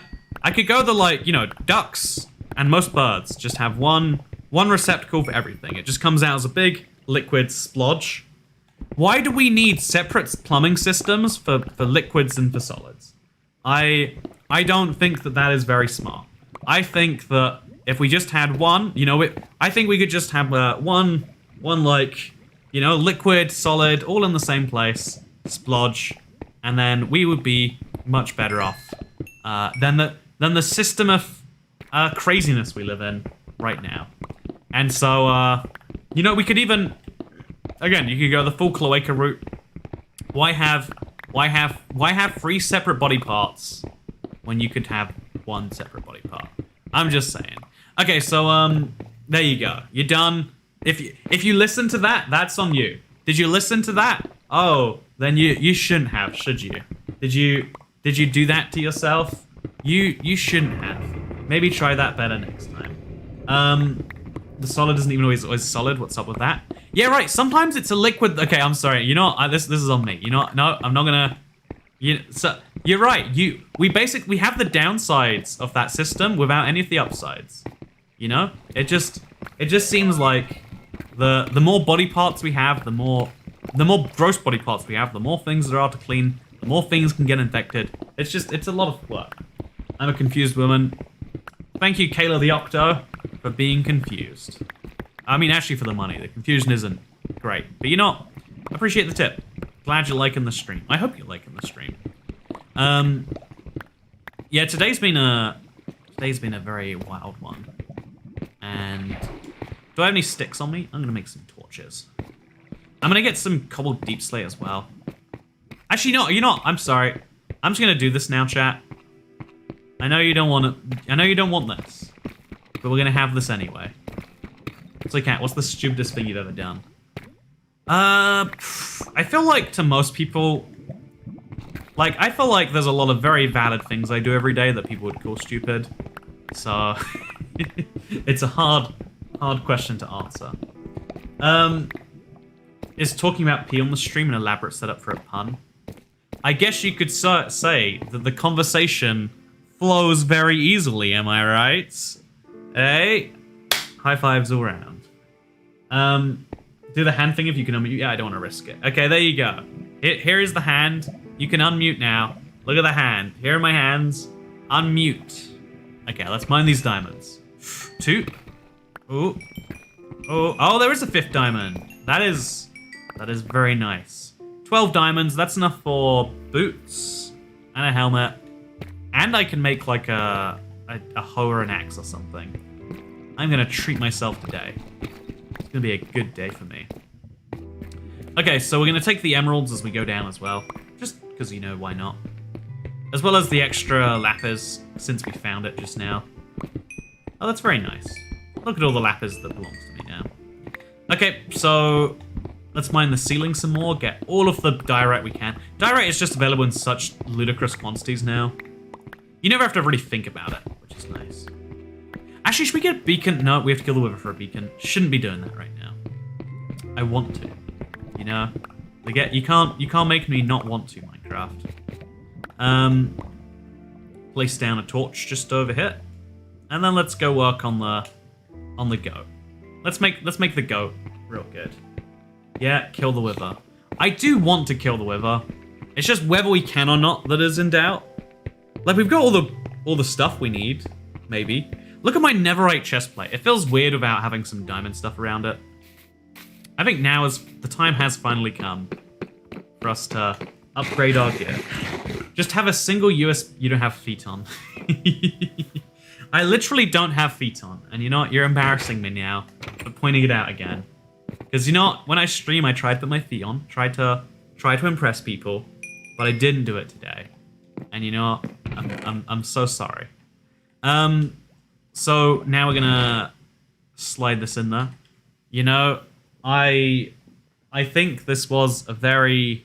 could go the, like, you know, ducks and most birds just have one receptacle for everything. It just comes out as a big liquid splodge. Why do we need separate plumbing systems for liquids and for solids? I don't think that is very smart. I think that if we just had one, you know, I think we could just have one like, you know, liquid, solid, all in the same place, splodge, and then we would be much better off than the system of craziness we live in right now. And so, you know, we could even, again, you could go the full cloaca route. Why have 3 separate body parts when you could have one separate body part. I'm just saying. Okay, so there you go. You're done. If you listen to that, that's on you. Did you listen to that? Oh, then you shouldn't have, should you? Did you do that to yourself? You shouldn't have. Maybe try that better next time. The solid isn't even always solid. What's up with that? Yeah, right. Sometimes it's a liquid. Okay, I'm sorry. You know what? This is on me. You know what? No, I'm not gonna. So you're right. We have the downsides of that system without any of the upsides. You know, it just seems like the more body parts we have, the more gross body parts we have, the more things there are to clean, the more things can get infected. It's a lot of work. I'm a confused woman. Thank you, Kayla the Octo, for being confused. I mean, actually for the money. The confusion isn't great. But you know what? Appreciate the tip. Glad you're liking the stream. I hope you're liking the stream. Yeah, today's been a very wild one. And do I have any sticks on me? I'm gonna make some torches. I'm gonna get some cobbled deep slate as well. Actually, no, you know what? I'm sorry. I'm just gonna do this now, chat. I know you don't want this, but we're gonna have this anyway. So, Cat, what's the stupidest thing you've ever done? I feel like to most people, I feel like there's a lot of very valid things I do every day that people would call stupid. So, it's a hard question to answer. Is talking about pee on the stream an elaborate setup for a pun? I guess you could say that the conversation flows very easily, am I right? Hey, high fives all around. Do the hand thing if you can unmute. Yeah, I don't want to risk it. Okay, there you go. Here is the hand. You can unmute now. Look at the hand. Here are my hands. Unmute. Okay, let's mine these diamonds. 2. Oh. Oh, there is a 5th diamond. That is very nice. 12 diamonds. That's enough for boots and a helmet. And I can make like a hoe or an axe or something. I'm gonna treat myself today. It's gonna be a good day for me. Okay, so we're gonna take the emeralds as we go down as well. Just because, you know, why not? As well as the extra lapis, since we found it just now. Oh, that's very nice. Look at all the lapis that belongs to me now. Okay, so let's mine the ceiling some more, get all of the diorite we can. Diorite is just available in such ludicrous quantities now. You never have to really think about it, which is nice. Actually, should we get a beacon? No, we have to kill the wither for a beacon. Shouldn't be doing that right now. I want to. You know? You can't make me not want to, Minecraft. Place down a torch just over here. And then let's go work on the goat. Let's make the goat real good. Yeah, kill the wither. I do want to kill the wither. It's just whether we can or not that is in doubt. Like, we've got all the stuff we need, maybe. Look at my netherite chestplate. It feels weird without having some diamond stuff around it. I think now the time has finally come for us to upgrade our gear. Just have a single US. You don't have feet on. I literally don't have feet on, and you know what? You're embarrassing me now for pointing it out again. Because you know what? When I stream, I tried to put my feet on, tried to impress people, but I didn't do it today. And you know what? I'm so sorry. So now we're gonna slide this in there. You know, I think this was a very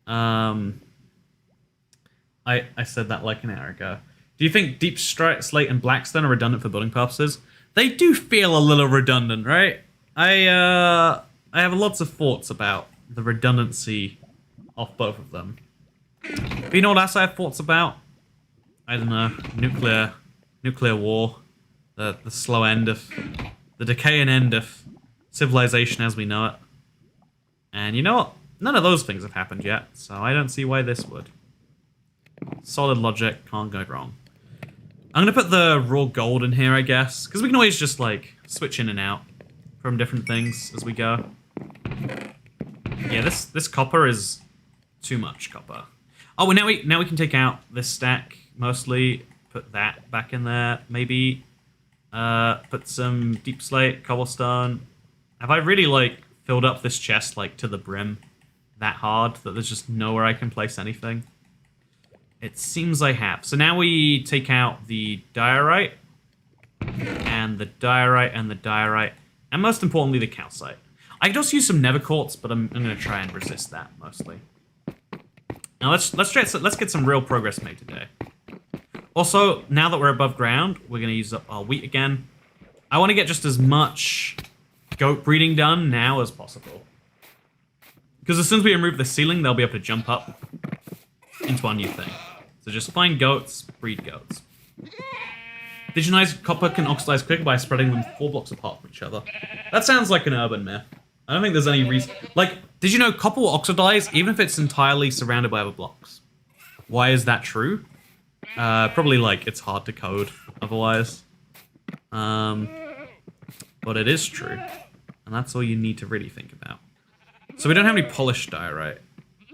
I said that like an hour ago. Do you think deep slate and blackstone are redundant for building purposes? They do feel a little redundant, right? I have lots of thoughts about the redundancy of both of them. But you know what else I have thoughts about? I don't know, nuclear war, the slow end of, the decaying end of civilization as we know it. And you know what? None of those things have happened yet, so I don't see why this would. Solid logic, can't go wrong. I'm gonna put the raw gold in here, I guess, because we can always just like switch in and out from different things as we go. Yeah, this copper is too much copper. Oh, well, now we can take out this stack mostly. Put that back in there, maybe. Put some deep slate, cobblestone. Have I really like filled up this chest like to the brim that hard that there's just nowhere I can place anything? It seems I have. So now we take out the diorite, and the diorite, and the diorite, and most importantly, the calcite. I could also use some nether quartz, but I'm going to try and resist that mostly. Now let's get some real progress made today. Also, now that we're above ground, we're going to use up our wheat again. I want to get just as much goat breeding done now as possible. Because as soon as we remove the ceiling, they'll be able to jump up into our new thing. So just find goats, breed goats. Digenized copper can oxidize quicker by spreading them 4 blocks apart from each other. That sounds like an urban myth. I don't think there's any reason... Like, did you know copper will oxidize even if it's entirely surrounded by other blocks? Why is that true? Probably, like, it's hard to code otherwise. But it is true. And that's all you need to really think about. So we don't have any polished diorite.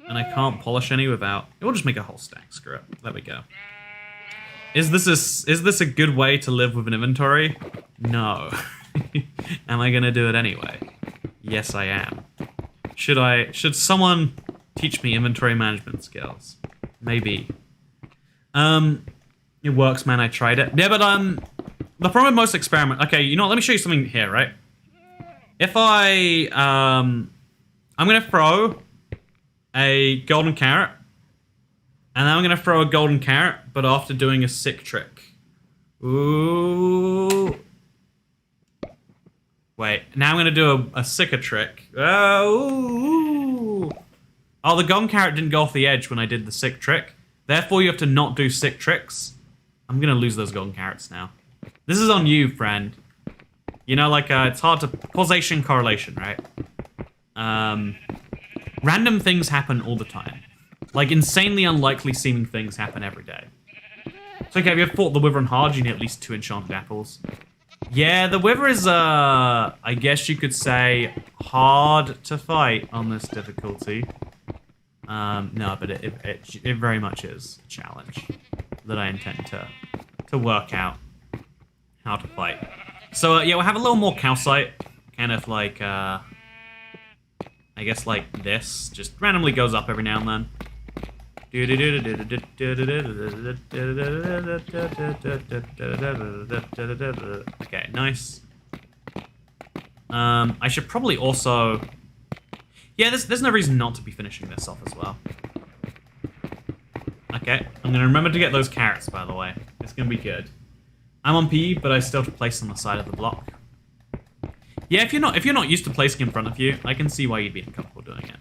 And I can't polish any without... We'll just make a whole stack. Screw it. There we go. Is this a good way to live with an inventory? No. Am I gonna do it anyway? Yes, I am. Should someone teach me inventory management skills? Maybe. It works, man. I tried it. Yeah, but the problem with most experiment. Okay, you know what? Let me show you something here, right? If I'm gonna throw a golden carrot, and then I'm gonna throw a golden carrot, but after doing a sick trick. Ooh. Wait, now I'm gonna do a sicker trick. Oh, the golden carrot didn't go off the edge when I did the sick trick. Therefore, you have to not do sick tricks. I'm gonna lose those golden carrots now. This is on you, friend. You know, like, it's hard to... Causation, correlation, right? Random things happen all the time. Like, insanely unlikely seeming things happen every day. So, okay, if you have fought the Wyvern hard, you need at least 2 enchanted apples. Yeah, the Wyvern is, I guess you could say, hard to fight on this difficulty. No, but it very much is a challenge that I intend to work out how to fight. So, yeah, we'll have a little more calcite, kind of like, I guess like this, just randomly goes up every now and then. Okay, nice. I should probably also... Yeah, there's no reason not to be finishing this off as well. Okay, I'm gonna remember to get those carrots, by the way. It's gonna be good. I'm on PE, but I still have to place them on the side of the block. Yeah, if you're not used to placing in front of you, I can see why you'd be uncomfortable doing it.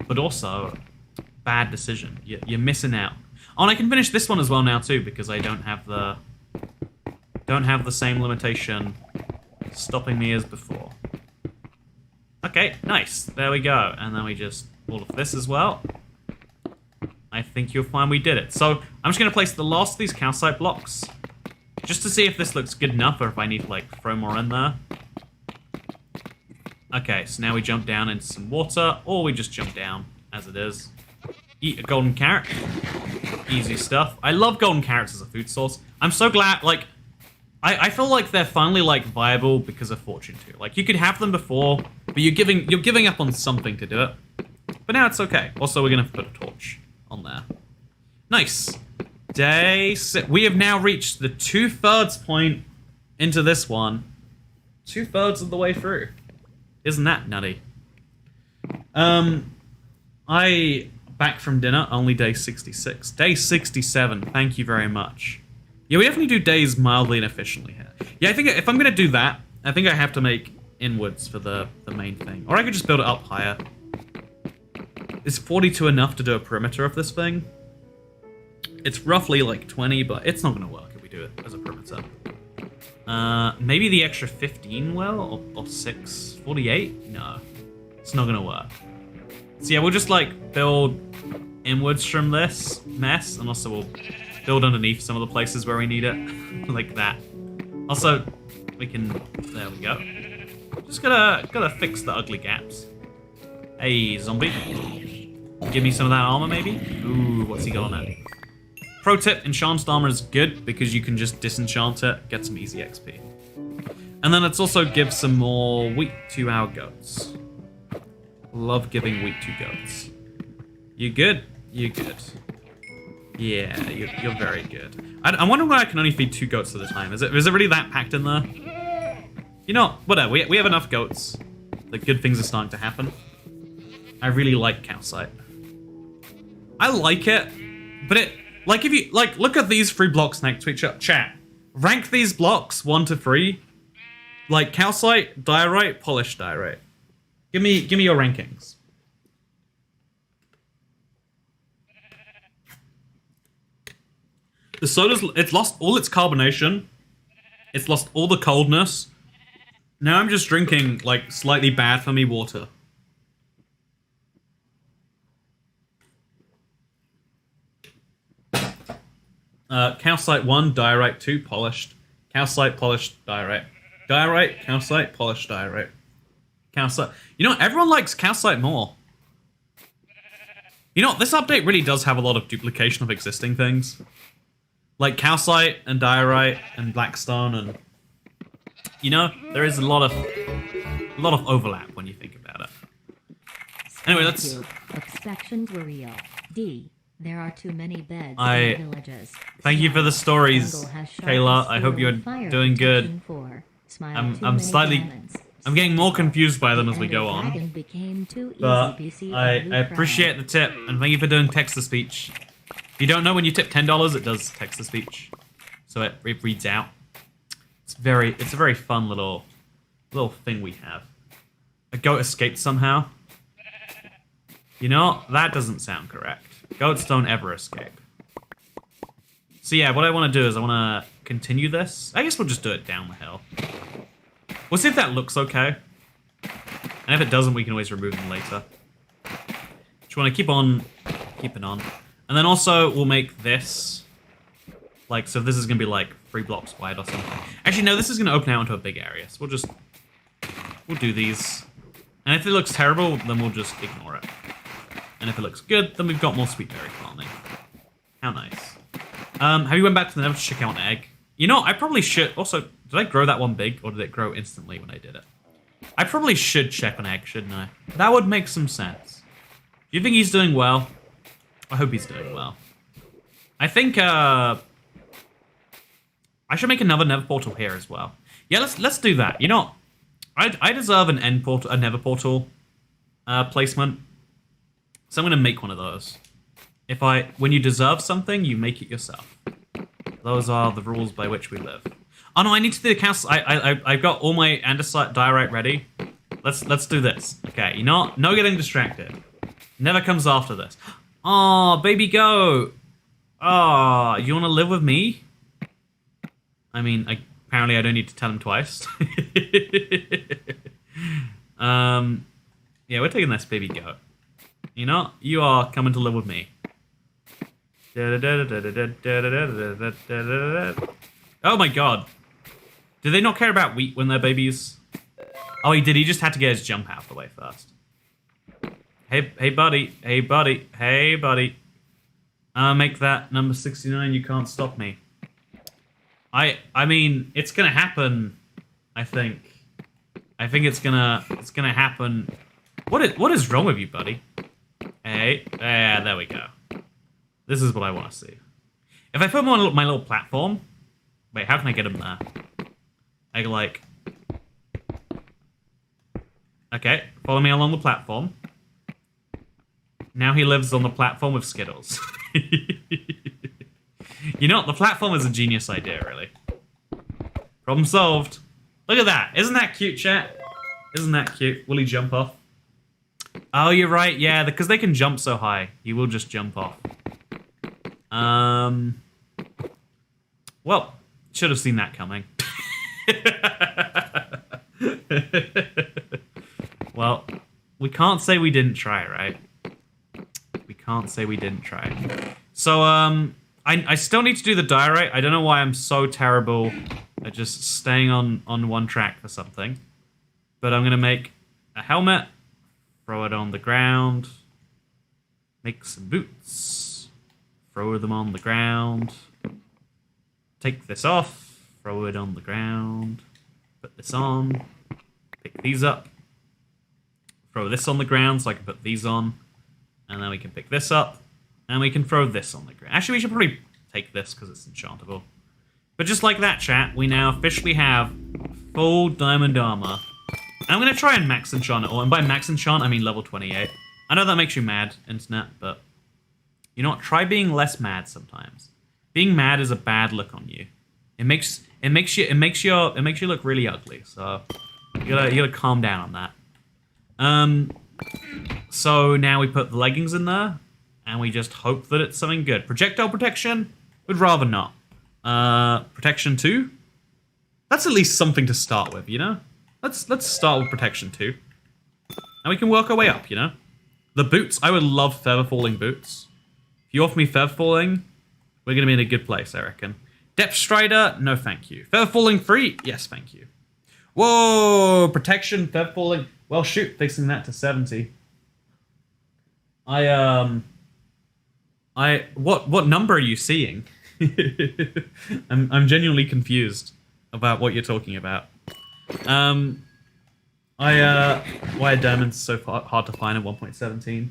But also, bad decision. You're missing out. Oh, and I can finish this one as well now too, because I don't have the same limitation stopping me as before. Okay, nice. There we go. And then we just all of this as well. I think you'll find we did it. So I'm just gonna place the last of these calcite blocks, just to see if this looks good enough or if I need to like throw more in there. Okay, so now we jump down into some water, or we just jump down as it is. Eat a golden carrot. Easy stuff. I love golden carrots as a food source. I'm so glad, like, I feel like they're finally, like, viable because of Fortune 2. Like, you could have them before, but you're giving up on something to do it. But now it's okay. Also, we're gonna put a torch on there. Nice. Day 6. We have now reached the 2/3 point into this one. 2/3 of the way through. Isn't that nutty? Back from dinner, only day 66. Day 67, thank you very much. Yeah, we definitely do days mildly and efficiently here. Yeah, I think if I'm gonna do that, I think I have to make inwards for the main thing. Or I could just build it up higher. Is 42 enough to do a perimeter of this thing? It's roughly like 20, but it's not gonna work if we do it as a perimeter. Maybe the extra 15 will? Or 6? 48? No. It's not gonna work. So yeah, we'll just like build inwards from this mess, and also we'll build underneath some of the places where we need it. Like that. Also, we can... There we go. Just gotta fix the ugly gaps. Hey, zombie. Give me some of that armor, maybe? Ooh, what's he got on it? Pro tip, enchanted armor is good because you can just disenchant it, get some easy XP. And then it's also give some more wheat to our goats. Love giving wheat to goats. You good? You good. Yeah, you're very good. I'm wondering why I can only feed 2 goats at a time. Is it really that packed in there? You know, whatever. We have enough goats. The good things are starting to happen. I really like calcite. I like it, but it like if you like look at these 3 blocks next to each other. Chat. Rank these blocks 1 to 3. Like calcite, diorite, polished diorite. Give me your rankings. The soda's it's lost all its carbonation. It's lost all the coldness. Now I'm just drinking like slightly bad for me water. Calcite 1, diorite 2, polished. Calcite, polished, diorite. Diorite, calcite, polished, diorite. Calcite. You know, everyone likes calcite more. You know, this update really does have a lot of duplication of existing things. Like calcite and diorite and blackstone and... You know, there is a lot of overlap when you think about it. Anyway, let's...
Expectations were real. D. There are too many beds
Thank
in villages.
you for the stories, Kayla. I hope you're doing good. I'm slightly... I'm getting more confused by them as we go on. But I appreciate the tip, and thank you for doing text-to-speech. If you don't know, when you tip $10, it does text-to-speech. So it reads out. It's a very fun little thing we have. A goat escaped somehow. You know, that doesn't sound correct. Goats don't ever escape. So yeah, what I want to do is I want to continue this. I guess we'll just do it down the hill. We'll see if that looks okay. And if it doesn't, we can always remove them later. Just want to keep it on. And then also, we'll make this... Like, so this is going to be like 3 blocks wide or something. Actually, no, this is going to open out into a big area. So we'll do these. And if it looks terrible, then we'll just ignore it. And if it looks good, then we've got more sweet berry farming. How nice. Have you went back to the Nether to check out an egg? You know, I probably should... Also, did I grow that one big, or did it grow instantly when I did it? I probably should check an egg, shouldn't I? That would make some sense. Do you think he's doing well? I hope he's doing well. I think, I should make another Nether portal here as well. Yeah, let's do that. You know, I deserve an end portal, a Nether portal placement. So I'm gonna make one of those. When you deserve something, you make it yourself. Those are the rules by which we live. Oh no, I need to do the castle. I've got all my andesite diorite ready. Let's do this. Okay, you know, no getting distracted. Never comes after this. Oh, baby goat. Oh, you wanna live with me? I mean, apparently I don't need to tell him twice. Yeah, we're taking this baby goat. You know, you are coming to live with me. Oh my god. Do they not care about wheat when they're babies? Oh, he did. He just had to get his jump out of the way first. Hey, buddy. Hey, buddy. Hey, buddy. Make that number 69. You can't stop me. I mean, it's gonna happen. I think it's gonna happen. What is wrong with you, buddy? Hey, yeah, there we go. This is what I want to see. If I put him on my little platform... Wait, how can I get him there? I go like... Okay, follow me along the platform. Now he lives on the platform with Skittles. You know what? The platform is a genius idea, really. Problem solved. Look at that. Isn't that cute, chat? Isn't that cute? Will he jump off? Oh, you're right. Yeah, because they can jump so high. He will just jump off. Well, should have seen that coming. Well, we can't say we didn't try, right? We can't say we didn't try. So, I still need to do the diorite. I don't know why I'm so terrible at just staying on one track for something. But I'm going to make a helmet. Throw it on the ground. Make some boots. Throw them on the ground. Take this off. Throw it on the ground. Put this on. Pick these up. Throw this on the ground so I can put these on. And then we can pick this up. And we can throw this on the ground. Actually, we should probably take this because it's enchantable. But just like that, chat, we now officially have full diamond armor. And I'm going to try and max enchant it all. And by max enchant, I mean level 28. I know that makes you mad, internet, but you know what? Try being less mad sometimes. Being mad is a bad look on you. It makes you look really ugly. So you gotta calm down on that. So now we put the leggings in there, and we just hope that it's something good. Projectile protection? Would rather not. Protection 2? That's at least something to start with, you know? Let's start with protection 2. And we can work our way up, you know? The boots, I would love feather falling boots. If you offer me feather falling, we're gonna be in a good place, I reckon. Depth Strider, no thank you. Feather falling 3, yes thank you. Whoa, protection, feather falling. Well shoot, fixing that to 70. What number are you seeing? I'm genuinely confused about what you're talking about. Why are diamonds so hard to find at 1.17?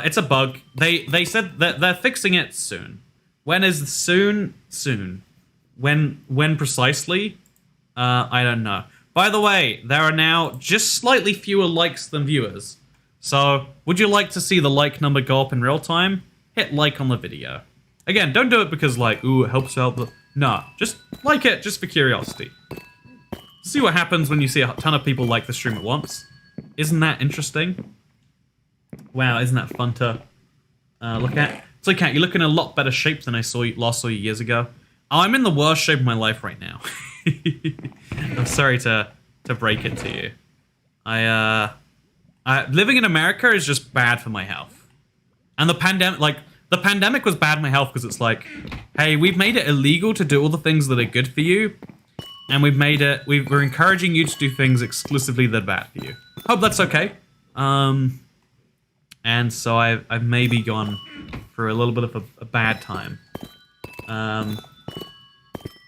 It's a bug. They said that they're fixing it soon. When is soon? Soon. When precisely? I don't know. By the way, there are now just slightly fewer likes than viewers. So, would you like to see the like number go up in real time? Hit like on the video. Again, don't do it because like, ooh, it helps out the... Nah, just like it just for curiosity. See what happens when you see a ton of people like the stream at once. Isn't that interesting? Wow, isn't that fun to look at? So, Cat, you look in a lot better shape than I last saw you years ago. Oh, I'm in the worst shape of my life right now. I'm sorry to break it to you. Living in America is just bad for my health. And the pandemic was bad for my health because it's like, hey, we've made it illegal to do all the things that are good for you. And we're encouraging you to do things exclusively that are bad for you. Hope that's okay. And so I've maybe gone through a little bit of a bad time.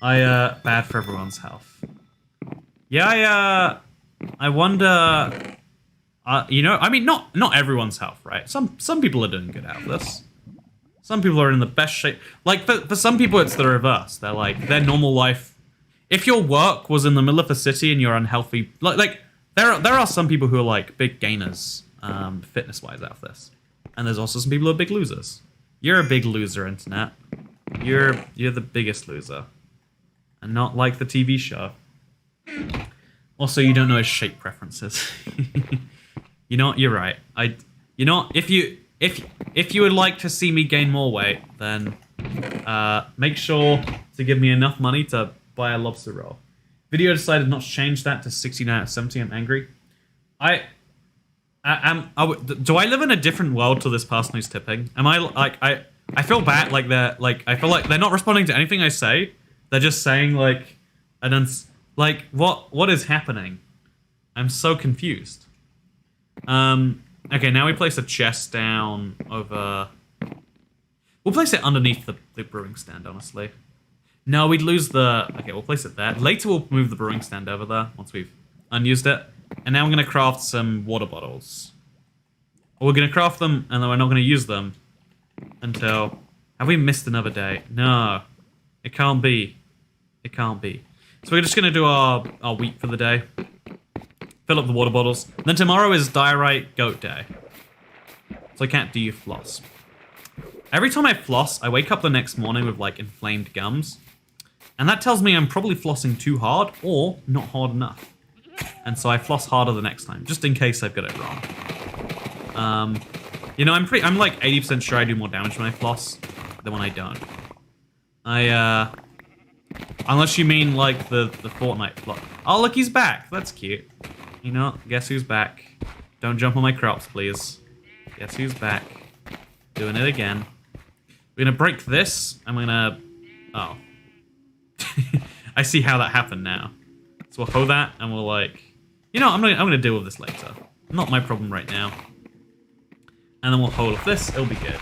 Bad for everyone's health. Yeah, I wonder, you know, I mean, not everyone's health, right? Some people are doing good out of this. Some people are in the best shape. Like, for some people, it's the reverse. They're like, their normal life, if your work was in the middle of a city and you're unhealthy, like there are some people who are like big gainers, fitness-wise out of this. And there's also some people who are big losers. You're a big loser, internet. You're the biggest loser. And not like the TV show. Also, you don't know his shape preferences. You know what? You're right. You know, if you would like to see me gain more weight, then make sure to give me enough money to buy a lobster roll. Video decided not to change that to 69 out of 70. I'm angry. Do I live in a different world to this person who's tipping? Am I like I feel bad like I feel like they're not responding to anything I say. They're just saying like like what is happening? I'm so confused. Okay, now we place a chest down over. We'll place it underneath the brewing stand, honestly. No, we'd lose the... Okay, we'll place it there. Later we'll move the brewing stand over there once we've unused it. And now we're going to craft some water bottles. Or we're going to craft them and then we're not going to use them until... Have we missed another day? No. It can't be. It can't be. So we're just going to do our wheat for the day. Fill up the water bottles. Then tomorrow is diorite goat day. So I can't do you floss. Every time I floss, I wake up the next morning with like inflamed gums. And that tells me I'm probably flossing too hard or not hard enough. And so I floss harder the next time, just in case I've got it wrong. You know, I'm like 80% sure I do more damage when I floss than when I don't. Unless you mean like the Fortnite floss. Oh, look, he's back. That's cute. You know, guess who's back? Don't jump on my crops, please. Guess who's back? Doing it again. We're gonna break this, and we're gonna... Oh. I see how that happened now. So we'll hoe that, and we'll like... You know, I'm gonna deal with this later. Not my problem right now. And then we'll hoe off this, it'll be good.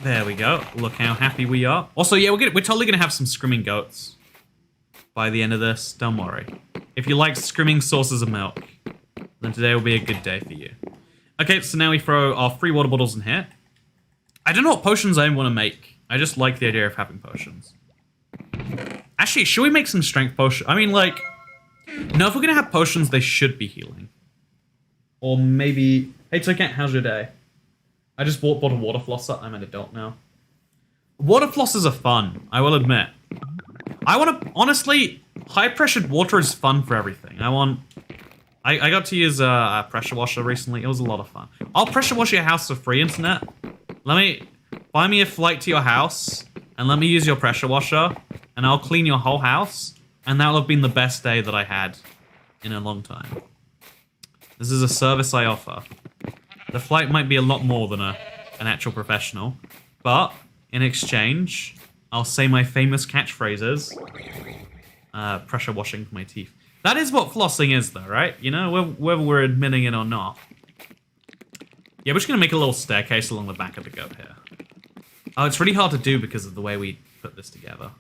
There we go. Look how happy we are. Also, yeah, we're totally gonna have some screaming goats by the end of this. Don't worry. If you like screaming sources of milk, then today will be a good day for you. Okay, so now we throw our 3 water bottles in here. I don't know what potions I want to make. I just like the idea of having potions. Actually, should we make some strength potions? I mean, like... No, if we're going to have potions, they should be healing. Or maybe... Hey, Toycat, how's your day? I just bought a water flosser. I'm an adult now. Water flossers are fun, I will admit. I want to... Honestly, high-pressured water is fun for everything. I got to use a pressure washer recently. It was a lot of fun. I'll pressure wash your house for free, internet. Buy me a flight to your house, and let me use your pressure washer, and I'll clean your whole house, and that'll have been the best day that I had in a long time. This is a service I offer. The flight might be a lot more than an actual professional, but in exchange, I'll say my famous catchphrases. Pressure washing my teeth. That is what flossing is, though, right? You know, whether we're admitting it or not. Yeah, we're just going to make a little staircase along the back of the goat here. Oh, it's really hard to do because of the way we put this together.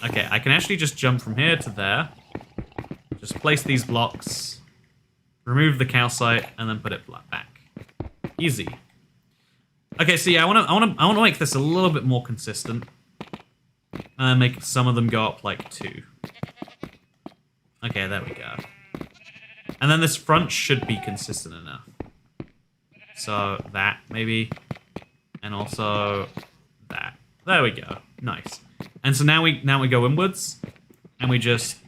Okay, I can actually just jump from here to there. Just place these blocks. Remove the calcite, and then put it back. Easy. Okay, so yeah, I want to make this a little bit more consistent. And make some of them go up like 2. Okay, there we go. And then this front should be consistent enough. So that, maybe. And also that. There we go. Nice. And so now we go inwards. And we just...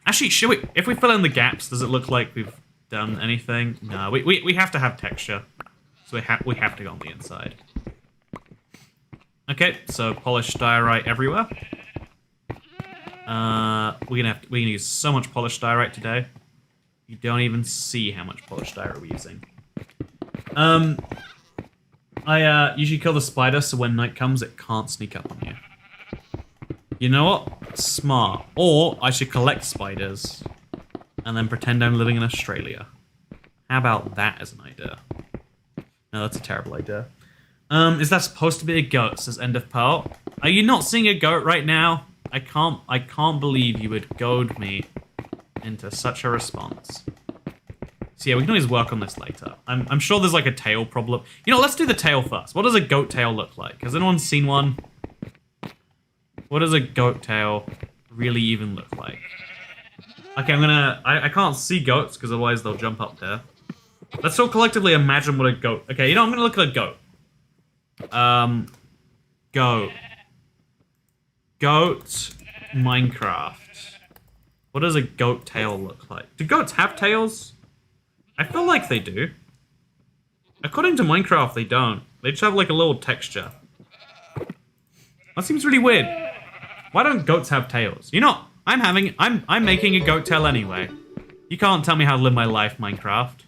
Actually, should we... If we fill in the gaps, does it look like we've done anything? No, we have to have texture. So we have to go on the inside. Okay, so polished diorite everywhere. We're gonna use so much polished diorite today. You don't even see how much polished diorite we're using. I usually kill the spider so when night comes it can't sneak up on you. You know what? Smart. Or I should collect spiders and then pretend I'm living in Australia. How about that as an idea? No, that's a terrible idea. Is that supposed to be a goat? Says End of Pearl. Are you not seeing a goat right now? I can't believe you would goad me into such a response. So yeah, we can always work on this later. I'm sure there's like a tail problem. You know, let's do the tail first. What does a goat tail look like? Has anyone seen one? What does a goat tail really even look like? Okay, I can't see goats because otherwise they'll jump up there. Let's all collectively imagine what a goat... Okay, you know, I'm gonna look at a goat. Goat. Goat Minecraft. What does a goat tail look like? Do goats have tails? I feel like they do. According to Minecraft, they don't. They just have like a little texture. That seems really weird. Why don't goats have tails? You know, I'm making a goat tail anyway. You can't tell me how to live my life, Minecraft.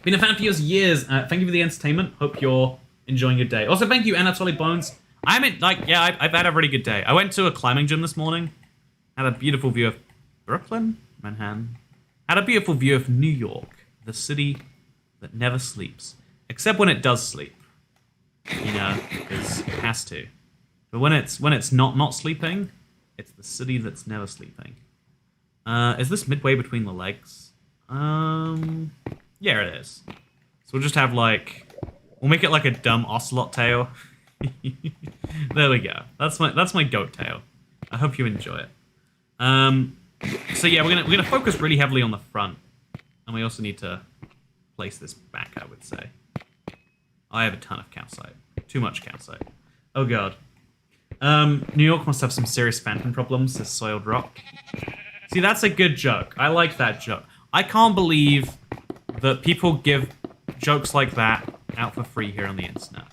Been a fan for years. Thank you for the entertainment. Hope you're enjoying your day. Also, thank you, Anatoly Bones. I've had a really good day. I went to a climbing gym this morning. Had a beautiful view of Brooklyn, Manhattan. Had a beautiful view of New York, the city that never sleeps. Except when it does sleep. You know, because it has to. But when it's not sleeping, it's the city that's never sleeping. Is this midway between the legs? Yeah, it is. So we'll just have like... We'll make it like a dumb ocelot tail. There we go. That's my goat tail. I hope you enjoy it. So yeah, we're gonna focus really heavily on the front, and we also need to place this back. I would say. I have a ton of calcite. Too much calcite. Oh god. New York must have some serious phantom problems. This soiled rock. See, that's a good joke. I like that joke. I can't believe that people give jokes like that out for free here on the internet.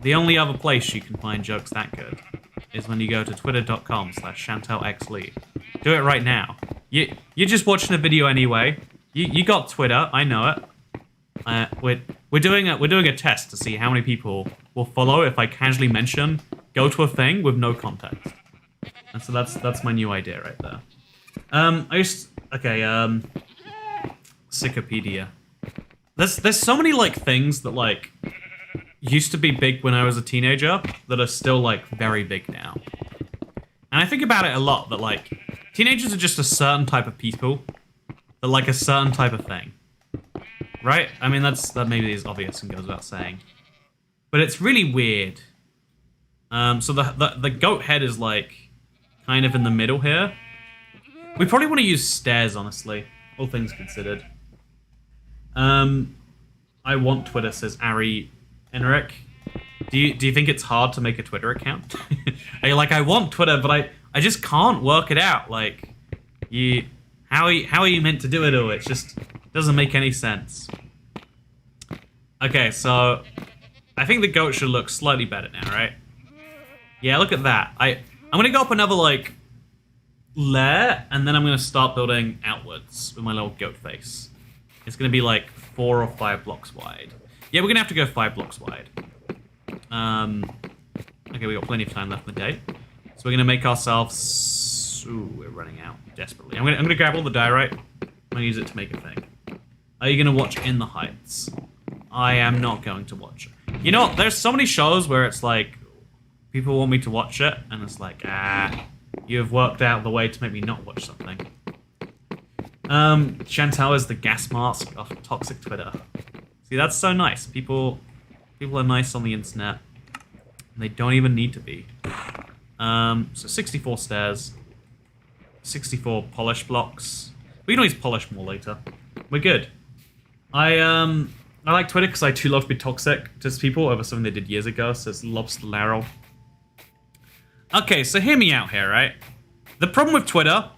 The only other place you can find jokes that good is when you go to twitter.com/ChantelXLee. Do it right now. You're just watching a video anyway. You got Twitter, I know it. We're doing a test to see how many people will follow if I casually mention go to a thing with no context. And so that's my new idea right there. Wikipedia. There's so many like things that like used to be big when I was a teenager that are still like very big now. And I think about it a lot that like teenagers are just a certain type of people but like a certain type of thing. Right? I mean, that maybe is obvious and goes without saying. But it's really weird. So the goat head is like kind of in the middle here. We probably want to use stairs, honestly, all things considered. I want Twitter, says Ari Enric. Do you think it's hard to make a Twitter account? I want Twitter, but I just can't work it out. Like, how are you meant to do it all? It just doesn't make any sense. Okay, so I think the goat should look slightly better now, right? Yeah, look at that. I'm gonna go up another like layer, and then I'm gonna start building outwards with my little goat face. It's gonna be like 4 or 5 blocks wide. Yeah, we're gonna have to go 5 blocks wide. Okay, we got plenty of time left in the day, so we're gonna make ourselves. Ooh, we're running out desperately. I'm gonna grab all the diorite. I'm gonna use it to make a thing. Are you gonna watch In the Heights? I am not going to watch it. You know, there's so many shows where it's like people want me to watch it, and it's like, you have worked out the way to make me not watch something. Chantal is the gas mask of toxic Twitter. See, that's so nice. People are nice on the internet. And they don't even need to be. So 64 stairs. 64 polish blocks. We can always polish more later. We're good. I like Twitter because I too love to be toxic to people over something they did years ago, says Lobster Laryl. Okay, so hear me out here, right? The problem with Twitter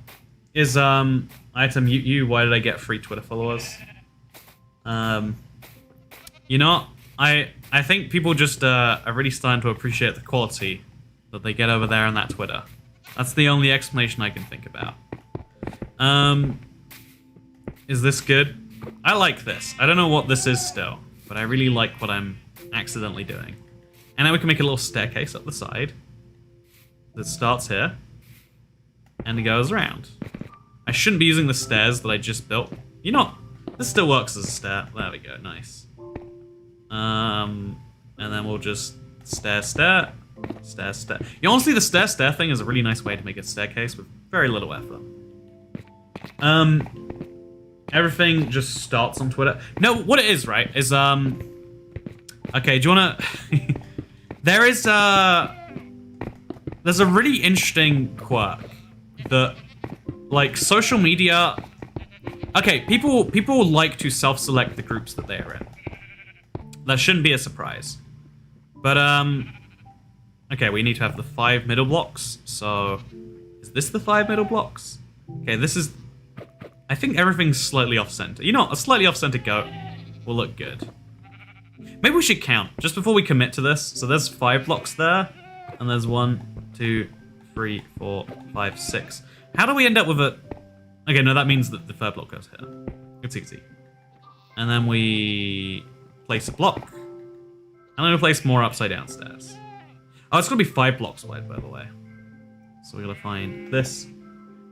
is, I had to mute you. Why did I get free Twitter followers? You know, I think people just are really starting to appreciate the quality that they get over there on that Twitter. That's the only explanation I can think about. Is this good? I like this. I don't know what this is still, but I really like what I'm accidentally doing. And now we can make a little staircase up the side that starts here and it goes around. I shouldn't be using the stairs that I just built. You know, this still works as a stair. There we go, nice. And then we'll just stair. You honestly, the stair thing is a really nice way to make a staircase with very little effort. Everything just starts on Twitter. No, what it is, right, is, okay, do you wanna... There's a really interesting quirk that, like, social media... Okay, people like to self-select the groups that they are in. That shouldn't be a surprise. But, okay, we need to have the 5 middle blocks, so... Is this the 5 middle blocks? Okay, this is... I think everything's slightly off-center. You know, a slightly off-center goat will look good. Maybe we should count, just before we commit to this. So there's 5 blocks there, and there's 1, 2, 3, 4, 5, 6. How do we end up with a... Okay, no, that means that the 3rd block goes here. It's easy. And then we place a block. And then we place more upside down stairs. Oh, it's gonna be 5 blocks wide, by the way. So we gotta find this.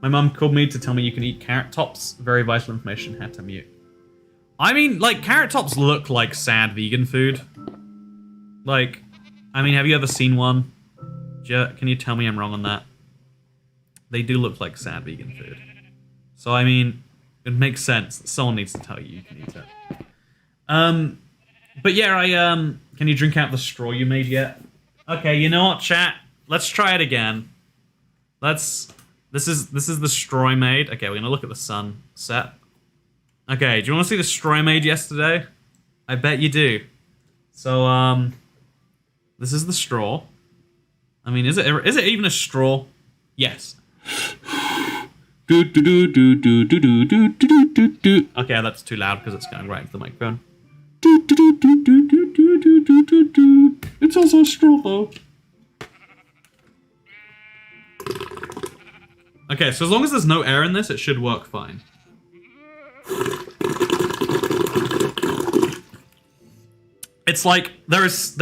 My mum called me to tell me you can eat carrot tops. Very vital information, had to mute. I mean, like, carrot tops look like sad vegan food. Like, I mean, have you ever seen one? Can you tell me I'm wrong on that? They do look like sad vegan food. So, I mean, it makes sense that someone needs to tell you can eat it. But yeah, can you drink out the straw you made yet? Okay, you know what, chat? Let's try it again. This is the straw I made. Okay, we're gonna look at the sunset. Okay, do you want to see the straw I made yesterday? I bet you do. So, this is the straw. I mean, is it even a straw? Yes. Okay, that's too loud because it's going right into the microphone. It's also a straw, though. Okay, so as long as there's no air in this, it should work fine. It's like there's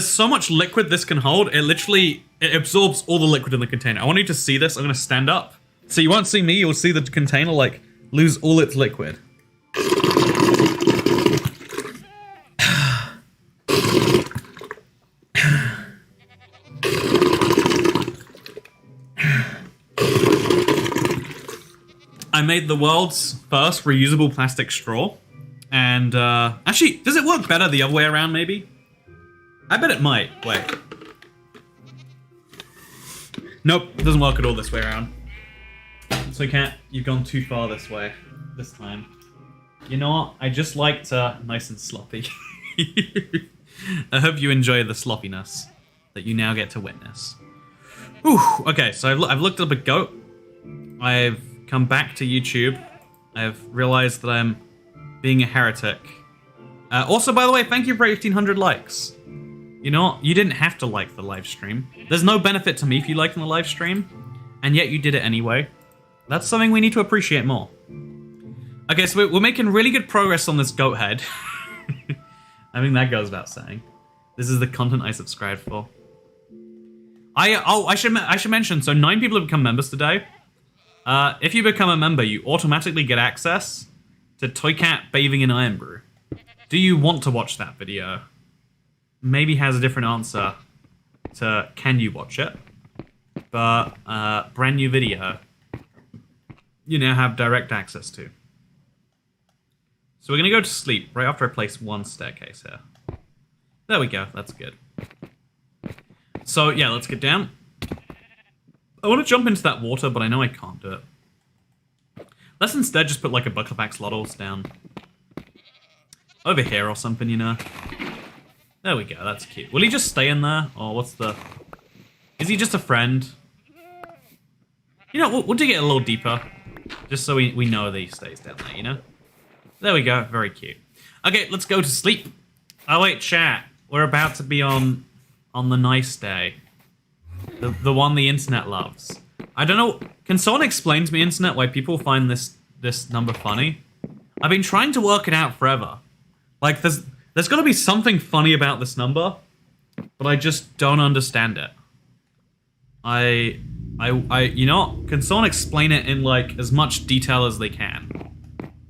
so much liquid this can hold. It absorbs all the liquid in the container. I want you to see this. I'm gonna stand up. So you won't see me, you'll see the container like lose all its liquid. I made the world's first reusable plastic straw. And, actually, does it work better the other way around, maybe? I bet it might. Wait. Nope, it doesn't work at all this way around. So you've gone too far this way, this time. You know what? I just liked, nice and sloppy. I hope you enjoy the sloppiness that you now get to witness. Whew, okay, so I've looked up a goat. I've come back to YouTube. I've realized that I'm being a heretic. Also, by the way, thank you for 1,800 likes. You know what? You didn't have to like the live stream. There's no benefit to me if you liked the live stream, and yet you did it anyway. That's something we need to appreciate more. Okay, so we're making really good progress on this goat head. I think that goes without saying. This is the content I subscribed for. I should mention, so 9 people have become members today. If you become a member, you automatically get access to Toycat bathing in iron brew. Do you want to watch that video? Maybe has a different answer to can you watch it? But brand new video, you now have direct access to. So we're gonna go to sleep right after I place one staircase here. There we go, that's good. So yeah, let's get down. I want to jump into that water, but I know I can't do it. Let's instead just put like a bucket of axolotls down over here or something, you know. There we go, that's cute. Will he just stay in there? Or what's the... Is he just a friend? You know, we'll dig it a little deeper. Just so we know that he stays down there, you know? There we go, very cute. Okay, let's go to sleep. Oh wait, chat. We're about to be on the nice day. The one the internet loves. I don't know, can someone explain to me, internet, why people find this number funny? I've been trying to work it out forever. Like, there's got to be something funny about this number, but I just don't understand it. You know what? Can someone explain it in, like, as much detail as they can?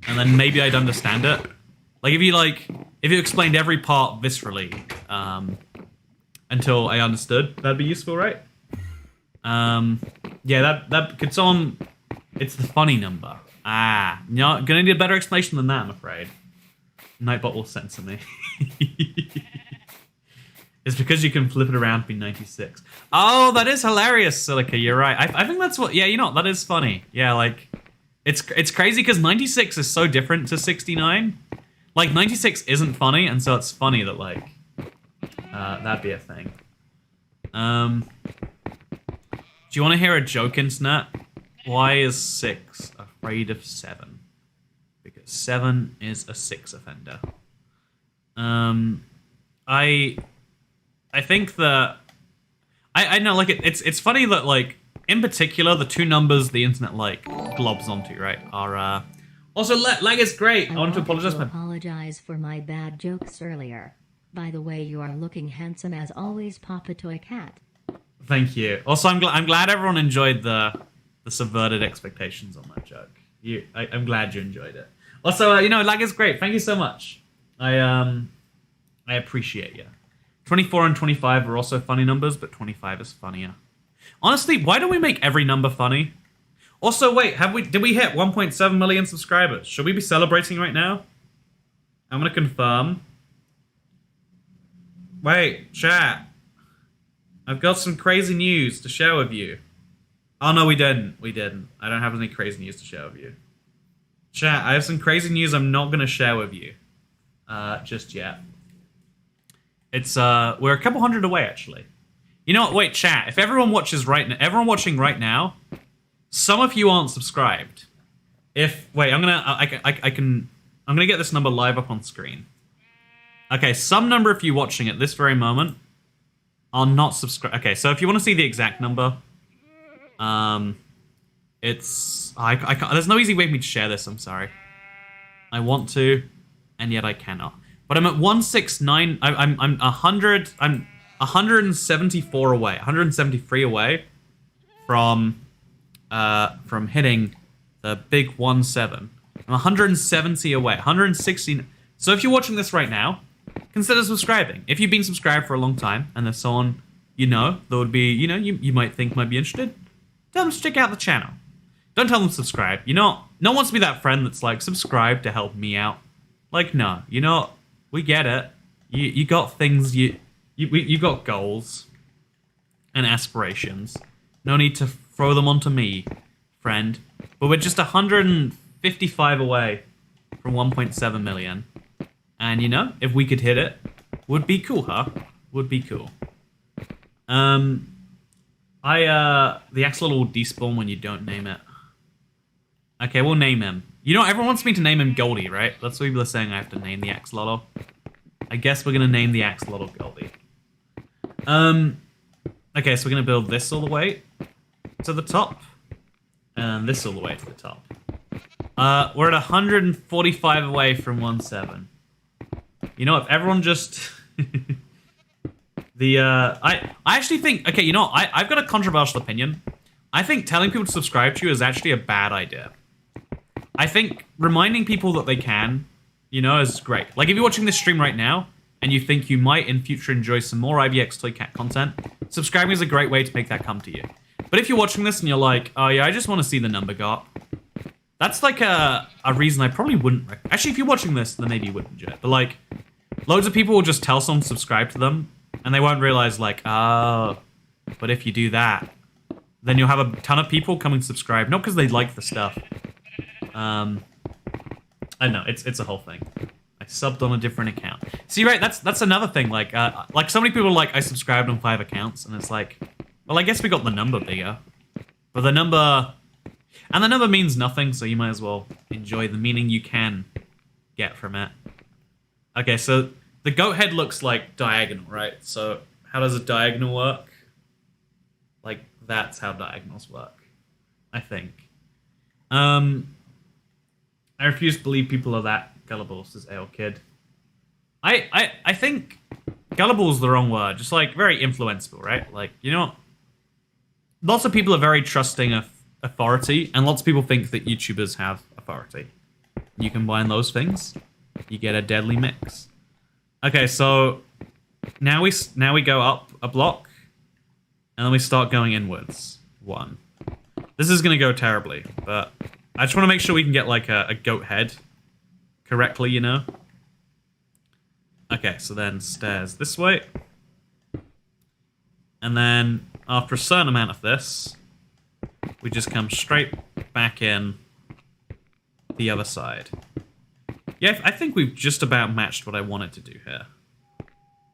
And then maybe I'd understand it. Like, if you explained every part viscerally, until I understood, that'd be useful, right? Yeah, that could someone... It's the funny number. Ah, you know, gonna need a better explanation than that, I'm afraid. Nightbot will censor me. It's because you can flip it around to be 96. Oh, that is hilarious, Silica. You're right. I think that's what... Yeah, you know what? That is funny. Yeah, like... It's crazy because 96 is so different to 69. Like, 96 isn't funny, and so it's funny that, like... that'd be a thing. Do you want to hear a joke, internet? Why is 6 afraid of 7? Because 7 is a 6 offender. I think that... I know, like, it's funny that, like, in particular, the two numbers the internet, like, globs onto, right, are, Also, lag is great. I want to
apologize for my bad jokes earlier. By the way, you are looking handsome as always, Papa Toy Cat.
Thank you. Also, I'm glad everyone enjoyed the subverted expectations on that joke. I'm glad you enjoyed it. Also, you know, lag is great. Thank you so much. I appreciate you. 24 and 25 are also funny numbers, but 25 is funnier. Honestly, why don't we make every number funny? Also, wait, did we hit 1.7 million subscribers? Should we be celebrating right now? I'm gonna confirm. Wait, chat. I've got some crazy news to share with you. Oh no, we didn't. We didn't. I don't have any crazy news to share with you. Chat, I have some crazy news I'm not gonna share with you. Just yet. It's we're a couple hundred away actually. You know what? Wait, chat. If everyone watches everyone watching right now, some of you aren't subscribed. Wait, I'm gonna get this number live up on screen. Okay, some number of you watching at this very moment are not subscribed. Okay, so if you want to see the exact number, it's I can't. There's no easy way for me to share this. I'm sorry. I want to, and yet I cannot. But I'm at 169. I'm 100. I'm 174 away. 173 away from hitting the big 17. I'm 170 away. 160. So if you're watching this right now, consider subscribing. If you've been subscribed for a long time and there's someone you know that would be, you might think might be interested, tell them to check out the channel. Don't tell them to subscribe. You know, no one wants to be that friend that's like, subscribe to help me out. Like, no, you know, we get it. You got things, you got goals and aspirations. No need to throw them onto me, friend. But we're just 155 away from 1.7 million. And, you know, if we could hit it, would be cool, huh? Would be cool. The axolotl will despawn when you don't name it. Okay, we'll name him. You know, everyone wants me to name him Goldie, right? That's what people are saying I have to name the axolotl. I guess we're gonna name the axolotl Goldie. Okay, so we're gonna build this all the way to the top. And this all the way to the top. We're at 145 away from 1.7. You know, if everyone just... I actually think... Okay, you know, I've got a controversial opinion. I think telling people to subscribe to you is actually a bad idea. I think reminding people that they can, you know, is great. Like, if you're watching this stream right now, and you think you might in future enjoy some more ibxtoycat content, subscribing is a great way to make that come to you. But if you're watching this and you're like, oh yeah, I just want to see the number go up, that's like a reason I probably wouldn't... Actually, if you're watching this, then maybe you wouldn't enjoy it. But like, loads of people will just tell someone to subscribe to them, and they won't realize like, oh, but if you do that, then you'll have a ton of people coming to subscribe, not because they like the stuff. I don't know, it's a whole thing. I subbed on a different account. See, right, that's another thing. Like so many people are like, I subscribed on 5 accounts, and it's like, well, I guess we got the number bigger. But the number means nothing, so you might as well enjoy the meaning you can get from it. Okay, so the goat head looks like diagonal, right? So how does a diagonal work? Like, that's how diagonals work, I think. I refuse to believe people are that gullible, says Ale Kid. I think gullible is the wrong word. Just like very influenceable, right? Like, you know, lots of people are very trusting of authority, and lots of people think that YouTubers have authority. You combine those things, you get a deadly mix. Okay, so now we go up a block, and then we start going inwards. 1. This is gonna go terribly, but I just want to make sure we can get like a goat head correctly, you know? Okay, so then stairs this way. And then after a certain amount of this, we just come straight back in the other side. Yeah, I think we've just about matched what I wanted to do here.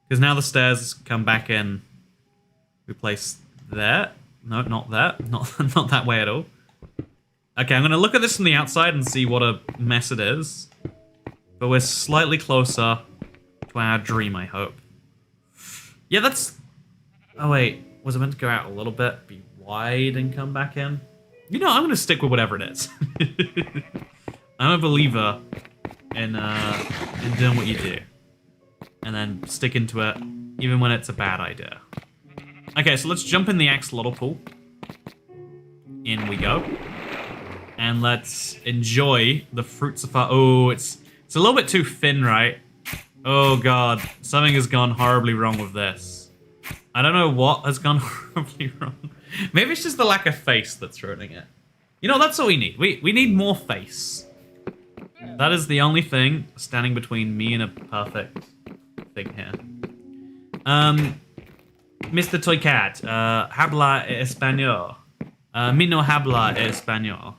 Because now the stairs come back in. We place there. No, not that. Not that way at all. Okay, I'm going to look at this from the outside and see what a mess it is. But we're slightly closer to our dream, I hope. Yeah, that's... Oh, wait. Was it meant to go out a little bit, be wide, and come back in? You know, I'm going to stick with whatever it is. I'm a believer in doing what you do. And then stick into it, even when it's a bad idea. Okay, so let's jump in the axolotl pool. In we go. And let's enjoy the fruits of our... Oh, it's a little bit too thin, right? Oh, God. Something has gone horribly wrong with this. I don't know what has gone horribly wrong. Maybe it's just the lack of face that's ruining it. You know, that's all we need. We need more face. That is the only thing standing between me and a perfect thing here. Mr. Toycat, habla español. Mi no habla español.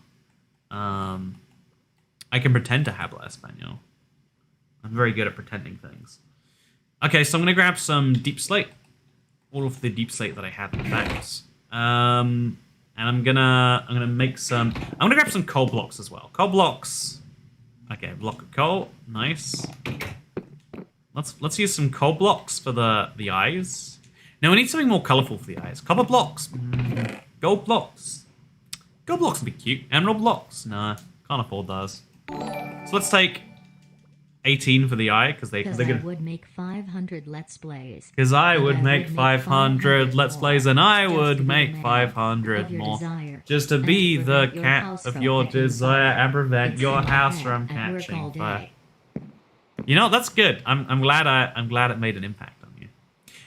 I can pretend to habla español. I'm very good at pretending things. Okay, so I'm gonna grab some deep slate. All of the deep slate that I have, in fact. And I'm gonna make some... I'm gonna grab some coal blocks as well. Coal blocks. Okay, block of coal. Nice. Let's use some coal blocks for the eyes. Now we need something more colorful for the eyes. Copper blocks. Gold blocks. Gold blocks would be cute. Emerald blocks. Nah, can't afford those. So let's take 18 for the eye, because they're gonna...
would make 500 Let's Plays.
Because I would make 500 Let's Plays, and I would make 500 more. Just to be the cat of your desire and prevent your house from catching fire. You know, that's good. I'm glad it made an impact on you.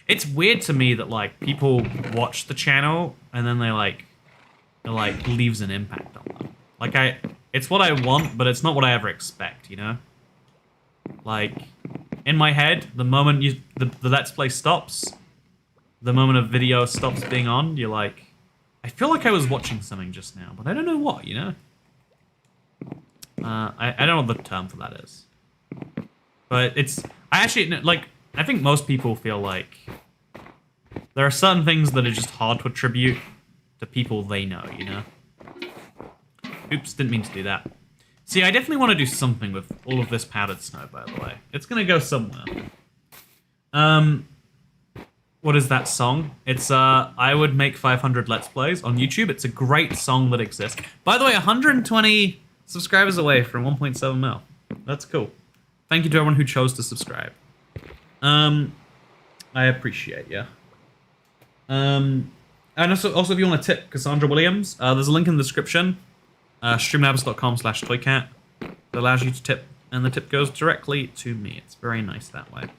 It's weird to me that like people watch the channel and then they like leaves an impact on them. Like, it's what I want, but it's not what I ever expect, you know? Like, in my head, the moment the Let's Play stops, the moment a video stops being on, you're like, I feel like I was watching something just now, but I don't know what, you know? I don't know what the term for that is. But I think most people feel like there are certain things that are just hard to attribute to people they know, you know? Oops, didn't mean to do that. See, I definitely want to do something with all of this powdered snow, by the way. It's gonna go somewhere. What is that song? It's, I would make 500 Let's Plays on YouTube. It's a great song that exists. By the way, 120 subscribers away from 1.7 mil. That's cool. Thank you to everyone who chose to subscribe. I appreciate you. And also if you want to tip Cassandra Williams, there's a link in the description. streamlabs.com/toycat that allows you to tip, and the tip goes directly to me. It's very nice that way.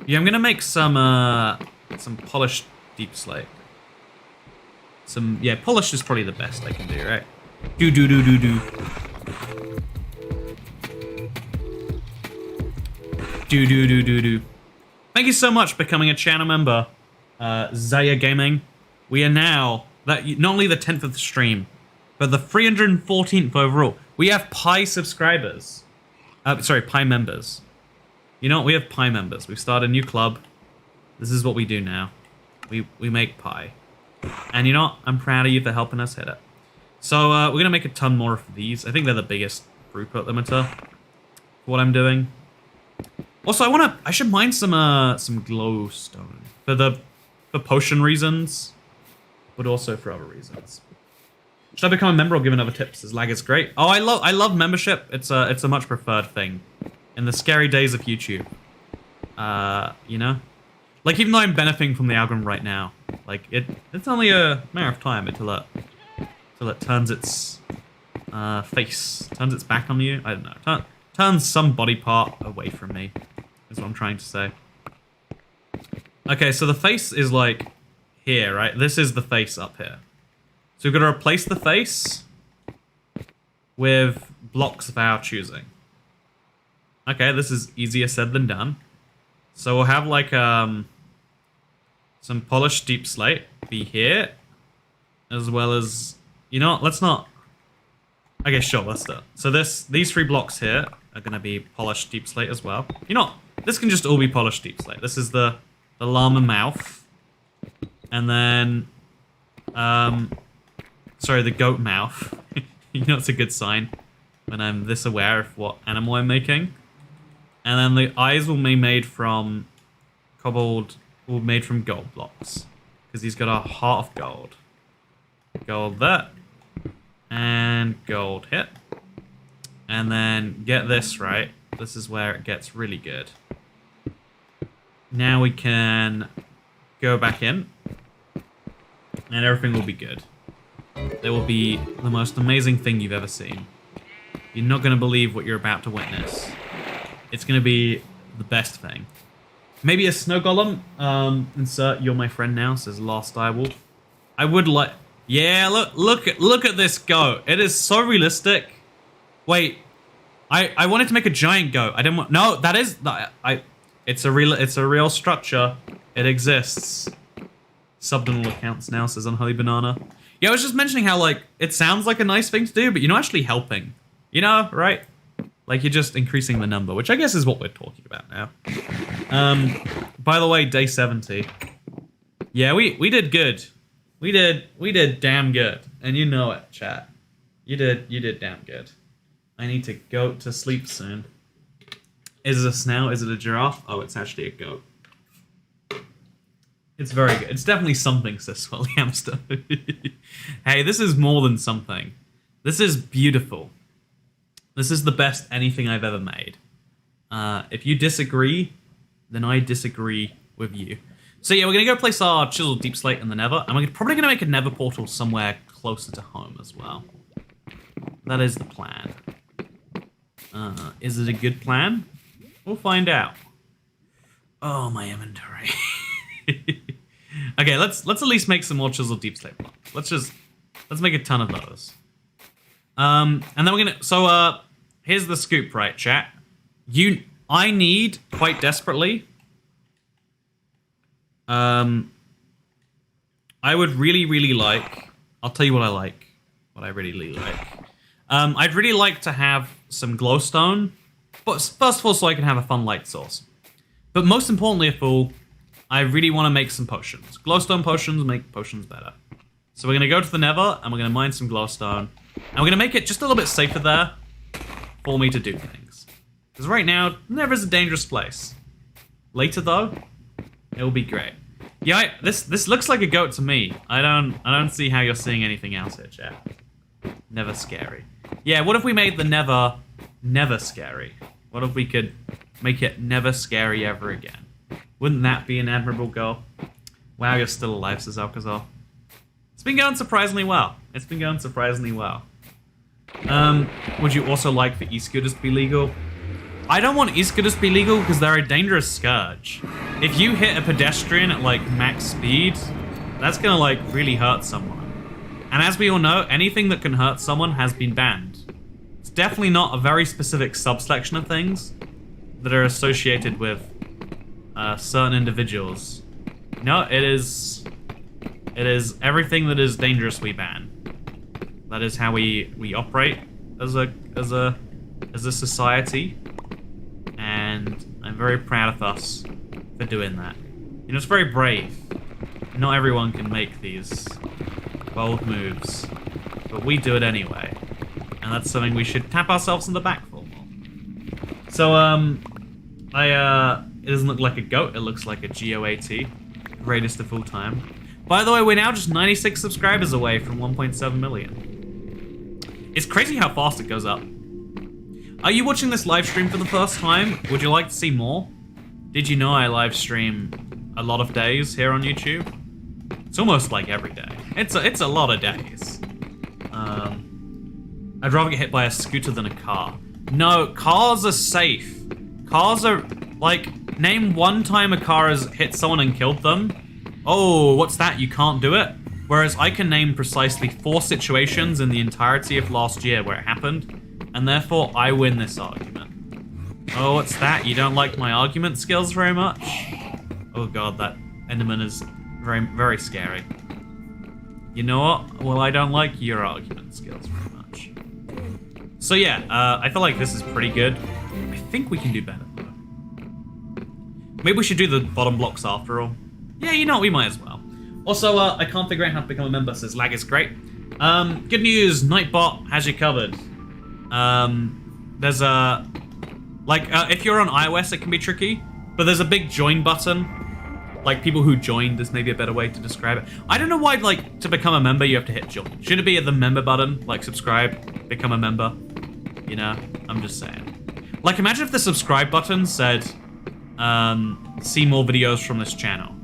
Yeah, I'm gonna make some polished deep slate. Polished is probably the best I can do, right? Do. Do. Thank you so much for becoming a channel member, Zaya Gaming. We are now not only the 10th of the stream, but the 314th overall. We have Pi subscribers. Pi members. You know what? We have Pi members. We've started a new club. This is what we do now. We make Pi. And you know what? I'm proud of you for helping us hit it. So we're going to make a ton more of these. I think they're the biggest throughput limiter for what I'm doing. Also, I should mine some glowstone for potion reasons, but also for other reasons. Should I become a member or give another tips? This lag is great. Oh, I love membership. It's a much preferred thing in the scary days of YouTube. You know, like even though I'm benefiting from the algorithm right now, like it's only a matter of time until it turns its turns its back on you. I don't know. Turns some body part away from me, is what I'm trying to say. Okay, so the face is like here, right? This is the face up here. So we've got to replace the face with blocks of our choosing. Okay, this is easier said than done. So we'll have like some polished deep slate be here, as well as, you know what, let's not. Okay, sure, let's do it. So these 3 blocks here are going to be polished deep slate as well. You know what, this can just all be polished deep slate. This is the llama mouth. And then, sorry, the goat mouth. You know it's a good sign when I'm this aware of what animal I'm making. And then the eyes will be made from gold blocks. Because he's got a heart of gold. Gold there. And gold here. And then get this right. This is where it gets really good. Now we can go back in. And everything will be good. It will be the most amazing thing you've ever seen. You're not going to believe what you're about to witness. It's going to be the best thing. Maybe a snow golem. Insert "You're my friend now" says Last Direwolf. I would like. Yeah, look at this goat. It is so realistic. Wait, I wanted to make a giant goat. I didn't want. No, that is. It's a real structure. It exists. Subbed on all accounts now, says Unholy Banana. Yeah, I was just mentioning how, like, it sounds like a nice thing to do, but you're not actually helping. You know, right? Like, you're just increasing the number, which I guess is what we're talking about now. By the way, day 70. Yeah, we did good. We did damn good. And you know it, chat. You did damn good. I need to go to sleep soon. Is it a snail? Is it a giraffe? Oh, it's actually a goat. It's very good. It's definitely something, says Swelly Hamster. Hey, this is more than something. This is beautiful. This is the best anything I've ever made. If you disagree, then I disagree with you. So yeah, we're going to go place our chiseled deep slate in the Nether, and we're probably going to make a Nether portal somewhere closer to home as well. That is the plan. Is it a good plan? We'll find out. Oh, my inventory. Okay, let's at least make some more chiseled deep slate blocks. Let's make a ton of those. And then we're gonna. So here's the scoop, right, chat? I need quite desperately. I would really like. I'll tell you what I like. What I really like. I'd really like to have some glowstone, but first of all, so I can have a fun light source. But most importantly of all, I really want to make some potions. Glowstone potions make potions better. So we're going to go to the Nether, and we're going to mine some glowstone. And we're going to make it just a little bit safer there for me to do things. Because right now, Nether's a dangerous place. Later, though, it'll be great. Yeah, this looks like a goat to me. I don't see how you're seeing anything else here, chat. Never scary. Yeah, what if we made the Nether never scary? What if we could make it never scary ever again? Wouldn't that be an admirable goal? Wow, you're still alive, says Alcazar. It's been going surprisingly well. It's been going surprisingly well. Would you also like for e-scooters to be legal? I don't want e-scooters to be legal because they're a dangerous scourge. If you hit a pedestrian at like max speed, that's gonna like really hurt someone. And as we all know, anything that can hurt someone has been banned. It's definitely not a very specific subsection of things that are associated with certain individuals. No, it is everything that is dangerous we ban. That is how we operate as a society, and I'm very proud of us for doing that. You know, it's very brave. Not everyone can make these bold moves, but we do it anyway, and that's something we should tap ourselves in the back for more. So it doesn't look like a goat, it looks like a GOAT, greatest of all time. By the way, we're now just 96 subscribers away from 1.7 million. It's crazy how fast it goes up. Are you watching this live stream for the first time? Would you like to see more? Did you know I live stream a lot of days here on YouTube? It's almost like every day. It's a lot of days. I'd rather get hit by a scooter than a car. No, cars are safe. Cars are, like, name one time a car has hit someone and killed them. Oh, what's that? You can't do it? Whereas I can name precisely 4 situations in the entirety of last year where it happened, and therefore I win this argument. Oh, what's that? You don't like my argument skills very much? Oh god, that Enderman is very, very scary. You know what? Well, I don't like your argument skills very much. So yeah, I feel like this is pretty good. I think we can do better, though. Maybe we should do the bottom blocks after all. Yeah, you know what? We might as well. Also, I can't figure out how to become a member, says lag is great. Good news, Nightbot has you covered. There's a... if you're on iOS, it can be tricky, but there's a big join button. Like, people who joined is maybe a better way to describe it. I don't know why, like, to become a member, you have to hit join. Shouldn't it be at the member button? Like, subscribe, become a member? You know? I'm just saying. Like, imagine if the subscribe button said, see more videos from this channel.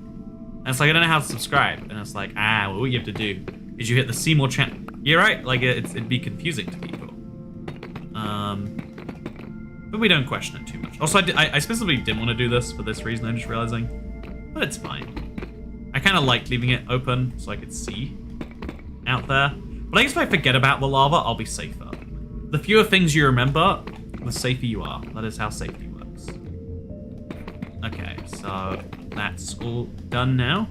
And it's like, I don't know how to subscribe. And it's like, well, what you have to do is you hit the see more channel. You're right, like, it'd be confusing to people. But we don't question it too much. Also, I specifically didn't want to do this for this reason, I'm just realizing. But it's fine. I kind of like leaving it open so I could see out there. But I guess if I forget about the lava, I'll be safer. The fewer things you remember, the safer you are. That is how safety works. Okay, so that's all done now.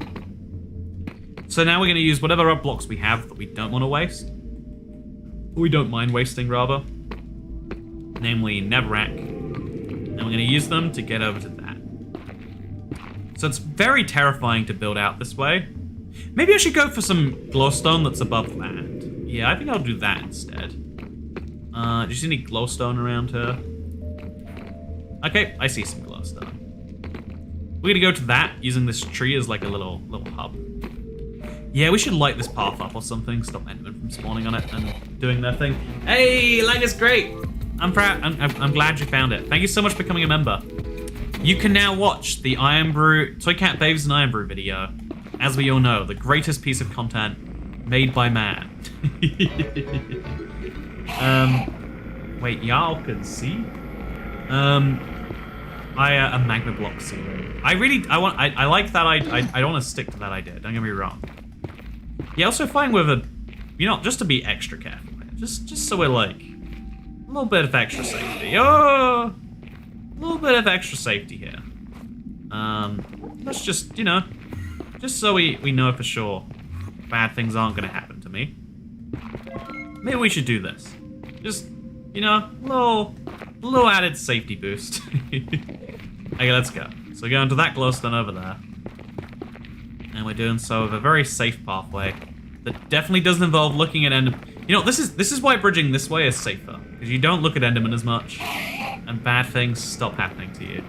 So now we're going to use whatever other blocks we have that we don't want to waste. Or we don't mind wasting, rather. Namely, netherrack. And we're going to use them to get over to that. So it's very terrifying to build out this way. Maybe I should go for some glowstone that's above land. Yeah, I think I'll do that instead. Do you see any glowstone around here? Okay, I see some glowstone. We're gonna go to that using this tree as like a little hub. Yeah, we should light this path up or something. Stop Enderman from spawning on it and doing their thing. Hey, lag is great. I'm proud. I'm glad you found it. Thank you so much for becoming a member. You can now watch the Iron Brew, Toycat Babes and Iron Brew video. As we all know, the greatest piece of content made by man. Wait, y'all can see? A magma block ceiling. I like that. I don't want to stick to that idea. Don't get me wrong. Yeah, also fine with a, just to be extra careful here. Just so we're like a little bit of extra safety. Oh, a little bit of extra safety here. Let's just, you know, just so we know for sure bad things aren't going to happen to me. Maybe we should do this. Just, you know, a little added safety boost. Okay, let's go. So we're going to that glowstone over there. And we're doing so with a very safe pathway that definitely doesn't involve looking at Enderman. You know, this is why bridging this way is safer. Because you don't look at Enderman as much. And bad things stop happening to you.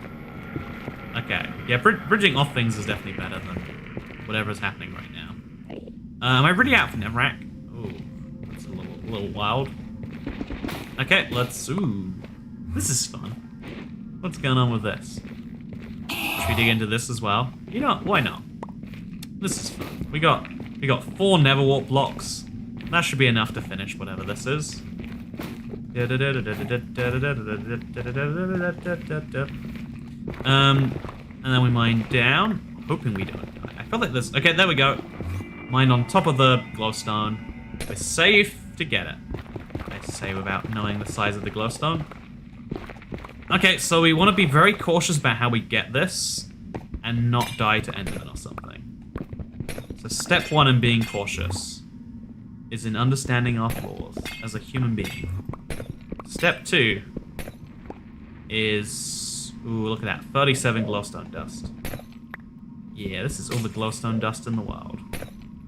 Okay. Yeah, bridging off things is definitely better than whatever's happening right now. Am I ready out for netherrack? Ooh, that's a little wild. Okay, let's... Ooh. This is fun. What's going on with this? Should we dig into this as well? You know, why not? This is fun. We got 4 nether wart blocks. That should be enough to finish whatever this is. And then we mine down, hoping we don't die. I feel like this. Okay, there we go. Mine on top of the glowstone. We're safe to get it. I say without knowing the size of the glowstone. Okay, so we want to be very cautious about how we get this and not die to Enderman or something. So step 1 in being cautious is in understanding our flaws as a human being. Step 2 is... Ooh, look at that. 37 glowstone dust. Yeah, this is all the glowstone dust in the world.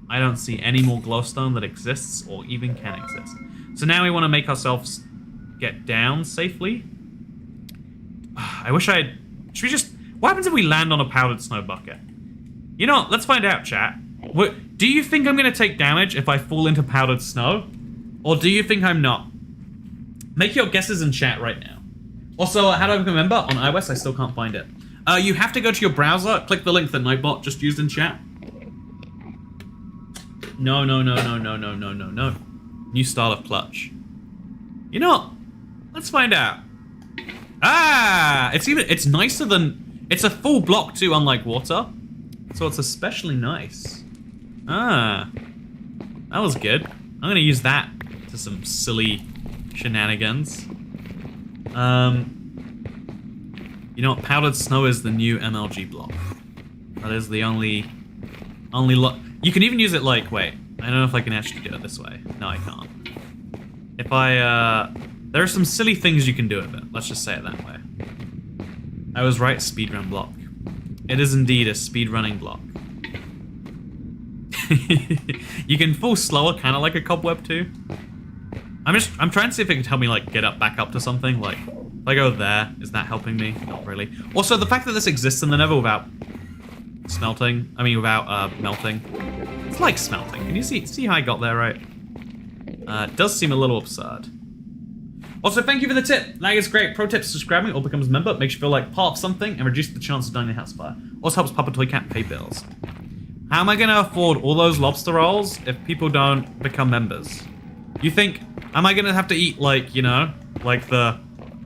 I don't see any more glowstone that exists or even can exist. So now we want to make ourselves get down safely. I wish I had... Should we just... What happens if we land on a powdered snow bucket? You know, let's find out, chat. Do you think I'm going to take damage if I fall into powdered snow? Or do you think I'm not? Make your guesses in chat right now. Also, how do I remember? On iOS, I still can't find it. You have to go to your browser, click the link that Nightbot just used in chat. No. New style of clutch. You know what? Let's find out. Ah! It's nicer than... It's a full block too, unlike water. So it's especially nice. Ah. That was good. I'm gonna use that to some silly shenanigans. You know what? Powdered snow is the new MLG block. That is the only you can even use it like, wait, I don't know if I can actually do it this way. No, I can't. If I, there are some silly things you can do with it. Let's just say it that way. I was right, speedrun block. It is indeed a speedrunning block. You can fall slower, kind of like a cobweb too. I'm trying to see if it can help me like get back up to something. Like, if I go there, is that helping me? Not really. Also, the fact that this exists in the Nether without smelting, without melting, it's like smelting. Can you see how I got there, right? It does seem a little absurd. Also, thank you for the tip. Lag is great. Pro tip: subscribing or becomes a member makes you feel like part of something and reduces the chance of dying in a house fire. Also helps Papa Toy Cat pay bills. How am I going to afford all those lobster rolls if people don't become members? You think, am I going to have to eat, like, you know, like the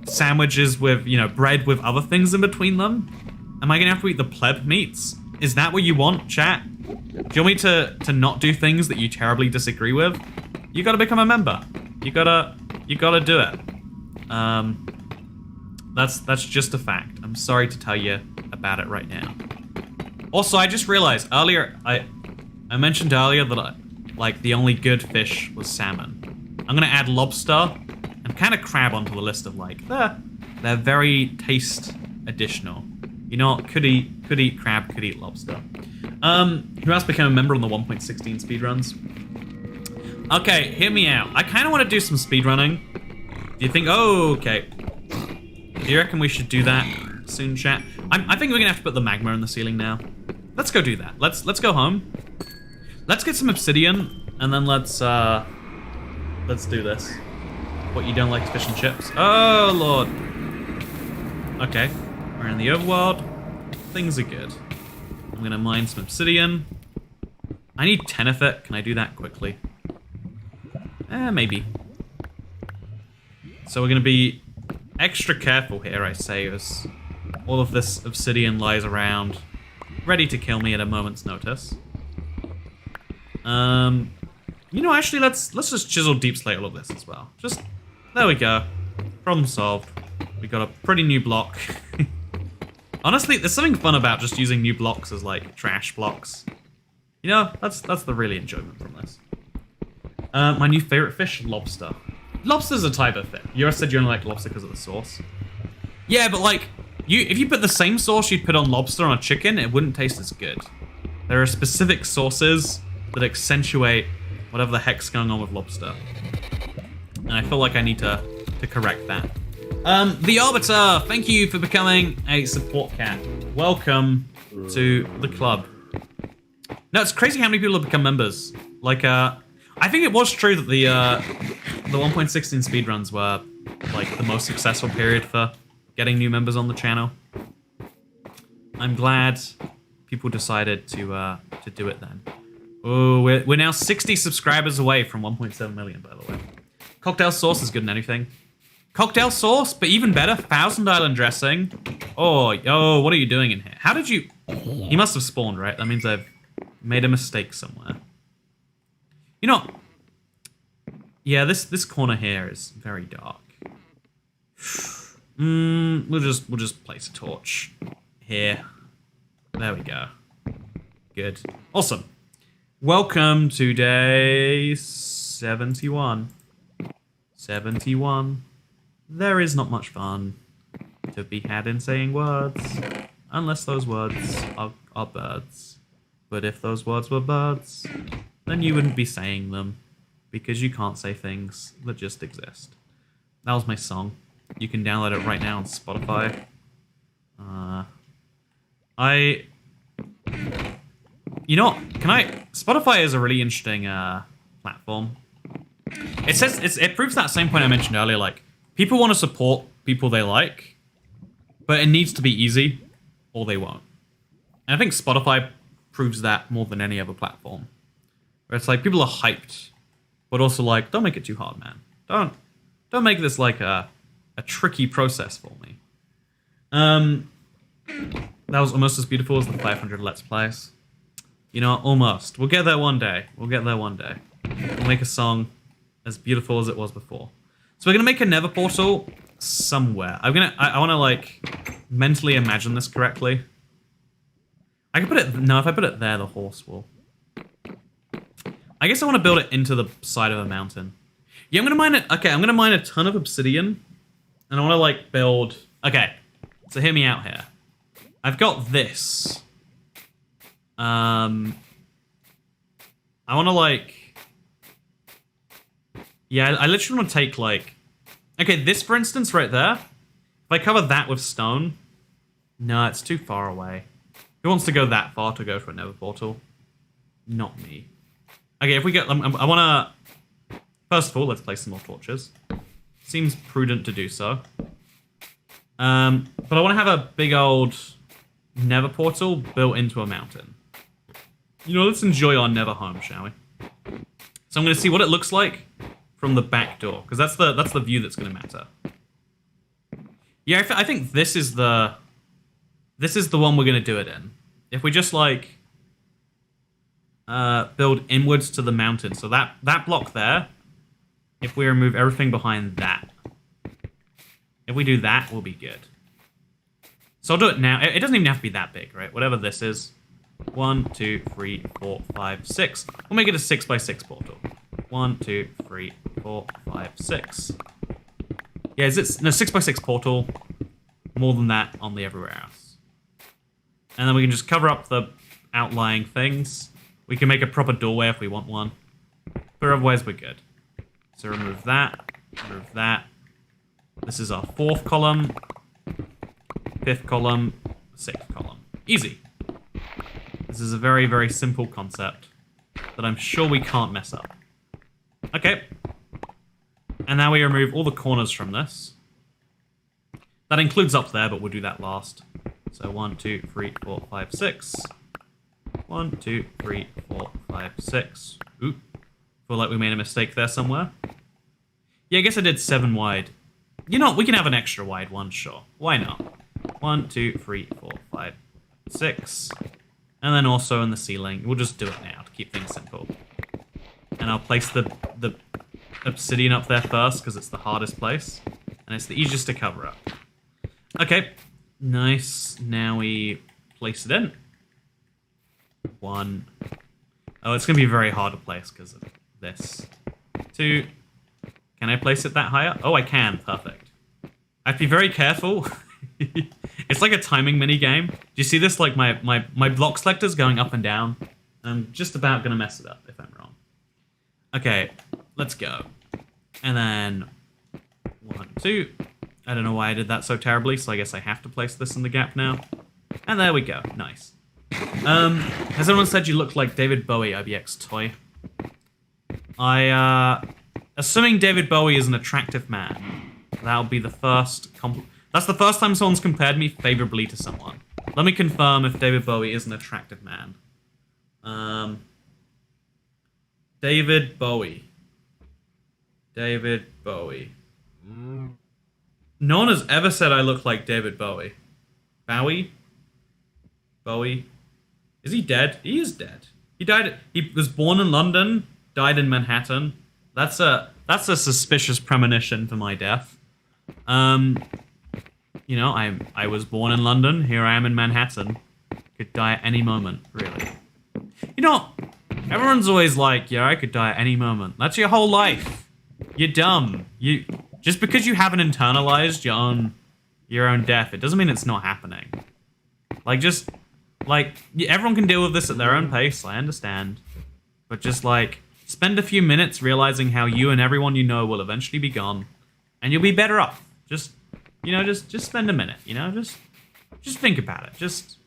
sandwiches with, you know, bread with other things in between them? Am I going to have to eat the pleb meats? Is that what you want, chat? Do you want me to not do things that you terribly disagree with? You got to become a member. You gotta do it. That's just a fact. I'm sorry to tell you about it right now. Also, I just realized earlier, I mentioned earlier that like the only good fish was salmon. I'm gonna add lobster and kind of crab onto the list of like they're very taste additional. You know, could eat crab, could eat lobster. Who else became a member on the 1.16 speedruns? Okay, hear me out. I kind of want to do some speedrunning. Do you think? Oh, okay. Do you reckon we should do that soon, chat? I think we're gonna have to put the magma in the ceiling now. Let's go do that. Let's go home. Let's get some obsidian, and then let's do this. What, you don't like fish and chips? Oh lord. Okay, we're in the overworld. Things are good. I'm gonna mine some obsidian. I need 10 of it. Can I do that quickly? Maybe. So we're gonna be extra careful here, I say, as all of this obsidian lies around, ready to kill me at a moment's notice. You know, actually, let's just chisel deep slate all of this as well. Just, there we go. Problem solved. We got a pretty new block. Honestly, there's something fun about just using new blocks as, like, trash blocks. You know, that's the really enjoyment from this. My new favorite fish, lobster. Lobster's a type of fish. You said you only like lobster because of the sauce. Yeah, but, like, if you put the same sauce you'd put on lobster on a chicken, it wouldn't taste as good. There are specific sauces that accentuate whatever the heck's going on with lobster. And I feel like I need to correct that. The Arbiter, thank you for becoming a support cat. Welcome to the club. No, it's crazy how many people have become members. Like, I think it was true that the 1.16 speedruns were, like, the most successful period for getting new members on the channel. I'm glad people decided to do it then. Oh, we're now 60 subscribers away from 1.7 million, by the way. Cocktail sauce is good in anything. Cocktail sauce, but even better, Thousand Island dressing. Oh, what are you doing in here? How did you... He must have spawned, right? That means I've made a mistake somewhere. You know... Yeah, this corner here is very dark. We'll just place a torch here. There we go. Good. Awesome. Welcome to day 71. 71. There is not much fun to be had in saying words, unless those words are birds. But if those words were birds, then you wouldn't be saying them, because you can't say things that just exist. That was my song. You can download it right now on Spotify. You know, Spotify is a really interesting platform. It proves that same point I mentioned earlier, like, people want to support people they like, but it needs to be easy, or they won't. And I think Spotify proves that more than any other platform. Where it's like, people are hyped, but also like, don't make it too hard, man. Don't make this like a tricky process for me. That was almost as beautiful as the 500 Let's Plays. You know, almost. We'll get there one day. We'll make a song as beautiful as it was before. So we're gonna make a Nether portal somewhere. I wanna like mentally imagine this correctly. I can put it, no, if I put it there, the horse will. I guess I wanna build it into the side of a mountain. Yeah, I'm gonna mine it, okay, I'm gonna mine a ton of obsidian. And I wanna like build, okay, so hear me out here. I've got this. I wanna like, yeah, I literally want to take, like... Okay, this, for instance, right there. If I cover that with stone... No, it's too far away. Who wants to go that far to go for a Nether portal? Not me. Okay, if we get... I want to... First of all, let's place some more torches. Seems prudent to do so. But I want to have a big old Nether portal built into a mountain. You know, let's enjoy our Nether home, shall we? So I'm going to see what it looks like from the back door, because that's the view that's going to matter. Yeah, I think this is the one we're going to do it in. If we just like build inwards to the mountain, so that block there. If we remove everything behind that, if we do that, we'll be good. So I'll do it now. It doesn't even have to be that big, right? Whatever this is. 1, 2, 3, 4, 5, 6. We'll make it a 6x6 portal. 1, 2, 3, 4, 5, 6. Yeah, is it no 6x6 portal? More than that on the everywhere else. And then we can just cover up the outlying things. We can make a proper doorway if we want one. But otherwise we're good. So remove that. Remove that. This is our 4th column. 5th column. 6th column. Easy. This is a very, very simple concept that I'm sure we can't mess up. Okay. And now we remove all the corners from this. That includes up there, but we'll do that last. So 1, 2, 3, 4, 5, 6. 1, 2, 3, 4, 5, 6. Oop. Feel like we made a mistake there somewhere. Yeah, I guess I did 7 wide. You know what? We can have an extra wide one, sure. Why not? 1, 2, 3, 4, 5, 6. And then also in the ceiling. We'll just do it now to keep things simple. And I'll place the obsidian up there first because it's the hardest place. And it's the easiest to cover up. Okay. Nice. Now we place it in. 1. Oh, it's going to be very hard to place because of this. 2. Can I place it that higher? Oh, I can. Perfect. I have to be very careful. It's like a timing mini game. Do you see this? Like my block selector's going up and down. I'm just about going to mess it up if I'm wrong. Okay, let's go. And then 1, 2. I don't know why I did that so terribly, so I guess I have to place this in the gap now. And there we go. Nice. Has anyone said you look like David Bowie, IBX Toy? Assuming David Bowie is an attractive man, that'll be the first that's the first time someone's compared me favorably to someone. Let me confirm if David Bowie is an attractive man. David Bowie. David Bowie. No one has ever said I look like David Bowie. Bowie? Bowie? Is he dead? He is dead. He was born in London, died in Manhattan. That's a suspicious premonition for my death. You know, I was born in London, here I am in Manhattan. Could die at any moment, really. You know, everyone's always like, yeah, I could die at any moment. That's your whole life. You're dumb. Just because you haven't internalized your own death, it doesn't mean it's not happening. Everyone can deal with this at their own pace, I understand. But just, spend a few minutes realizing how you and everyone you know will eventually be gone, and you'll be better off. Just spend a minute, just think about it. Just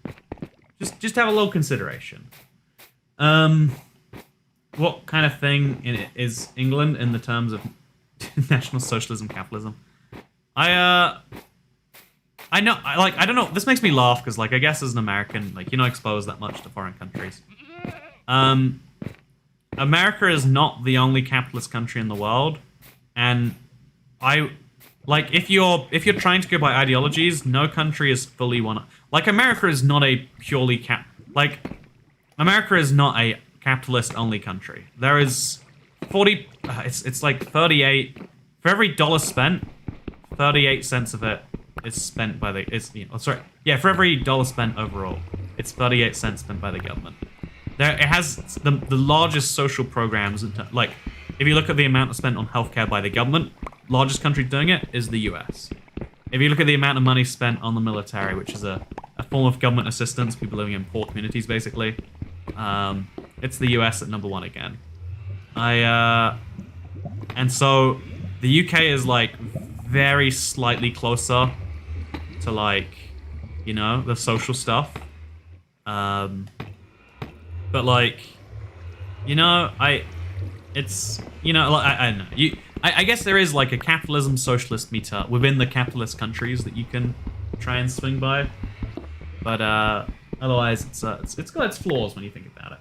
have a little consideration. What kind of thing is England in the terms of National Socialism, capitalism? I don't know. This makes me laugh because, I guess as an American, you're not exposed that much to foreign countries. America is not the only capitalist country in the world, and if you're trying to go by ideologies, no country is fully one. America is not a purely America is not a capitalist-only country. There is 40. It's 38. For every dollar spent, 38 cents of it is spent by the. For every dollar spent overall, it's 38 cents spent by the government. It has the largest social programs. If you look at the amount spent on healthcare by the government, largest country doing it is the US. If you look at the amount of money spent on the military, which is a form of government assistance, people living in poor communities, basically, it's the US at number 1 again. And so the UK is very slightly closer to the social stuff. But I don't know. I guess there is a capitalism socialist meter within the capitalist countries that you can try and swing by, but otherwise it's got its flaws when you think about it.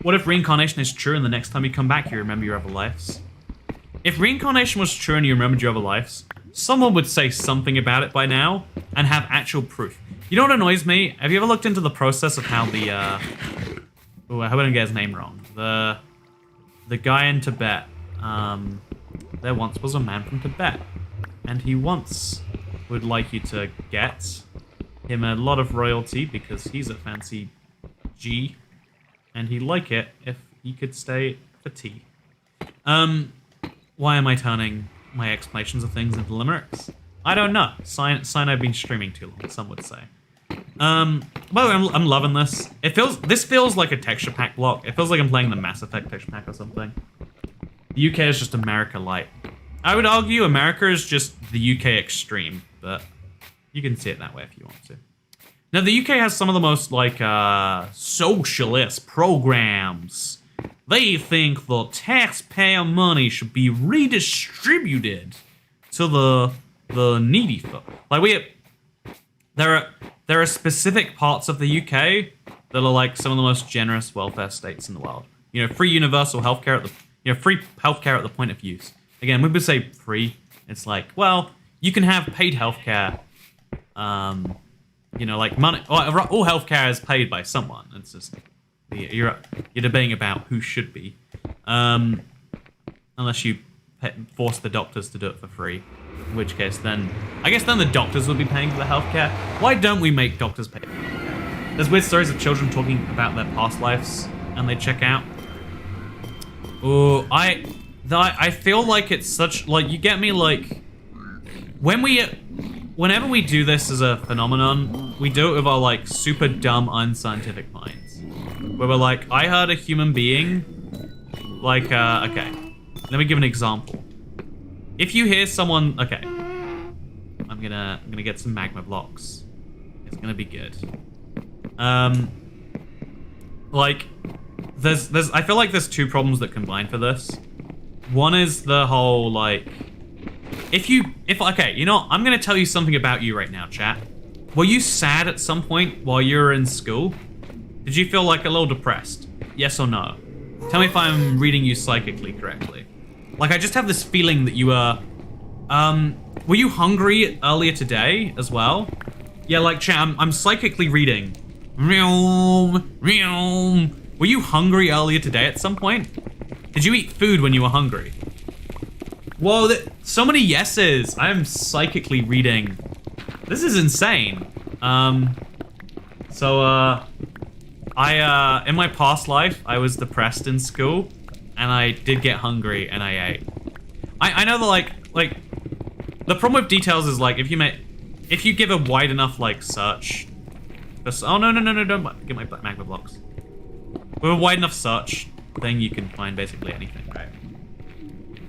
What if reincarnation is true and the next time you come back you remember your other lives? If reincarnation was true and you remembered your other lives, someone would say something about it by now and have actual proof. You know what annoys me? Have you ever looked into the process of how the I hope I don't get his name wrong. The guy in Tibet. There once was a man from Tibet, and he once would like you to get him a lot of royalty because he's a fancy G, and he'd like it if he could stay for tea. Why am I turning my explanations of things into limericks? I don't know. Sign I've been streaming too long, some would say. By the way, I'm loving this. This feels like a texture pack block. It feels like I'm playing the Mass Effect texture pack or something. The UK is just America light. I would argue America is just the UK extreme, but you can see it that way if you want to. Now, the UK has some of the most, socialist programs. They think the taxpayer money should be redistributed to the needy folk. There are specific parts of the UK that are some of the most generous welfare states in the world. Free universal healthcare free healthcare at the point of use. Again, when we say free, it's you can have paid healthcare. Money. All healthcare is paid by someone. It's just You're debating about who should be. Unless you force the doctors to do it for free. In which case, then... I guess then the doctors would be paying for the healthcare. Why don't we make doctors pay for healthcare? There's weird stories of children talking about their past lives, and they check out. Oh, I feel like it's such... Like, you get me, like... Whenever we do this as a phenomenon, we do it with our, like, super dumb, unscientific minds. Where we're like, I heard a human being... Like, okay. Let me give an example. If you hear someone... Okay. I'm gonna get some magma blocks. It's gonna be good. Like... I feel like there's two problems that combine for this. One is the whole, like... Okay, you know what? I'm gonna tell you something about you right now, chat. Were you sad at some point while you were in school? Did you feel like a little depressed? Yes or no? Tell me if I'm reading you psychically correctly. Like, I just have this feeling that you were you hungry earlier today as well? Yeah, like, chat, I'm psychically reading. Were you hungry earlier today at some point? Did you eat food when you were hungry? Whoa, so many yeses. I am psychically reading. This is insane. In my past life, I was depressed in school, and I did get hungry, and I ate. I know that, like, the problem with details is, like, if you give a wide enough, like, search. Oh, no, don't get my magma blocks. With a wide enough search, then you can find basically anything, right?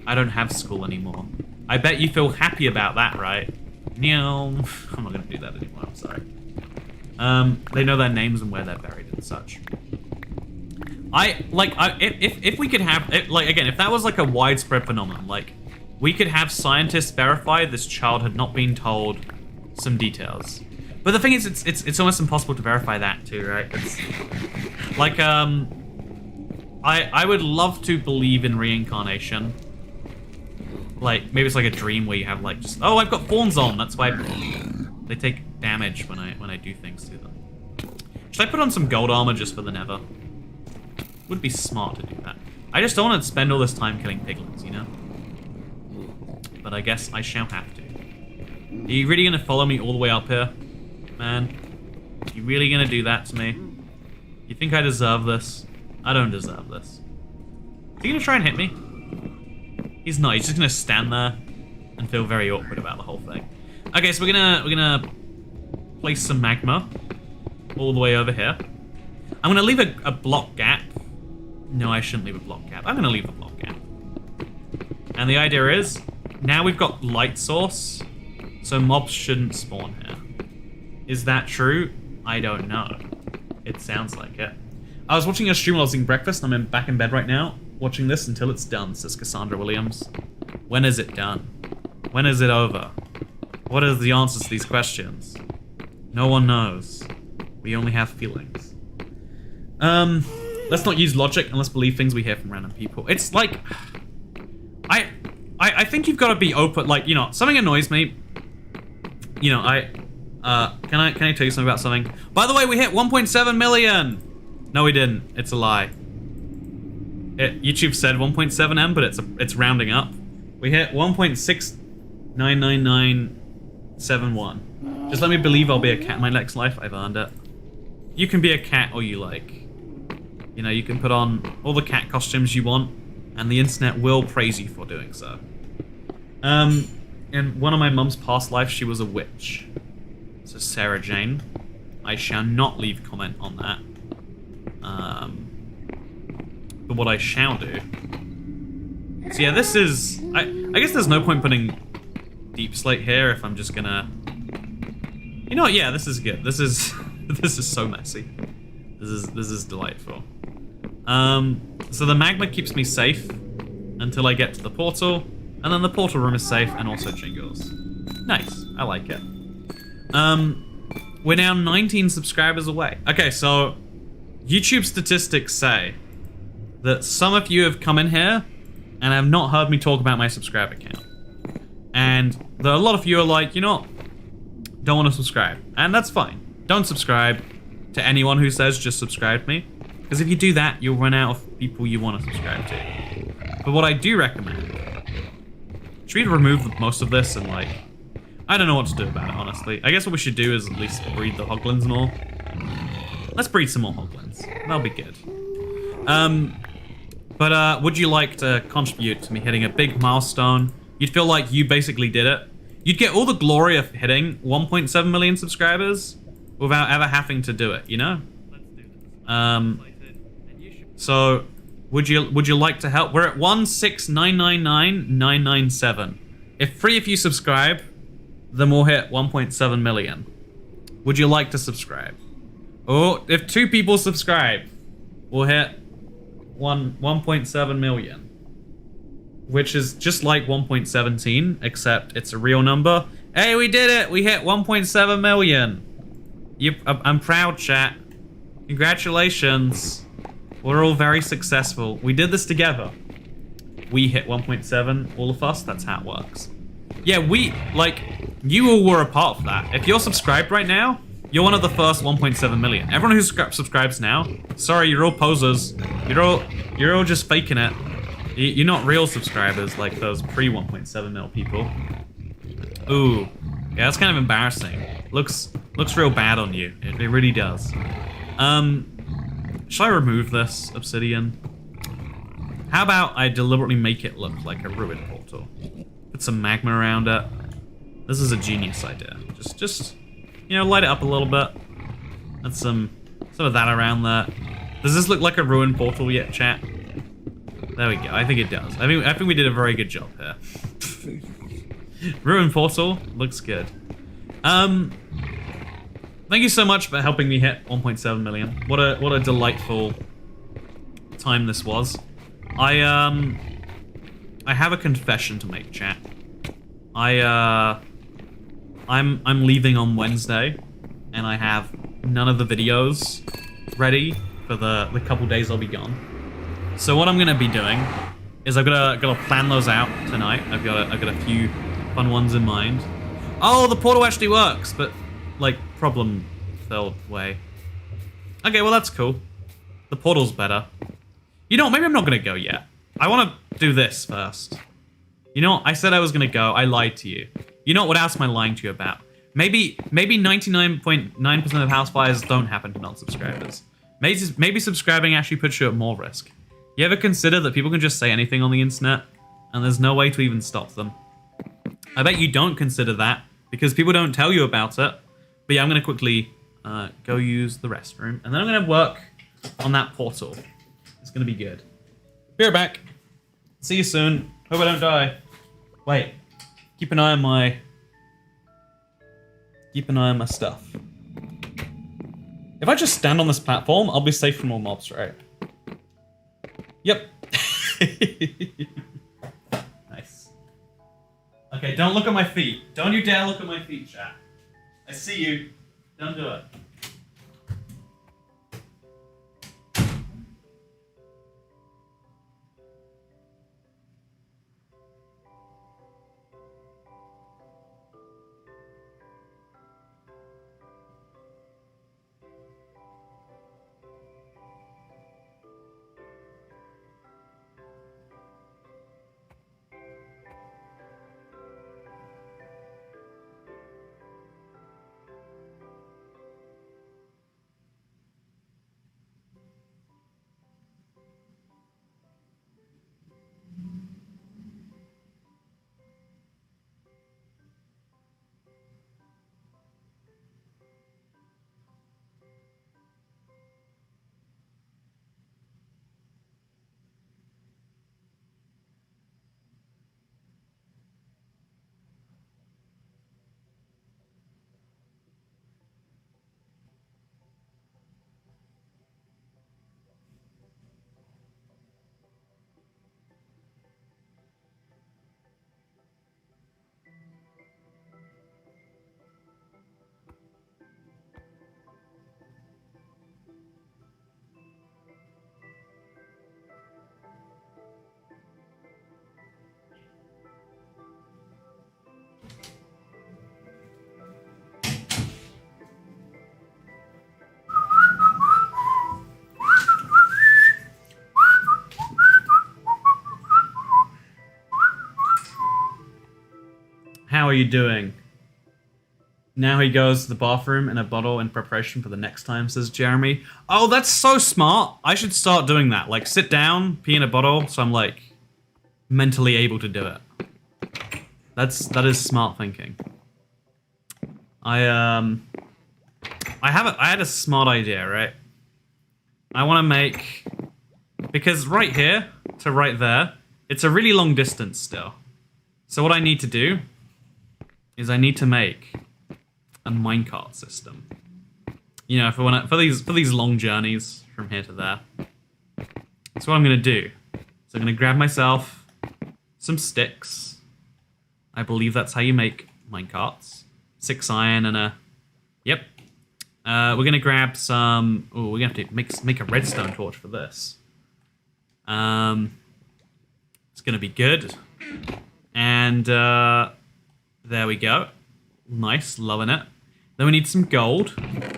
I don't have school anymore. I bet you feel happy about that, right? No, I'm not gonna do that anymore, I'm sorry. They know their names and where they're buried and such. If we could have, again, if that was like a widespread phenomenon, like, we could have scientists verify this child had not been told some details. But the thing is, it's almost impossible to verify that too, right? It's like, I would love to believe in reincarnation. Like, maybe it's like a dream where you have, like, just, oh, I've got thorns on, that's why they take damage when I do things to them. Should I put on some gold armor just for the Nether? Would be smart to do that. I just don't want to spend all this time killing piglins, you know? But I guess I shall have to. Are you really gonna follow me all the way up here? Man, you really gonna do that to me? You think I deserve this? I don't deserve this. Is he gonna try and hit me? He's not. He's just gonna stand there and feel very awkward about the whole thing. Okay, so we're gonna place some magma all the way over here. I'm gonna leave a block gap. No, I shouldn't leave a block gap. I'm gonna leave a block gap. And the idea is, now we've got light source, so mobs shouldn't spawn here. Is that true? I don't know. It sounds like it. I was watching a stream while I was eating breakfast, and I'm back in bed right now, watching this until it's done, says Cassandra Williams. When is it done? When is it over? What are the answers to these questions? No one knows. We only have feelings. Let's not use logic and let's believe things we hear from random people. It's like... I think you've got to be open, like, you know, something annoys me. You know, can I tell you something about something? By the way, we hit 1.7 million! No, we didn't. It's a lie. YouTube said 1.7M, but it's rounding up. We hit 1.699971. Just let me believe I'll be a cat in my next life. I've earned it. You can be a cat all you like. You know, you can put on all the cat costumes you want, and the internet will praise you for doing so. In one of my mum's past lives, she was a witch. So Sarah Jane. I shall not leave comment on that. But what I shall do... So yeah, this is... I guess there's no point putting deep slate here if I'm just gonna... You know what, yeah, this is good. This is... this is so messy. This is delightful. So the magma keeps me safe until I get to the portal, and then the portal room is safe and also jingles. Nice, I like it. We're now 19 subscribers away. Okay, so YouTube statistics say that some of you have come in here and have not heard me talk about my subscriber count. And there are a lot of you are like, you know, don't want to subscribe. And that's fine. Don't subscribe to anyone who says just subscribe to me. Because if you do that, you'll run out of people you want to subscribe to. But what I do recommend, should we remove most of this and like, I don't know what to do about it, honestly. I guess what we should do is at least breed the hoglins more. Let's breed some more hoglins. That'll be good. But would you like to contribute to me hitting a big milestone? You'd feel like you basically did it. You'd get all the glory of hitting 1.7 million subscribers without ever having to do it, you know? So would you like to help? We're at 16999,997. If 3 of you subscribe, then we'll hit 1.7 million. Would you like to subscribe? Oh, if 2 people subscribe, we'll hit 1.7 million. Which is just like 1.17, except it's a real number. Hey, we did it! We hit 1.7 million. I'm proud, chat. Congratulations. We're all very successful. We did this together. We hit 1.7, all of us. That's how it works. Yeah, you all were a part of that. If you're subscribed right now, you're one of the first 1.7 million. Everyone who subscribes now, sorry, you're all posers. You're all just faking it. You're not real subscribers like those pre-1.7 mil people. Ooh, yeah, that's kind of embarrassing. Looks real bad on you. It really does. Should I remove this obsidian? How about I deliberately make it look like a ruined portal? Put some magma around it. This is a genius idea. Just you know, light it up a little bit. Add some of that around there. Does this look like a ruined portal yet, chat? There we go. I think it does. I think we did a very good job here. Ruined portal looks good. Thank you so much for helping me hit 1.7 million. What a delightful time this was. I have a confession to make, chat. I'm leaving on Wednesday, and I have none of the videos ready for the couple days I'll be gone. So what I'm gonna be doing is I've gotta plan those out tonight. I've got a few fun ones in mind. Oh, the portal actually works, but like problem filled way. Okay, well that's cool. The portal's better. You know what, maybe I'm not gonna go yet. I wanna do this first. You know what, I said I was gonna go, I lied to you. You know what else am I lying to you about? Maybe 99.9% of house fires don't happen to non-subscribers. Maybe subscribing actually puts you at more risk. You ever consider that people can just say anything on the internet and there's no way to even stop them? I bet you don't consider that because people don't tell you about it. But yeah, I'm gonna quickly go use the restroom and then I'm gonna work on that portal. It's gonna be good. Be right back. See you soon. Hope I don't die. Wait. Keep an eye on my stuff. If I just stand on this platform, I'll be safe from all mobs, right? Yep. Nice. Okay, don't look at my feet. Don't you dare look at my feet, chat. I see you. Don't do it. how are you doing? Now he goes to the bathroom in a bottle in preparation for the next time, says Jeremy. Oh, that's so smart. I should start doing that. Like, sit down, pee in a bottle, so I'm, like, mentally able to do it. That is smart thinking. I had a smart idea, right? I want to make... Because right here to right there, it's a really long distance still. So what I need to do is I need to make a minecart system. You know, for these long journeys from here to there. That's what I'm gonna do. So I'm gonna grab myself some sticks. I believe that's how you make minecarts. 6 iron and a... Yep. We're gonna grab some... Oh, we're gonna have to make a redstone torch for this. It's gonna be good. And there we go. Nice, loving it. Then we need some gold.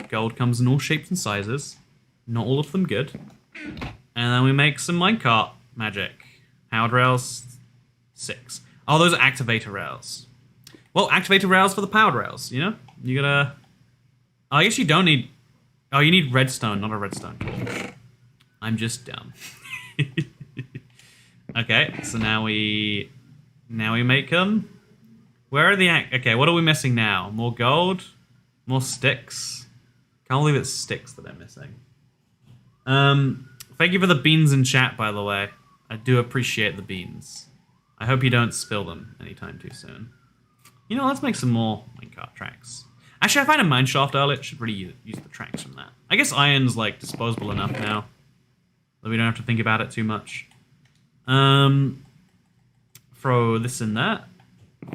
Gold comes in all shapes and sizes. Not all of them good. And then we make some minecart magic. Powered rails, 6. Oh, those are activator rails. Well, activator rails for the powered rails, you know? You gotta... Oh, I guess you don't need... Oh, you need redstone, not a redstone torch. I'm just dumb. Okay, so now we make them. Where are the... Okay, what are we missing now? More gold? More sticks? Can't believe it's sticks that I'm missing. Thank you for the beans in chat, by the way. I do appreciate the beans. I hope you don't spill them anytime too soon. You know, let's make some more minecart tracks. Actually, I found a mine shaft earlier. Should really use the tracks from that. I guess iron's, like, disposable enough now that we don't have to think about it too much. Throw this in there.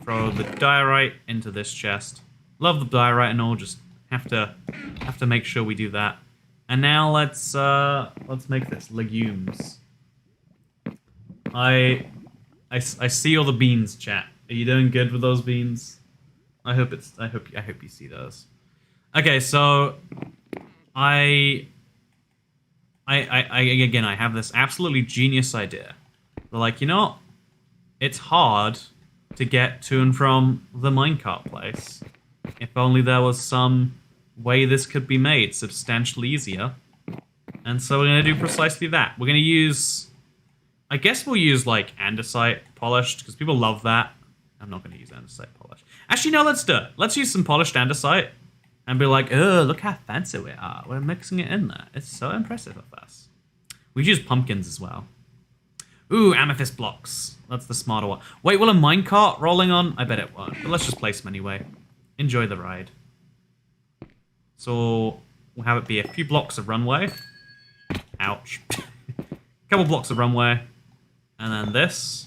Throw the diorite into this chest. Love the diorite and all, just have to make sure we do that. And now let's make this legumes. I see all the beans, chat. Are you doing good with those beans? I hope you see those. Okay, so I have this absolutely genius idea. They're like, you know, it's hard to get to and from the minecart place. If only there was some way this could be made substantially easier. And so we're going to do precisely that. We're going to use... I guess we'll use, like, andesite polished, because people love that. I'm not going to use andesite polished. Actually, no, let's do it. Let's use some polished andesite and be like, oh, look how fancy we are. We're mixing it in there. It's so impressive of us. We use pumpkins as well. Ooh, amethyst blocks. That's the smarter one. Wait, will a minecart rolling on? I bet it won't. But let's just place them anyway. Enjoy the ride. So we'll have it be a few blocks of runway. Ouch. A couple blocks of runway. And then this.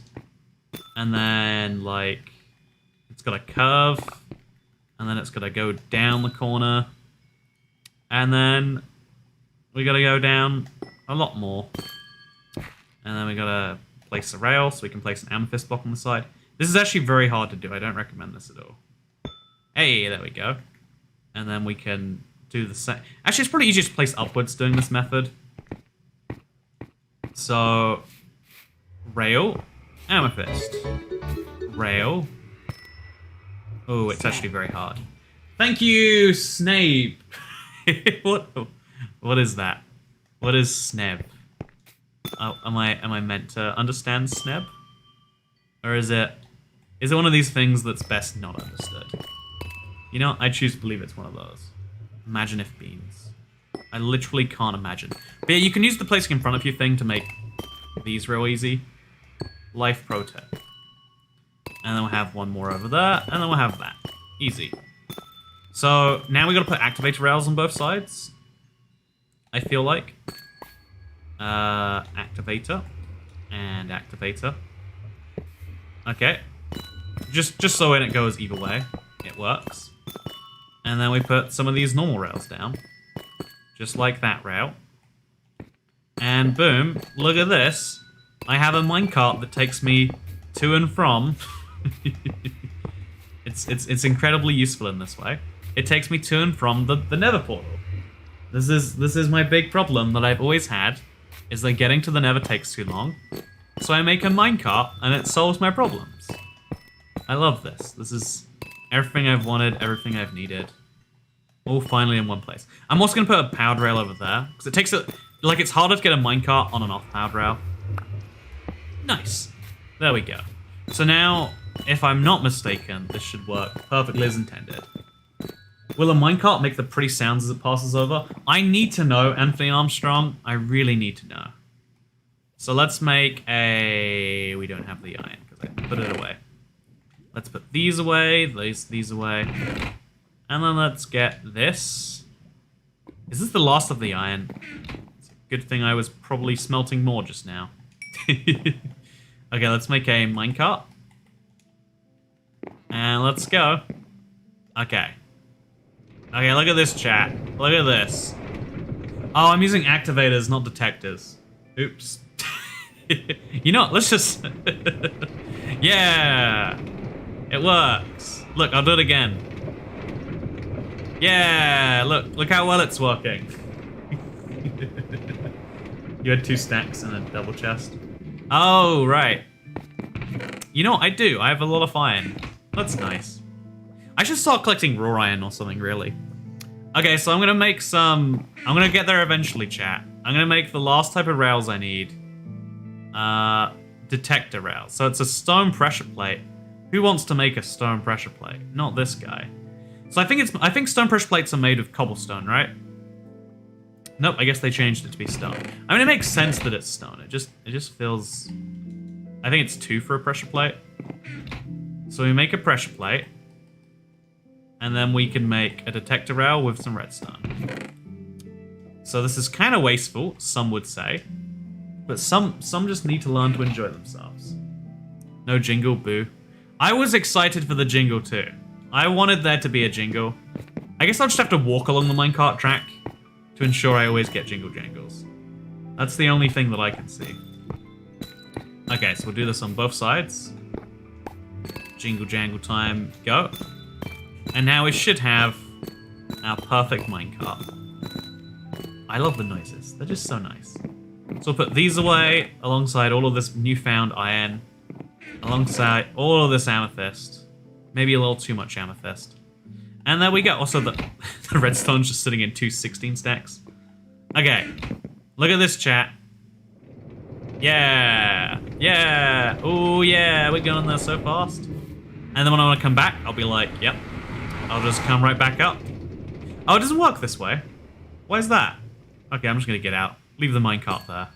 And then, like, it's got a curve. And then it's got to go down the corner. And then we got to go down a lot more. And then we got to place a rail so we can place an amethyst block on the side. This is actually very hard to do. I don't recommend this at all. Hey, there we go. And then we can do the same. Actually, it's pretty easy to place upwards doing this method. So, rail, amethyst, rail. Oh, it's actually very hard. Thank you, Snape. What is that? What is Sneb? Oh, am I meant to understand Sneb? Or is it one of these things that's best not understood? You know, I choose to believe it's one of those. Imagine if beans. I literally can't imagine. But yeah, you can use the placing in front of you thing to make these real easy. Life pro tip. And then we'll have one more over there, and then we'll have that. Easy. So now we got to put activator rails on both sides. I feel like. Activator. And activator. Okay. Just so when it goes either way, it works. And then we put some of these normal rails down. Just like that rail. And boom, look at this. I have a minecart that takes me to and from. It's incredibly useful in this way. It takes me to and from the Nether portal. This is my big problem that I've always had, is that getting to the Nether takes too long. So I make a minecart and it solves my problems. I love this. This Everything I've wanted, everything I've needed. All finally in one place. I'm also going to put a powered rail over there. Because it takes it... Like, it's harder to get a minecart on an off-powered rail. Nice. There we go. So now, if I'm not mistaken, this should work perfectly as intended. Will a minecart make the pretty sounds as it passes over? I need to know, Anthony Armstrong. I really need to know. So let's make a... We don't have the iron, because I put it away. Let's put these away, these away. And then let's get this. Is this the last of the iron? It's a good thing I was probably smelting more just now. Okay, let's make a minecart. And let's go. Okay. Okay, look at this, chat. Look at this. Oh, I'm using activators, not detectors. Oops. You know what, let's just... Yeah! It works. Look, I'll do it again. Yeah! Look how well it's working. You had 2 stacks and a double chest. Oh, right. You know what, I do. I have a lot of iron. That's nice. I should start collecting raw iron or something, really. Okay, so I'm gonna make some... I'm gonna get there eventually, chat. I'm gonna make the last type of rails I need. Detector rail. So it's a stone pressure plate. Who wants to make a stone pressure plate? Not this guy. So I think stone pressure plates are made of cobblestone, right? Nope, I guess they changed it to be stone. I mean, it makes sense that it's stone. It just feels... I think it's 2 for a pressure plate. So we make a pressure plate. And then we can make a detector rail with some redstone. So this is kind of wasteful, some would say. But some just need to learn to enjoy themselves. No jingle, boo. I was excited for the jingle too. I wanted there to be a jingle. I guess I'll just have to walk along the minecart track to ensure I always get jingle jangles. That's the only thing that I can see. Okay, so we'll do this on both sides. Jingle jangle time, go. And now we should have our perfect minecart. I love the noises. They're just so nice. So we'll put these away alongside all of this newfound iron. Alongside all of this amethyst. Maybe a little too much amethyst. And there we go. Also, the redstone's just sitting in 2 16 stacks. Okay. Look at this, chat. Yeah. Yeah. Oh, yeah. We're going there so fast. And then when I want to come back, I'll be like, yep. I'll just come right back up. Oh, it doesn't work this way. Why is that? Okay, I'm just going to get out. Leave the minecart there.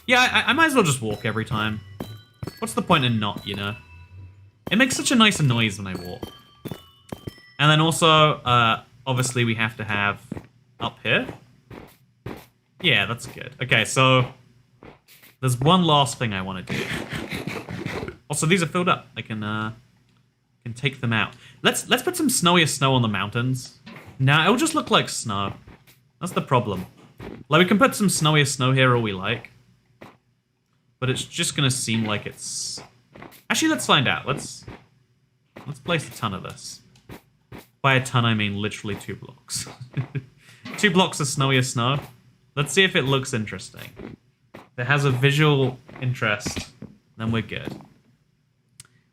Yeah, I might as well just walk every time. What's the point in not, you know? It makes such a nice noise when I walk. And then also, obviously we have to have up here. Yeah, that's good. Okay, so there's one last thing I want to do. Also, these are filled up. I can take them out. Let's put some snowiest snow on the mountains. Nah, it'll just look like snow. That's the problem. Like, we can put some snowiest snow here all we like. But it's just gonna seem like it's... Actually, let's find out. Let's place a ton of this. By a ton, I mean literally 2 blocks. 2 blocks of snowiest snow. Let's see if it looks interesting. If it has a visual interest, then we're good.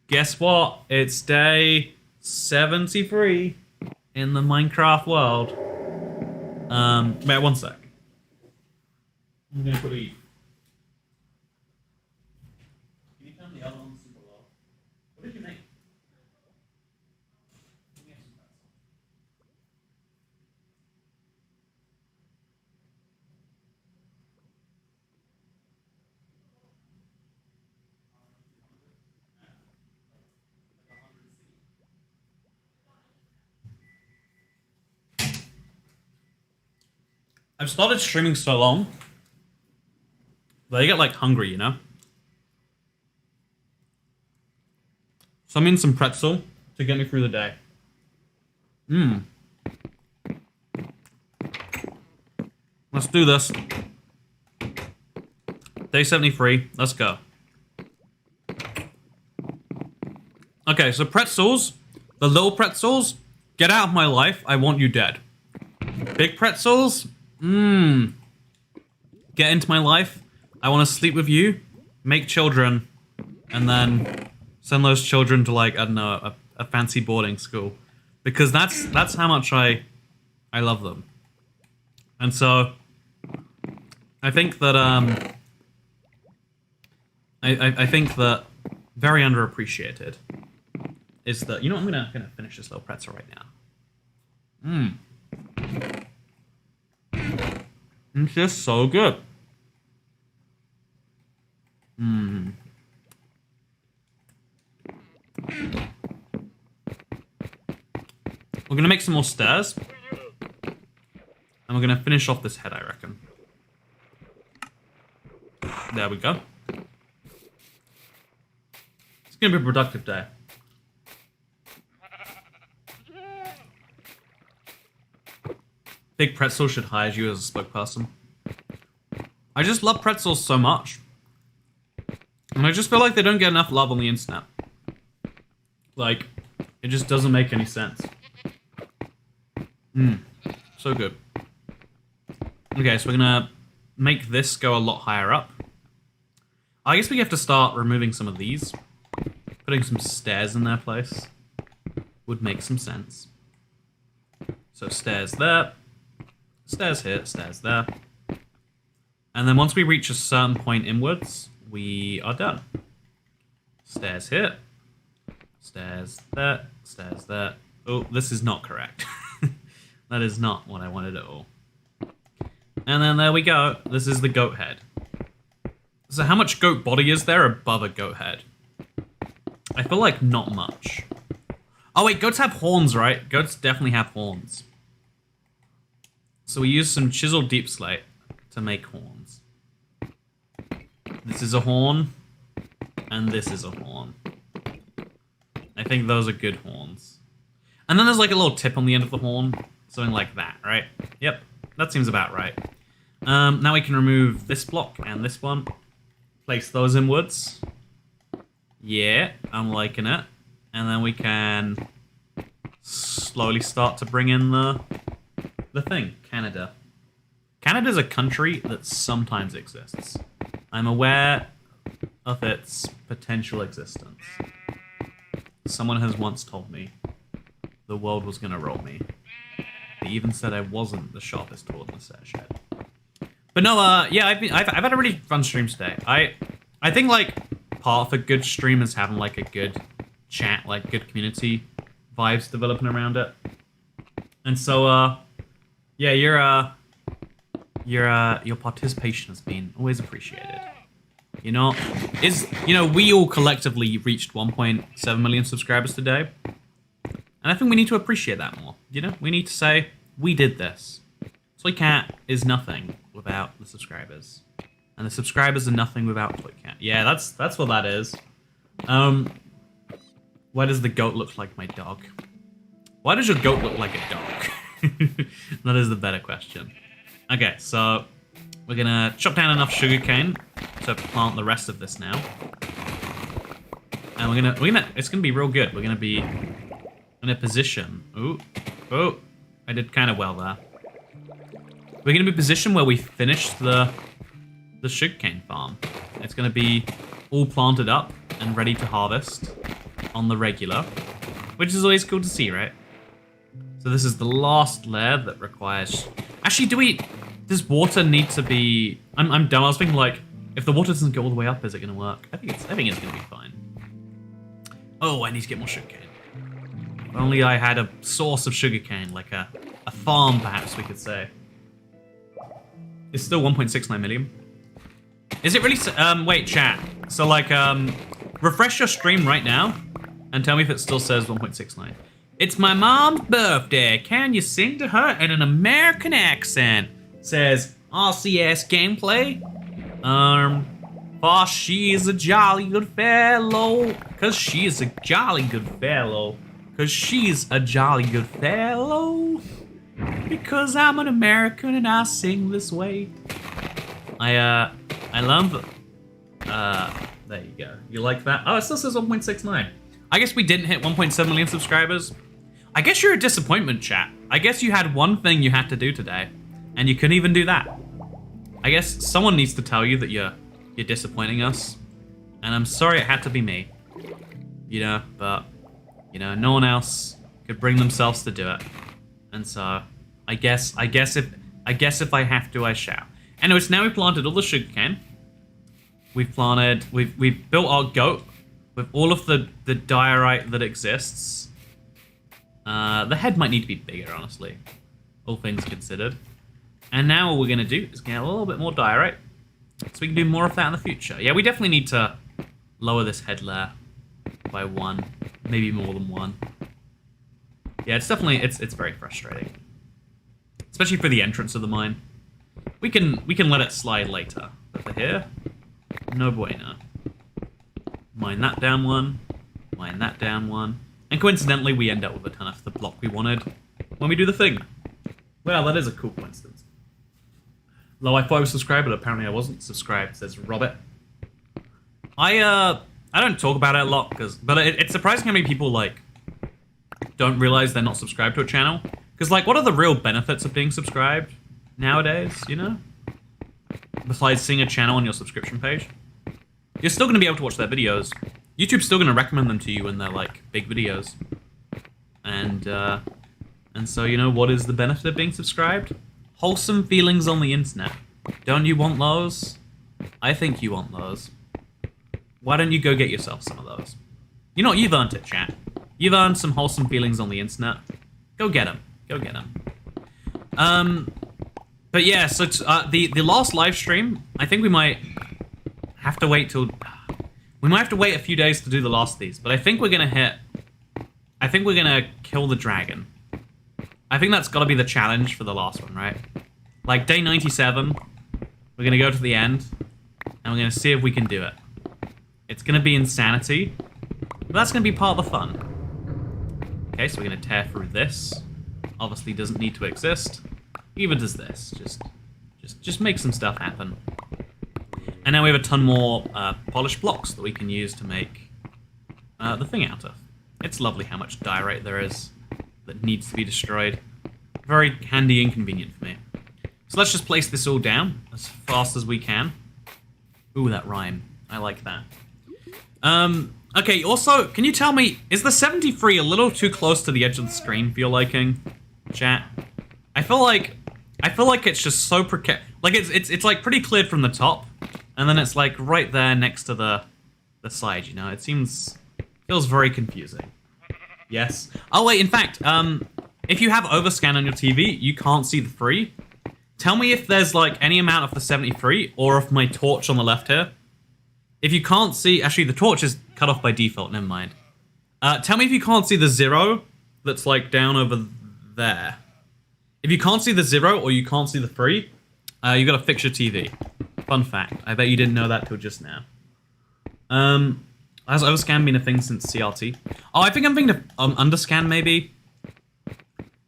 Guess what? It's day 73 in the Minecraft world. Wait, 1 sec. I'm gonna put a... Can you turn the other one super low? What did you make? I've started streaming so long that I get like hungry, you know? So I'm in some pretzel to get me through the day. Let's do this. Day 73, let's go. Okay, so pretzels, the little pretzels, get out of my life, I want you dead. Big pretzels, get into my life, I want to sleep with you, make children, and then send those children to, like, I don't know, a fancy boarding school, because that's how much I love them. And so I think that I think that very underappreciated is that, you know, I'm gonna finish this little pretzel right now. It's just so good. We're gonna make some more stairs, and we're gonna finish off this head, I reckon. There we go. It's gonna be a productive day. Big Pretzel should hire you as a spokesperson. I just love pretzels so much. And I just feel like they don't get enough love on the internet. Like, it just doesn't make any sense. So good. Okay, so we're gonna make this go a lot higher up. I guess we have to start removing some of these. Putting some stairs in their place would make some sense. So stairs there. Stairs here, stairs there. And then once we reach a certain point inwards, we are done. Stairs here. Stairs there. Stairs there. Oh, this is not correct. That is not what I wanted at all. And then there we go. This is the goat head. So how much goat body is there above a goat head? I feel like not much. Oh wait, goats have horns, right? Goats definitely have horns. So we use some chiseled deep slate to make horns. This is a horn, and this is a horn. I think those are good horns. And then there's like a little tip on the end of the horn, something like that, right? Yep, that seems about right. Now we can remove this block and this one. Place those inwards. Yeah, I'm liking it. And then we can slowly start to bring in the thing, Canada. Canada's a country that sometimes exists. I'm aware of its potential existence. Someone has once told me the world was gonna roll me. They even said I wasn't the sharpest tool in the set shed. But no, yeah, I've had a really fun stream today. I think like part of a good stream is having like a good chat, like good community vibes developing around it. And so yeah, your participation has been always appreciated. You know, we all collectively reached 1.7 million subscribers today. And I think we need to appreciate that more. You know, we need to say, we did this. Toycat is nothing without the subscribers. And the subscribers are nothing without Toycat. Yeah, that's what that is. Why does the goat look like my dog? Why does your goat look like a dog? That is the better question. Okay, so we're gonna chop down enough sugarcane to plant the rest of this now. And it's gonna be real good. We're gonna be in a position. Oh, I did kind of well there. We're gonna be in a position where we finish the sugarcane farm. It's gonna be all planted up and ready to harvest on the regular, which is always cool to see, right? So this is the last layer that requires... Actually, does water need to be... I'm dumb. I was thinking, like, if the water doesn't go all the way up, is it going to work? I think it's going to be fine. Oh, I need to get more sugarcane. If only I had a source of sugarcane, like a farm, perhaps we could say. It's still 1.69 million. Is it really... wait, chat. So, like, refresh your stream right now and tell me if it still says 1.69. It's my mom's birthday. Can you sing to her in an American accent? Says RCS gameplay. For she's a jolly good fellow. Cause she's a jolly good fellow. Cause she's a jolly good fellow. Because I'm an American and I sing this way. I love there you go. You like that? Oh, it still says 1.69. I guess we didn't hit 1.7 million subscribers. I guess you're a disappointment, chat. I guess you had one thing you had to do today, and you couldn't even do that. I guess someone needs to tell you that you're disappointing us, and I'm sorry it had to be me. You know, but You know, no one else could bring themselves to do it. And so, I guess if I have to, I shall. Anyways, now we've planted all the sugarcane. We've built our goat with all of the diorite that exists. The head might need to be bigger, honestly, all things considered. And now all we're gonna do is get a little bit more diorite, so we can do more of that in the future. Yeah, we definitely need to lower this head layer by 1, maybe more than 1. Yeah, it's definitely it's very frustrating, especially for the entrance of the mine. We can let it slide later, but for here, no bueno. Mine that down 1, mine that down 1, and coincidentally we end up with a ton of the block we wanted when we do the thing. Well, that is a cool coincidence. Though I thought I was subscribed, but apparently I wasn't subscribed, says Robert. I don't talk about it a lot, but it's surprising how many people, like, don't realize they're not subscribed to a channel. Because, like, what are the real benefits of being subscribed nowadays, you know? Besides seeing a channel on your subscription page. You're still going to be able to watch their videos. YouTube's still going to recommend them to you when they're, like, big videos. And so, you know, what is the benefit of being subscribed? Wholesome feelings on the internet. Don't you want those? I think you want those. Why don't you go get yourself some of those? You know what? You've earned it, chat. You've earned some wholesome feelings on the internet. Go get them. Go get them. But yeah, so the last live stream, I think we might have to wait till... We might have to wait a few days to do the last of these, but I think we're gonna kill the dragon. I think that's gotta be the challenge for the last one, right? Like, day 97, we're gonna go to the end, and we're gonna see if we can do it. It's gonna be insanity, but that's gonna be part of the fun. Okay, so we're gonna tear through this. Obviously doesn't need to exist. Neither does this. Just make some stuff happen. And now we have a ton more polished blocks that we can use to make the thing out of. It's lovely how much diorite there is that needs to be destroyed. Very handy and convenient for me. So let's just place this all down as fast as we can. Ooh, that rhyme. I like that. Okay, also, can you tell me, is the 73 a little too close to the edge of the screen for your liking, chat? I feel like it's just so precarious. Like, it's like pretty cleared from the top, and then it's like right there next to the side, you know? It feels very confusing. Yes. Oh wait, in fact, if you have overscan on your TV, you can't see the 3. Tell me if there's like any amount of the 73 or of my torch on the left here. If you can't see, actually the torch is cut off by default, never mind. Tell me if you can't see the 0 that's like down over there. If you can't see the 0 or you can't see the 3, you gotta fix your TV. Fun fact, I bet you didn't know that till just now. Has overscan been a thing since CRT? Oh, I think I'm thinking of underscan maybe.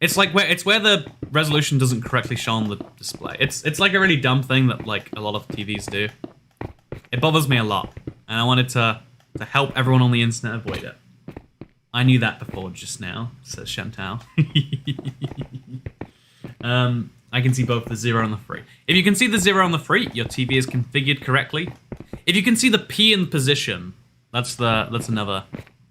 It's like where the resolution doesn't correctly show on the display. It's like a really dumb thing that like a lot of TVs do. It bothers me a lot, and I wanted to help everyone on the internet avoid it. I knew that before just now, says Chantal. I can see both the 0 and the 3. If you can see the 0 and the 3, your TV is configured correctly. If you can see the P in position, that's another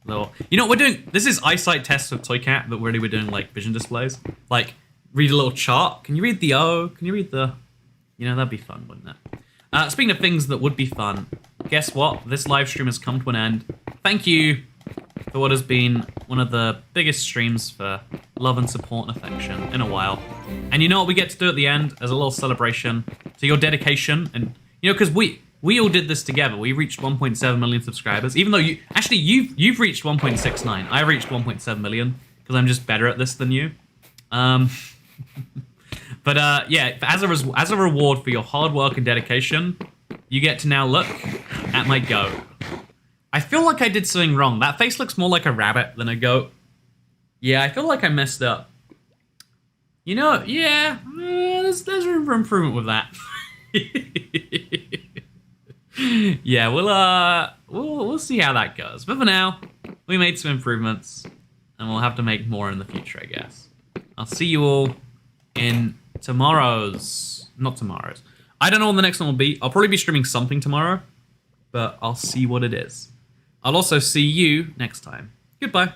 little... You know what we're doing? This is eyesight tests with Toycat, but really we're doing like vision displays. Like, read a little chart. Can you read the O? Can you read the... You know, that'd be fun, wouldn't it? Speaking of things that would be fun, guess what? This live stream has come to an end. Thank you for what has been one of the biggest streams for love and support and affection in a while. And you know what we get to do at the end as a little celebration to your dedication? And, you know, because we all did this together. We reached 1.7 million subscribers, even though you've reached 1.69. I reached 1.7 million because I'm just better at this than you. But yeah, as a reward for your hard work and dedication, you get to now look at my goat. I feel like I did something wrong. That face looks more like a rabbit than a goat. Yeah, I feel like I messed up. You know, yeah, there's room for improvement with that. Yeah, we'll see how that goes. But for now, we made some improvements, and we'll have to make more in the future, I guess. I'll see you all in not tomorrow's. I don't know what the next one will be. I'll probably be streaming something tomorrow, but I'll see what it is. I'll also see you next time. Goodbye.